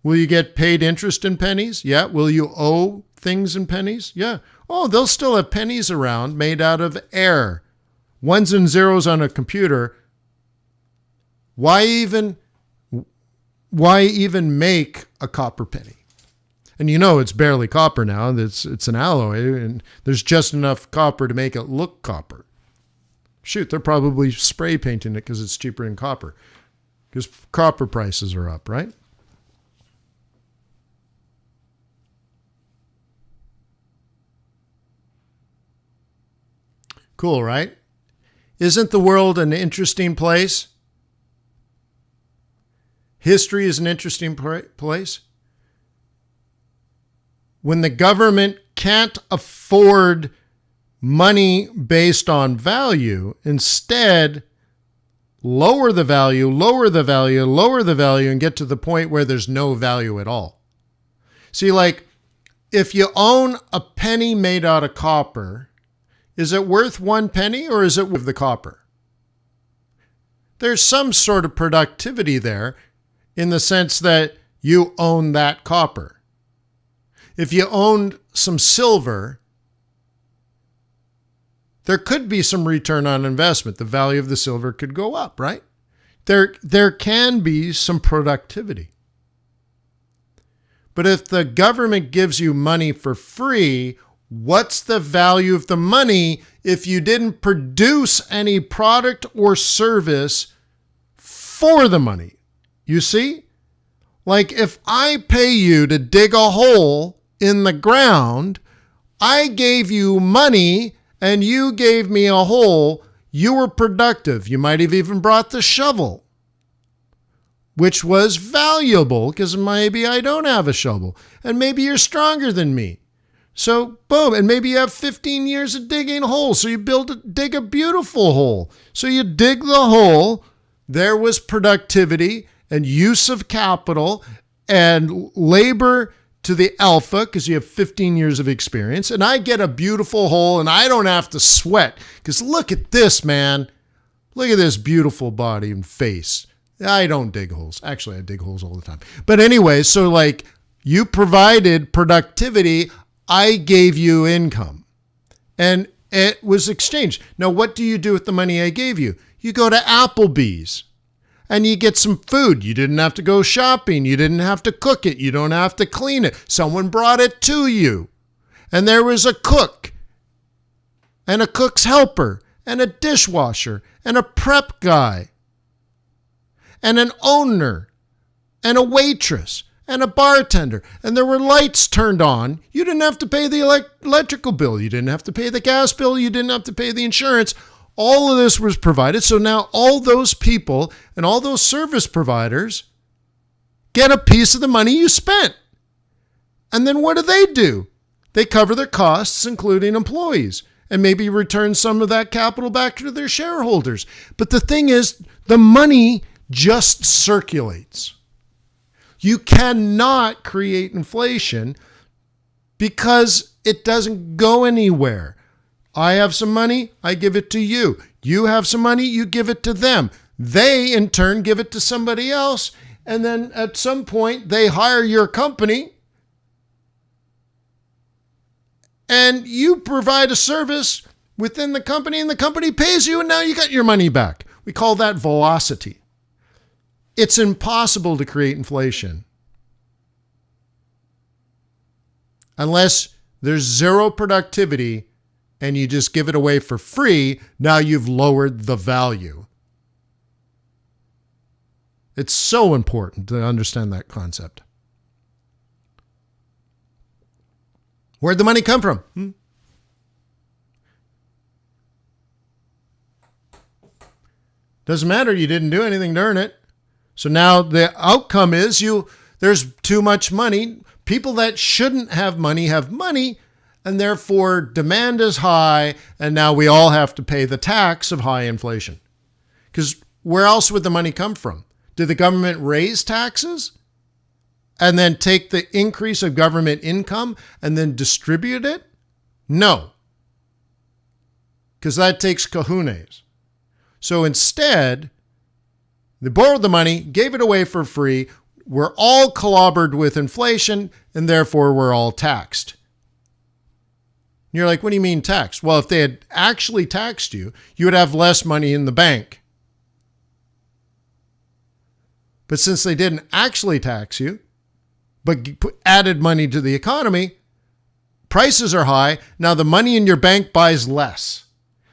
Will you get paid interest in pennies? Yeah. Will you owe things in pennies? Yeah. Oh, they'll still have pennies around made out of air. Ones and zeros on a computer. Why even make a copper penny? And you know it's barely copper now. It's an alloy, and there's just enough copper to make it look copper. Shoot, they're probably spray painting it because it's cheaper than copper. Because copper prices are up, right? Cool, right? Isn't the world an interesting place? History is an interesting place. When the government can't afford money based on value, instead, lower the value, lower the value, lower the value, and get to the point where there's no value at all. See, like, if you own a penny made out of copper, is it worth 1 penny or is it worth the copper? There's some sort of productivity there in the sense that you own that copper. If you owned some silver, there could be some return on investment. The value of the silver could go up, right? There can be some productivity. But if the government gives you money for free, what's the value of the money if you didn't produce any product or service for the money? You see? Like if I pay you to dig a hole in the ground, I gave you money and you gave me a hole, you were productive. You might have even brought the shovel, which was valuable because maybe I don't have a shovel and maybe you're stronger than me. So boom, and maybe you have 15 years of digging holes. So you dig a beautiful hole. So you dig the hole, there was productivity and use of capital and labor to the alpha because you have 15 years of experience, and I get a beautiful hole and I don't have to sweat because look at this, man. Look at this beautiful body and face. I don't dig holes. Actually, I dig holes all the time. But anyway, so like you provided productivity, I gave you income and it was exchanged. Now, what do you do with the money I gave you? You go to Applebee's and you get some food. You didn't have to go shopping. You didn't have to cook it. You don't have to clean it. Someone brought it to you. And there was a cook and a cook's helper and a dishwasher and a prep guy and an owner and a waitress and a bartender. And there were lights turned on. You didn't have to pay the electrical bill. You didn't have to pay the gas bill. You didn't have to pay the insurance. All of this was provided. So now all those people and all those service providers get a piece of the money you spent. And then what do? They cover their costs, including employees, and maybe return some of that capital back to their shareholders. But the thing is, the money just circulates. You cannot create inflation because it doesn't go anywhere. I have some money, I give it to you. You have some money, you give it to them. They, in turn, give it to somebody else. And then at some point, they hire your company. And you provide a service within the company, and the company pays you, and now you got your money back. We call that velocity. It's impossible to create inflation unless there's zero productivity and you just give it away for free. Now you've lowered the value. It's so important to understand that concept. Where'd the money come from? Doesn't matter. You didn't do anything to earn it. So now the outcome is there's too much money. People that shouldn't have money, and therefore demand is high, and now we all have to pay the tax of high inflation. Because where else would the money come from? Did the government raise taxes and then take the increase of government income and then distribute it? No. Because that takes cojones. So instead, they borrowed the money, gave it away for free. We're all clobbered with inflation, and therefore we're all taxed. And you're like, what do you mean taxed? Well, if they had actually taxed you, you would have less money in the bank. But since they didn't actually tax you, but added money to the economy, prices are high. Now the money in your bank buys less.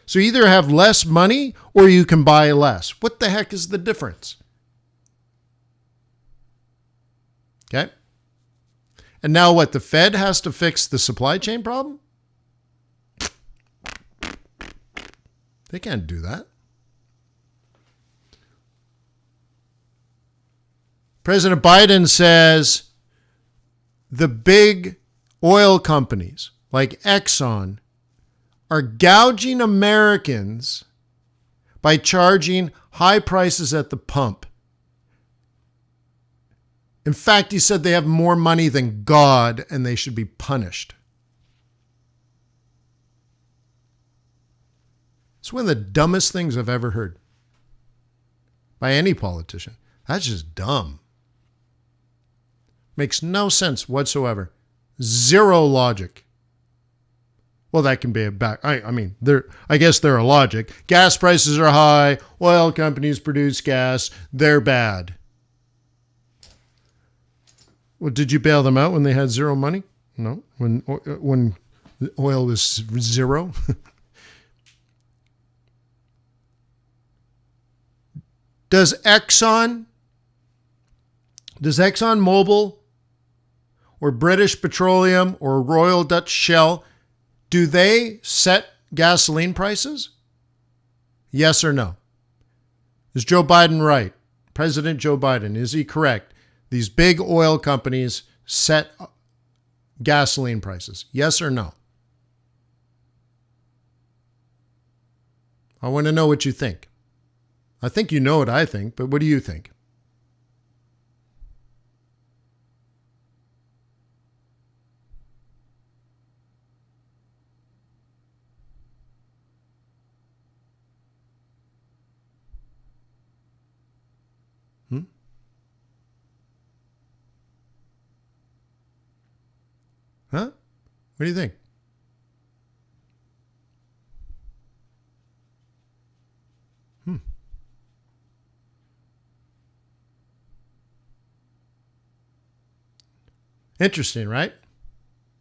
So you either have less money or you can buy less. What the heck is the difference? Okay. And now what? The Fed has to fix the supply chain problem? They can't do that. President Biden says the big oil companies like Exxon are gouging Americans by charging high prices at the pump. In fact, he said they have more money than God and they should be punished. It's one of the dumbest things I've ever heard by any politician. That's just dumb. Makes no sense whatsoever. Zero logic. Well, that can be a back. I guess they're a logic. Gas prices are high. Oil companies produce gas. They're bad. Well, did you bail them out when they had zero money? No. When the oil was zero? Does ExxonMobil or British Petroleum or Royal Dutch Shell, do they set gasoline prices? Yes or no? Is Joe Biden right? President Joe Biden, is he correct? These big oil companies set gasoline prices. Yes or no? I want to know what you think. I think you know what I think, but what do you think? Huh? What do you think? Interesting, right?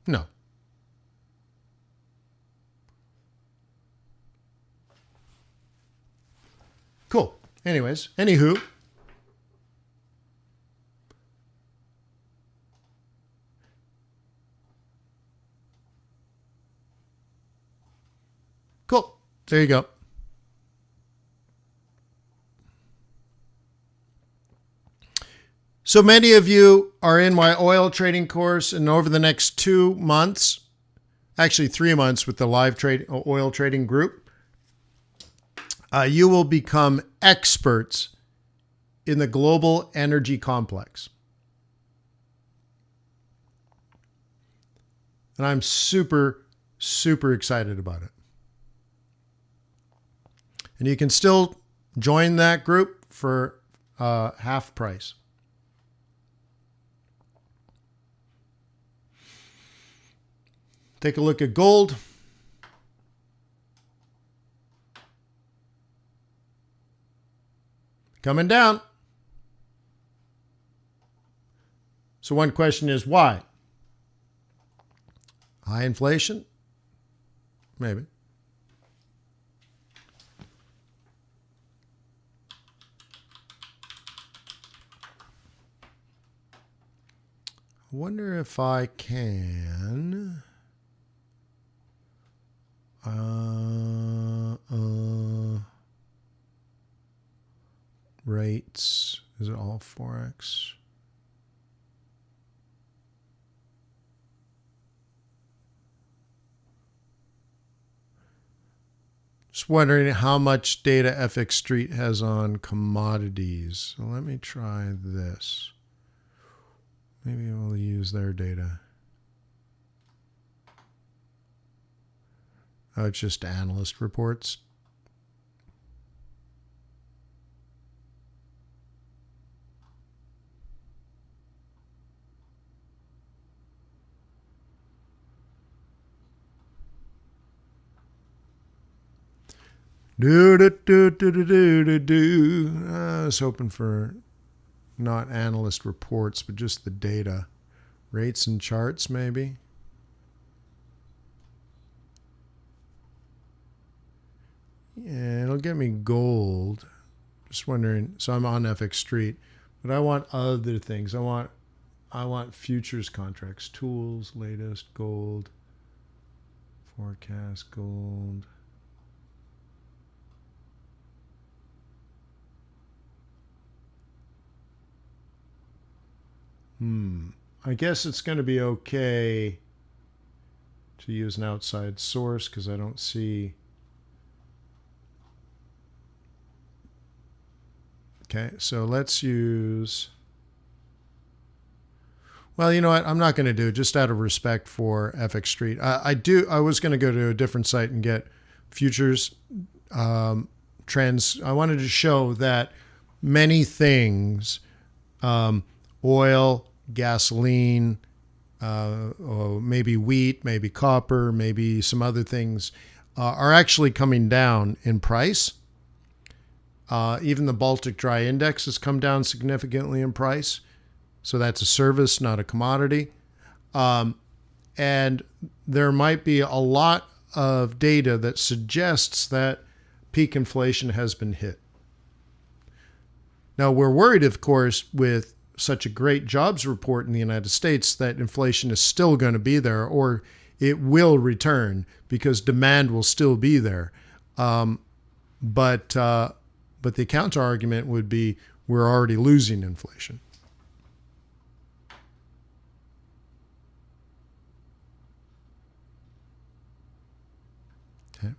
No. Cool. Anyways, anywho. Cool. There you go. So many of you are in my oil trading course, and over the next 2 months, actually 3 months with the live oil trading group, you will become experts in the global energy complex. And I'm super, super excited about it. And you can still join that group for half price. Take a look at gold. Coming down. So one question is why? High inflation? Maybe. I wonder if I can... rates, is it all Forex? Just wondering how much data FXstreet has on commodities. So let me try this. Maybe we'll use their data. Oh, it's just analyst reports. I was hoping for not analyst reports, but just the data. Rates and charts, maybe. Yeah, it'll get me gold. Just wondering. So I'm on FXStreet, but I want other things. I want futures contracts, tools, latest, gold, forecast, gold. I guess it's going to be okay to use an outside source because I don't see. Okay, so let's use. Well, you know what? I'm not going to do it just out of respect for FXStreet. I was going to go to a different site and get futures trends. I wanted to show that many things, oil, gasoline, maybe wheat, maybe copper, maybe some other things, are actually coming down in price. Even the Baltic Dry Index has come down significantly in price. So that's a service, not a commodity. And there might be a lot of data that suggests that peak inflation has been hit. Now, we're worried, of course, with such a great jobs report in the United States that inflation is still going to be there, or it will return because demand will still be there. But the counter argument would be we're already losing inflation. Okay.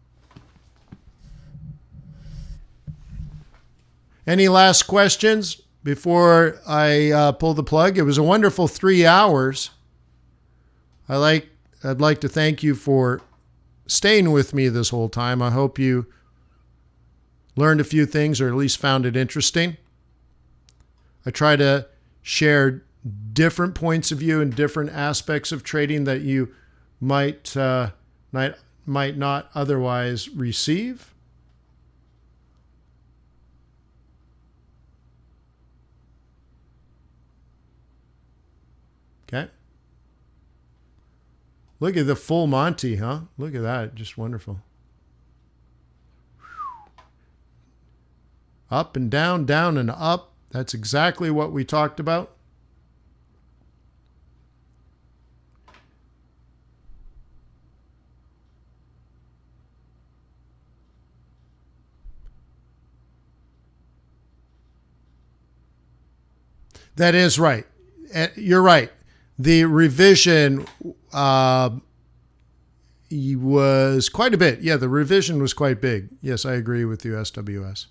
Any last questions before I pull the plug? It was a wonderful 3 hours. I'd like to thank you for staying with me this whole time. I hope you learned a few things or at least found it interesting. I try to share different points of view and different aspects of trading that you might not otherwise receive. Okay. Look at the full Monty, huh? Look at that. Just wonderful. Up and down, down and up. That's exactly what we talked about. That is right. You're right. The revision was quite a bit. Yeah, the revision was quite big. Yes, I agree with you, SWS.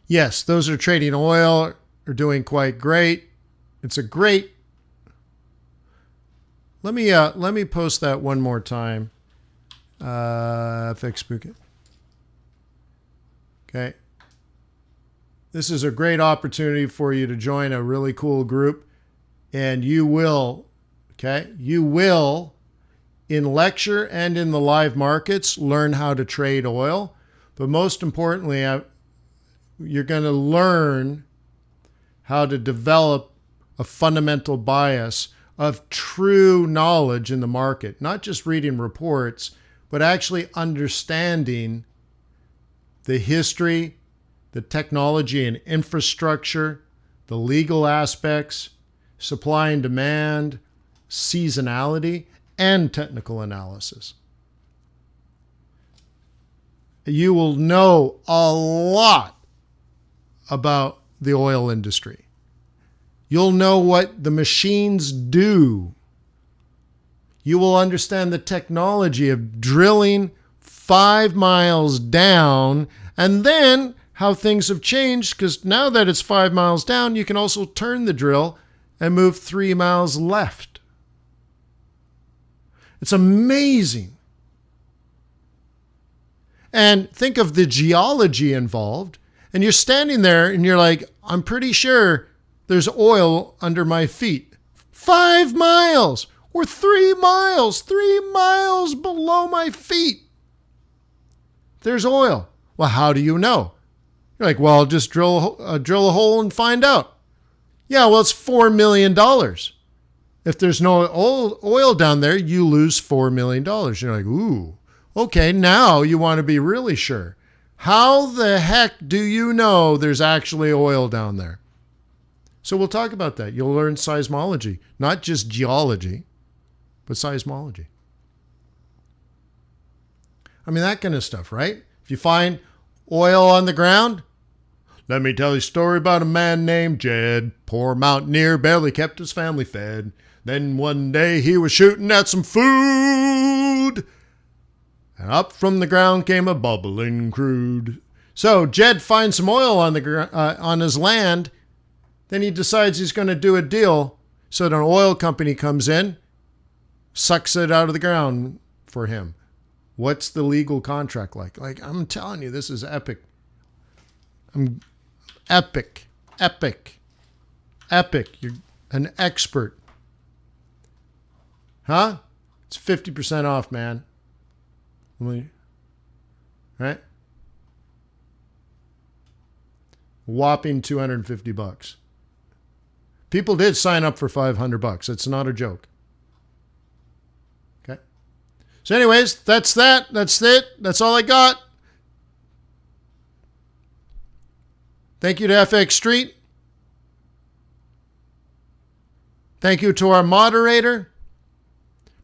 Yes, those are trading oil are doing quite great. It's a great. Let me post that one more time. FX Bootcamp. Okay. This is a great opportunity for you to join a really cool group, and you will, in lecture and in the live markets, learn how to trade oil. But most importantly, you're going to learn how to develop a fundamental bias of true knowledge in the market, not just reading reports, but actually understanding the history, the technology and infrastructure, the legal aspects, supply and demand, seasonality, and technical analysis. You will know a lot about the oil industry. You'll know what the machines do. You will understand the technology of drilling 5 miles down, and then how things have changed, because now that it's 5 miles down, you can also turn the drill and move 3 miles left. It's amazing And think of the geology involved. And you're standing there and you're like, I'm pretty sure there's oil under my feet. 5 miles or 3 miles, 3 miles below my feet. There's oil. Well, how do you know? You're like, well, I'll just drill a hole and find out. Yeah, well, it's $4 million. If there's no oil down there, you lose $4 million. You're like, ooh, okay, now you want to be really sure. How the heck do you know there's actually oil down there? So we'll talk about that. You'll learn seismology, not just geology, but seismology. I mean, that kind of stuff, right? If you find oil on the ground, let me tell you a story about a man named Jed. Poor mountaineer, barely kept his family fed. Then one day he was shooting at some food, and up from the ground came a bubbling crude. So Jed finds some oil on his land. Then he decides he's going to do a deal. So an oil company comes in, sucks it out of the ground for him. What's the legal contract like? Like, I'm telling you, this is epic. Epic. You're an expert. Huh? It's 50% off, man. Right? Whopping $250. People did sign up for $500. It's not a joke. Okay. So anyways, that's that. That's it. That's all I got. Thank you to FX Street. Thank you to our moderator.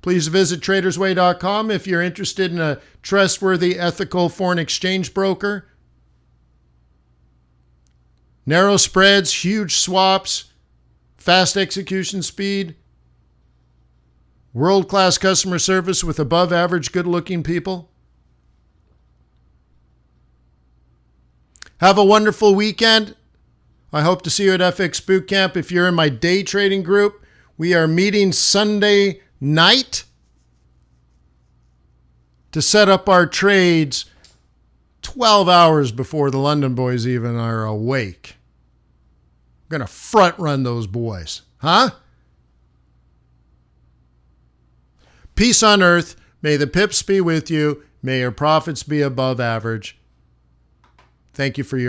Please visit tradersway.com if you're interested in a trustworthy, ethical foreign exchange broker. Narrow spreads, huge swaps, fast execution speed, world-class customer service with above-average good-looking people. Have a wonderful weekend. I hope to see you at FX Bootcamp. If you're in my day trading group, we are meeting Sunday night to set up our trades 12 hours before the London boys even are awake. We're going to front run those boys. Huh? Peace on earth. May the pips be with you. May your profits be above average. Thank you for your